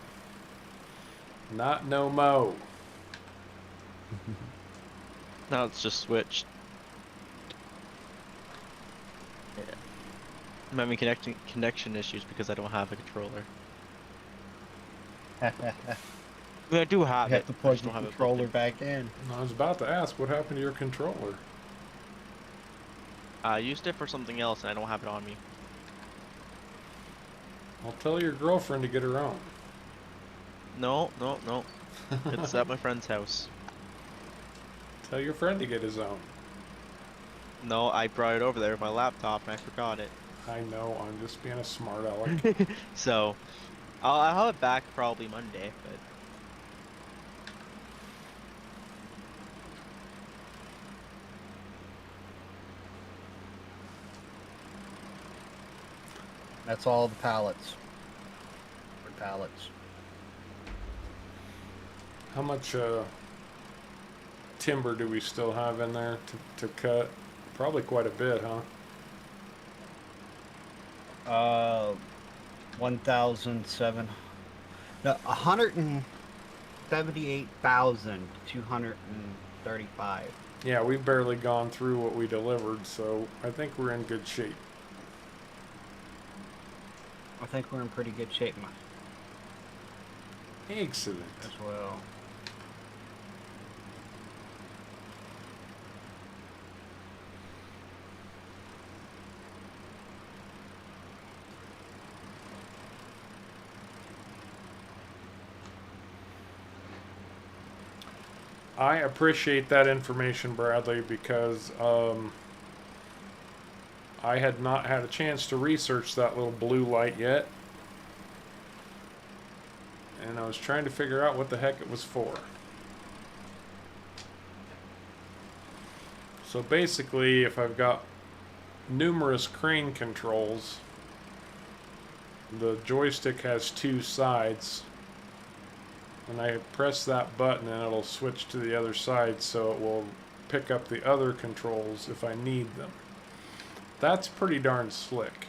Not no mo. Now it's just switched. I'm having connection issues because I don't have a controller. You I mean, I do have have it. to I plug just the don't have it controller built back in. And I was about to ask what happened to your controller. in. I used it for something else, and I don't have it on me. I'll tell your girlfriend to get her own. No, no, no. It's at my friend's house. Tell your friend to get his own. No, I brought it over there with my laptop, and I forgot it. I know, I'm just being a smart aleck. So, I'll have it back probably Monday, but. That's all the pallets. For pallets. How much timber do we still have in there to cut? Probably quite a bit, huh? 1,007. No, 178,235. Yeah, we've barely gone through what we delivered, so I think we're in good shape. I think we're in pretty good shape Excellent. as well. I appreciate that information, Bradley, because I had not had a chance to research that little blue light yet. And I was trying to figure out what the heck it was for. So basically, if I've got numerous crane controls, the joystick has two sides. And I press that button and it'll switch to the other side, so it will pick up the other controls if I need them. That's pretty darn slick.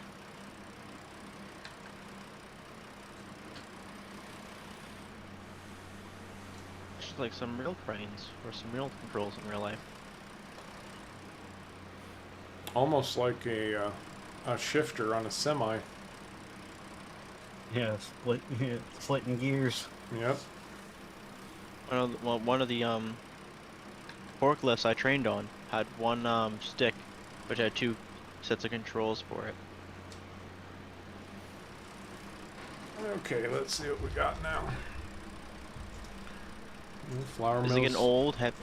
Just like some real cranes or some real controls in real life. Almost like a shifter on a semi. Yeah, splitting gears. Yep. One of the forklifts I trained on had one stick, which had two sets of controls for it. Okay, let's see what we got now. Flour Is mills. it getting old? Heavy?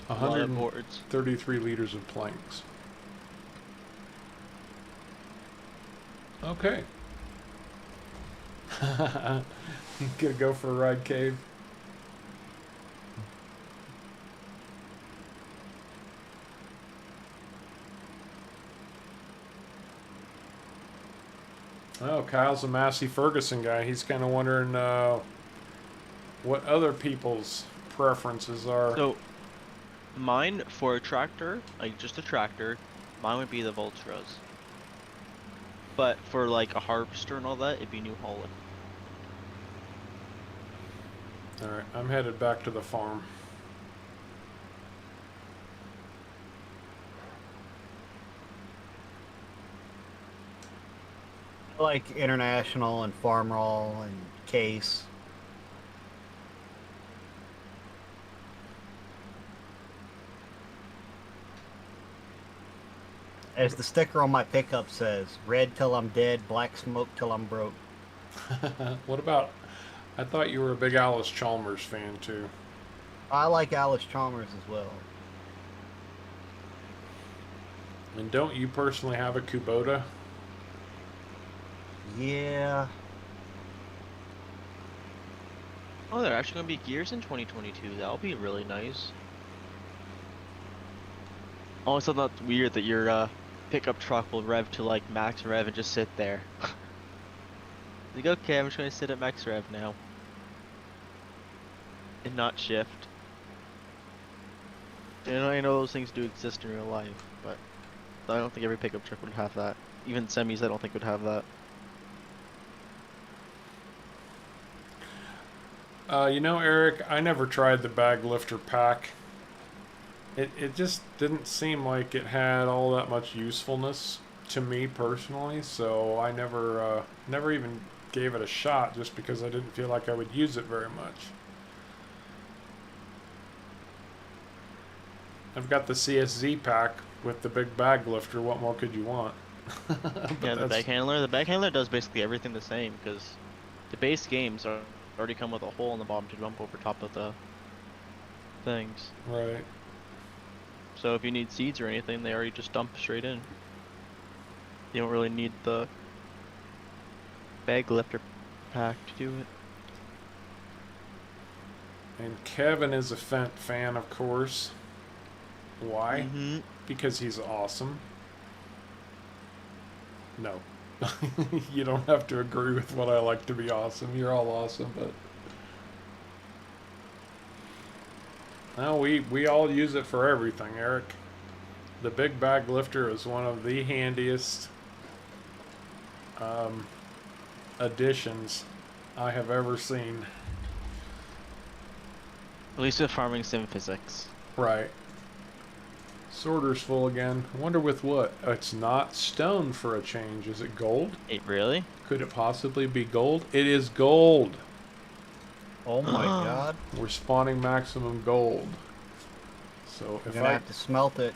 A lot of boards. 133 liters of planks. Okay. Gonna go for a ride, Cave. Oh, Kyle's a Massey Ferguson guy. He's kind of wondering what other people's preferences are. So, mine for a tractor, like just a tractor, mine would be the Voltras. But for like a harvester and all that, it'd be New Holland. Alright, I'm headed back to the farm. I like International and Farm Roll and Case. As the sticker on my pickup says, red till I'm dead, black smoke till I'm broke. What about... I thought you were a big Alice Chalmers fan, too. I like Alice Chalmers as well. And don't you personally have a Kubota? Yeah. Oh, there are actually gonna be gears in 2022. That'll be really nice. Oh, it's not weird that your pickup truck will rev to like max rev and just sit there. Like, okay, I'm just gonna sit at max rev now. And not shift. And I know those things do exist in real life, but I don't think every pickup truck would have that. Even semis I don't think would have that. You know, Eric, I never tried the bag lifter pack. It just didn't seem like it had all that much usefulness to me personally, so I never even gave it a shot just because I didn't feel like I would use it very much. I've got the CSZ pack with the big bag lifter. What more could you want? Yeah, the bag handler. The bag handler does basically everything the same because the base games already come with a hole in the bottom to jump over top of the things. Right. So if you need seeds or anything, they already just dump straight in. You don't really need the bag lifter pack to do it. And Kevin is a Fent fan, of course. Why? Mm-hmm. Because he's awesome. No. You don't have to agree with what I like to be awesome. You're all awesome, but... No, we all use it for everything, Eric. The big bag lifter is one of the handiest additions I have ever seen. At least with farming sim physics. Right. Sorter's full again. I wonder with what? It's not stone for a change. Is it gold? It really? Could it possibly be gold? It is gold. Oh my god. We're spawning maximum gold. So You're if gonna I... have to smelt it.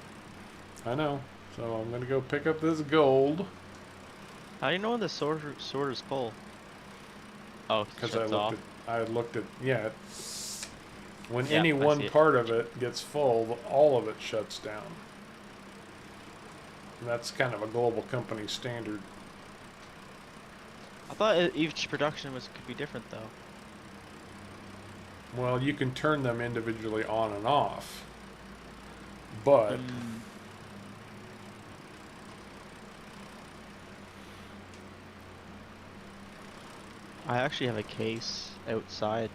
I know. So I'm going to go pick up this gold. How do you know when the sorter's full? Oh, Because I looked at... Yeah. When Yeah, any I one see it. part of it gets full, all of it shuts down. And that's kind of a global company standard. I thought each production could be different though. Well, you can turn them individually on and off. But... I actually have a case outside.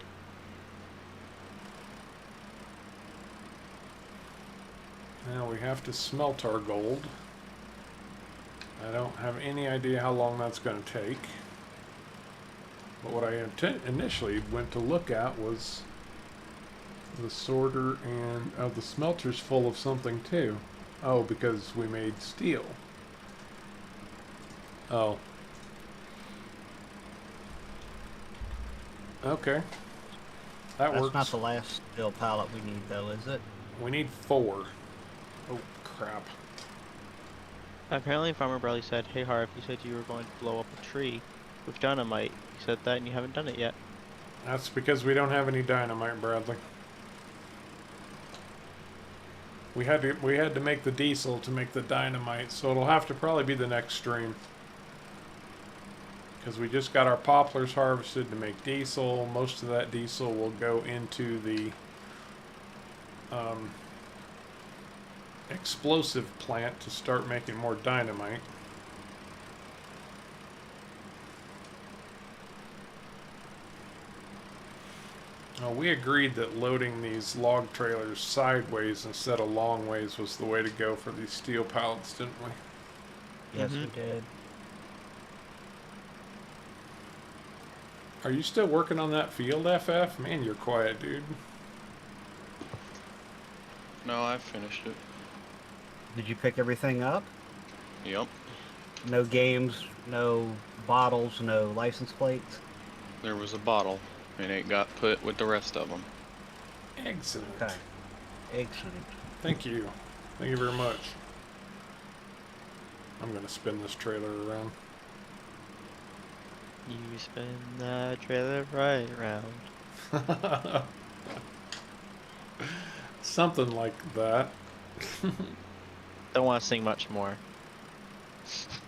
Now we have to smelt our gold. I don't have any idea how long that's going to take. But what I initially went to look at was the sorter, and the smelter's full of something too. Oh, because we made steel. Oh. Okay. That That's works. not the last steel pallet we need though, is it? We need 4. Oh, crap. Apparently Farmer Bradley said, "Hey Harv, you said you were going to blow up a tree with dynamite. You said that and you haven't done it yet." That's because we don't have any dynamite, Bradley. We had to make the diesel to make the dynamite, so it'll have to probably be the next stream. Because we just got our poplars harvested to make diesel. Most of that diesel will go into the explosive plant to start making more dynamite. We agreed that loading these log trailers sideways instead of long ways was the way to go for these steel pallets, didn't we? Yes, we did. Are you still working on that field, FF? Man, you're quiet, dude. No, I've finished it. Did you pick everything up? Yep. No games, no bottles, no license plates? There was a bottle, and it got put with the rest of them. Excellent. Okay. Excellent. Thank you. Thank you very much. I'm going to spin this trailer around. You spin that trailer right around. Something like that. Don't want to sing much more.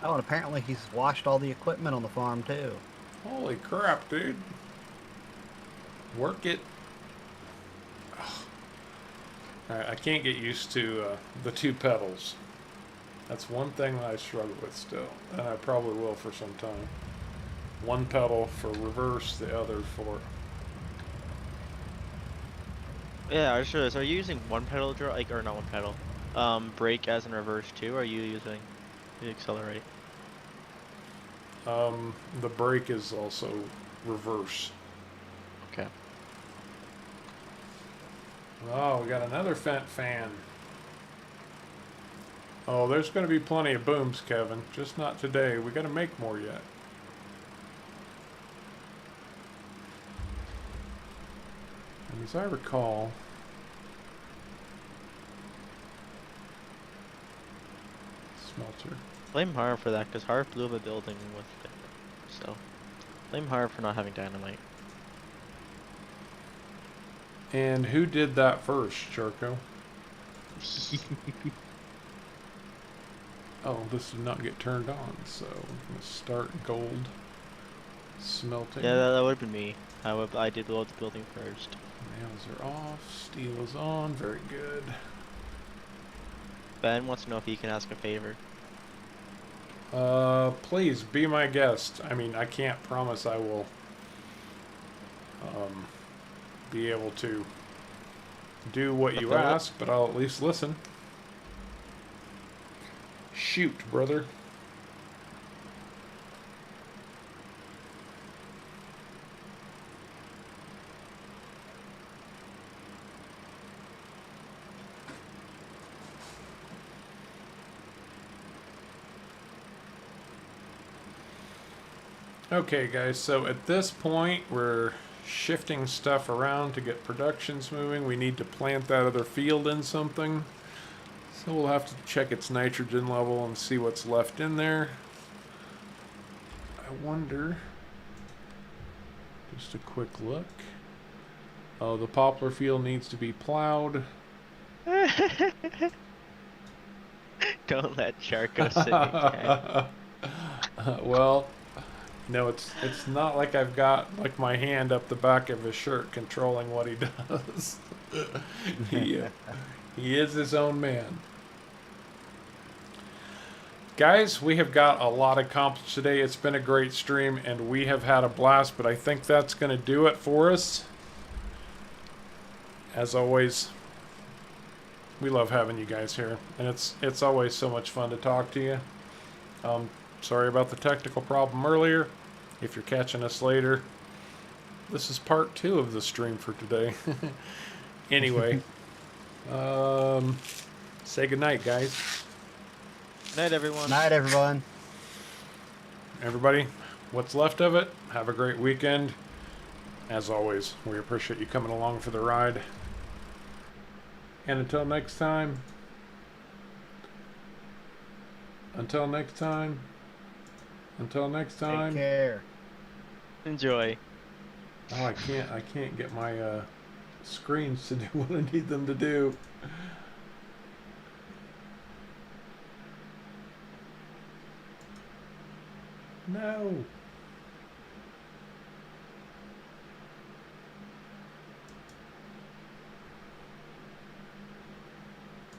Oh, and apparently he's washed all the equipment on the farm too. Holy crap, dude. Work it. Alright, I can't get used to the 2 pedals. That's one thing that I struggle with still, and I probably will for some time. One pedal for reverse, the other for... Yeah, I just realized, are you using one pedal draw, like, or not one pedal, brake as in reverse too, or are you using the accelerate? The brake is also reverse. Okay. Oh, we got another vent fan. Oh, there's going to be plenty of booms, Kevin. Just not today. We got to make more yet. And as I recall, Smelter. Blame Harv for that, because Harv blew up a building with it. So, blame Harv for not having dynamite. And who did that first, SharCo? Oh, this did not get turned on, so I'm gonna start gold smelting. Yeah, that would have been me. I did blow up the building first. Nails are off, steel is on, very good. Ben wants to know if he can ask a favor. Please be my guest. I mean, I can't promise I will be able to do what you ask, but I'll at least listen. Shoot, brother. Okay, guys, so at this point, we're shifting stuff around to get productions moving. We need to plant that other field in something. So we'll have to check its nitrogen level and see what's left in there. I wonder, just a quick look. Oh, the poplar field needs to be plowed. Don't let SharCo sit in tag. Well, no, it's not like I've got like my hand up the back of his shirt controlling what he does. he is his own man. Guys, we have got a lot accomplished today. It's been a great stream, and we have had a blast, but I think that's going to do it for us. As always, we love having you guys here, and it's always so much fun to talk to you. Sorry about the technical problem earlier. If you're catching us later, this is part 2 of the stream for today. Anyway, say goodnight, guys. Night, everyone. Night, everyone. Everybody, what's left of it, have a great weekend. As always, we appreciate you coming along for the ride. And until next time, until next time, Take care. Enjoy. Oh, I can't get my screens to do what I need them to do. No.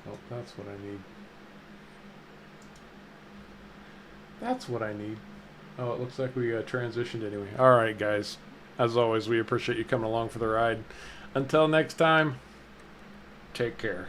Oh, that's what I need. That's what I need. Oh, it looks like we transitioned anyway. All right, guys. As always, we appreciate you coming along for the ride. Until next time, take care.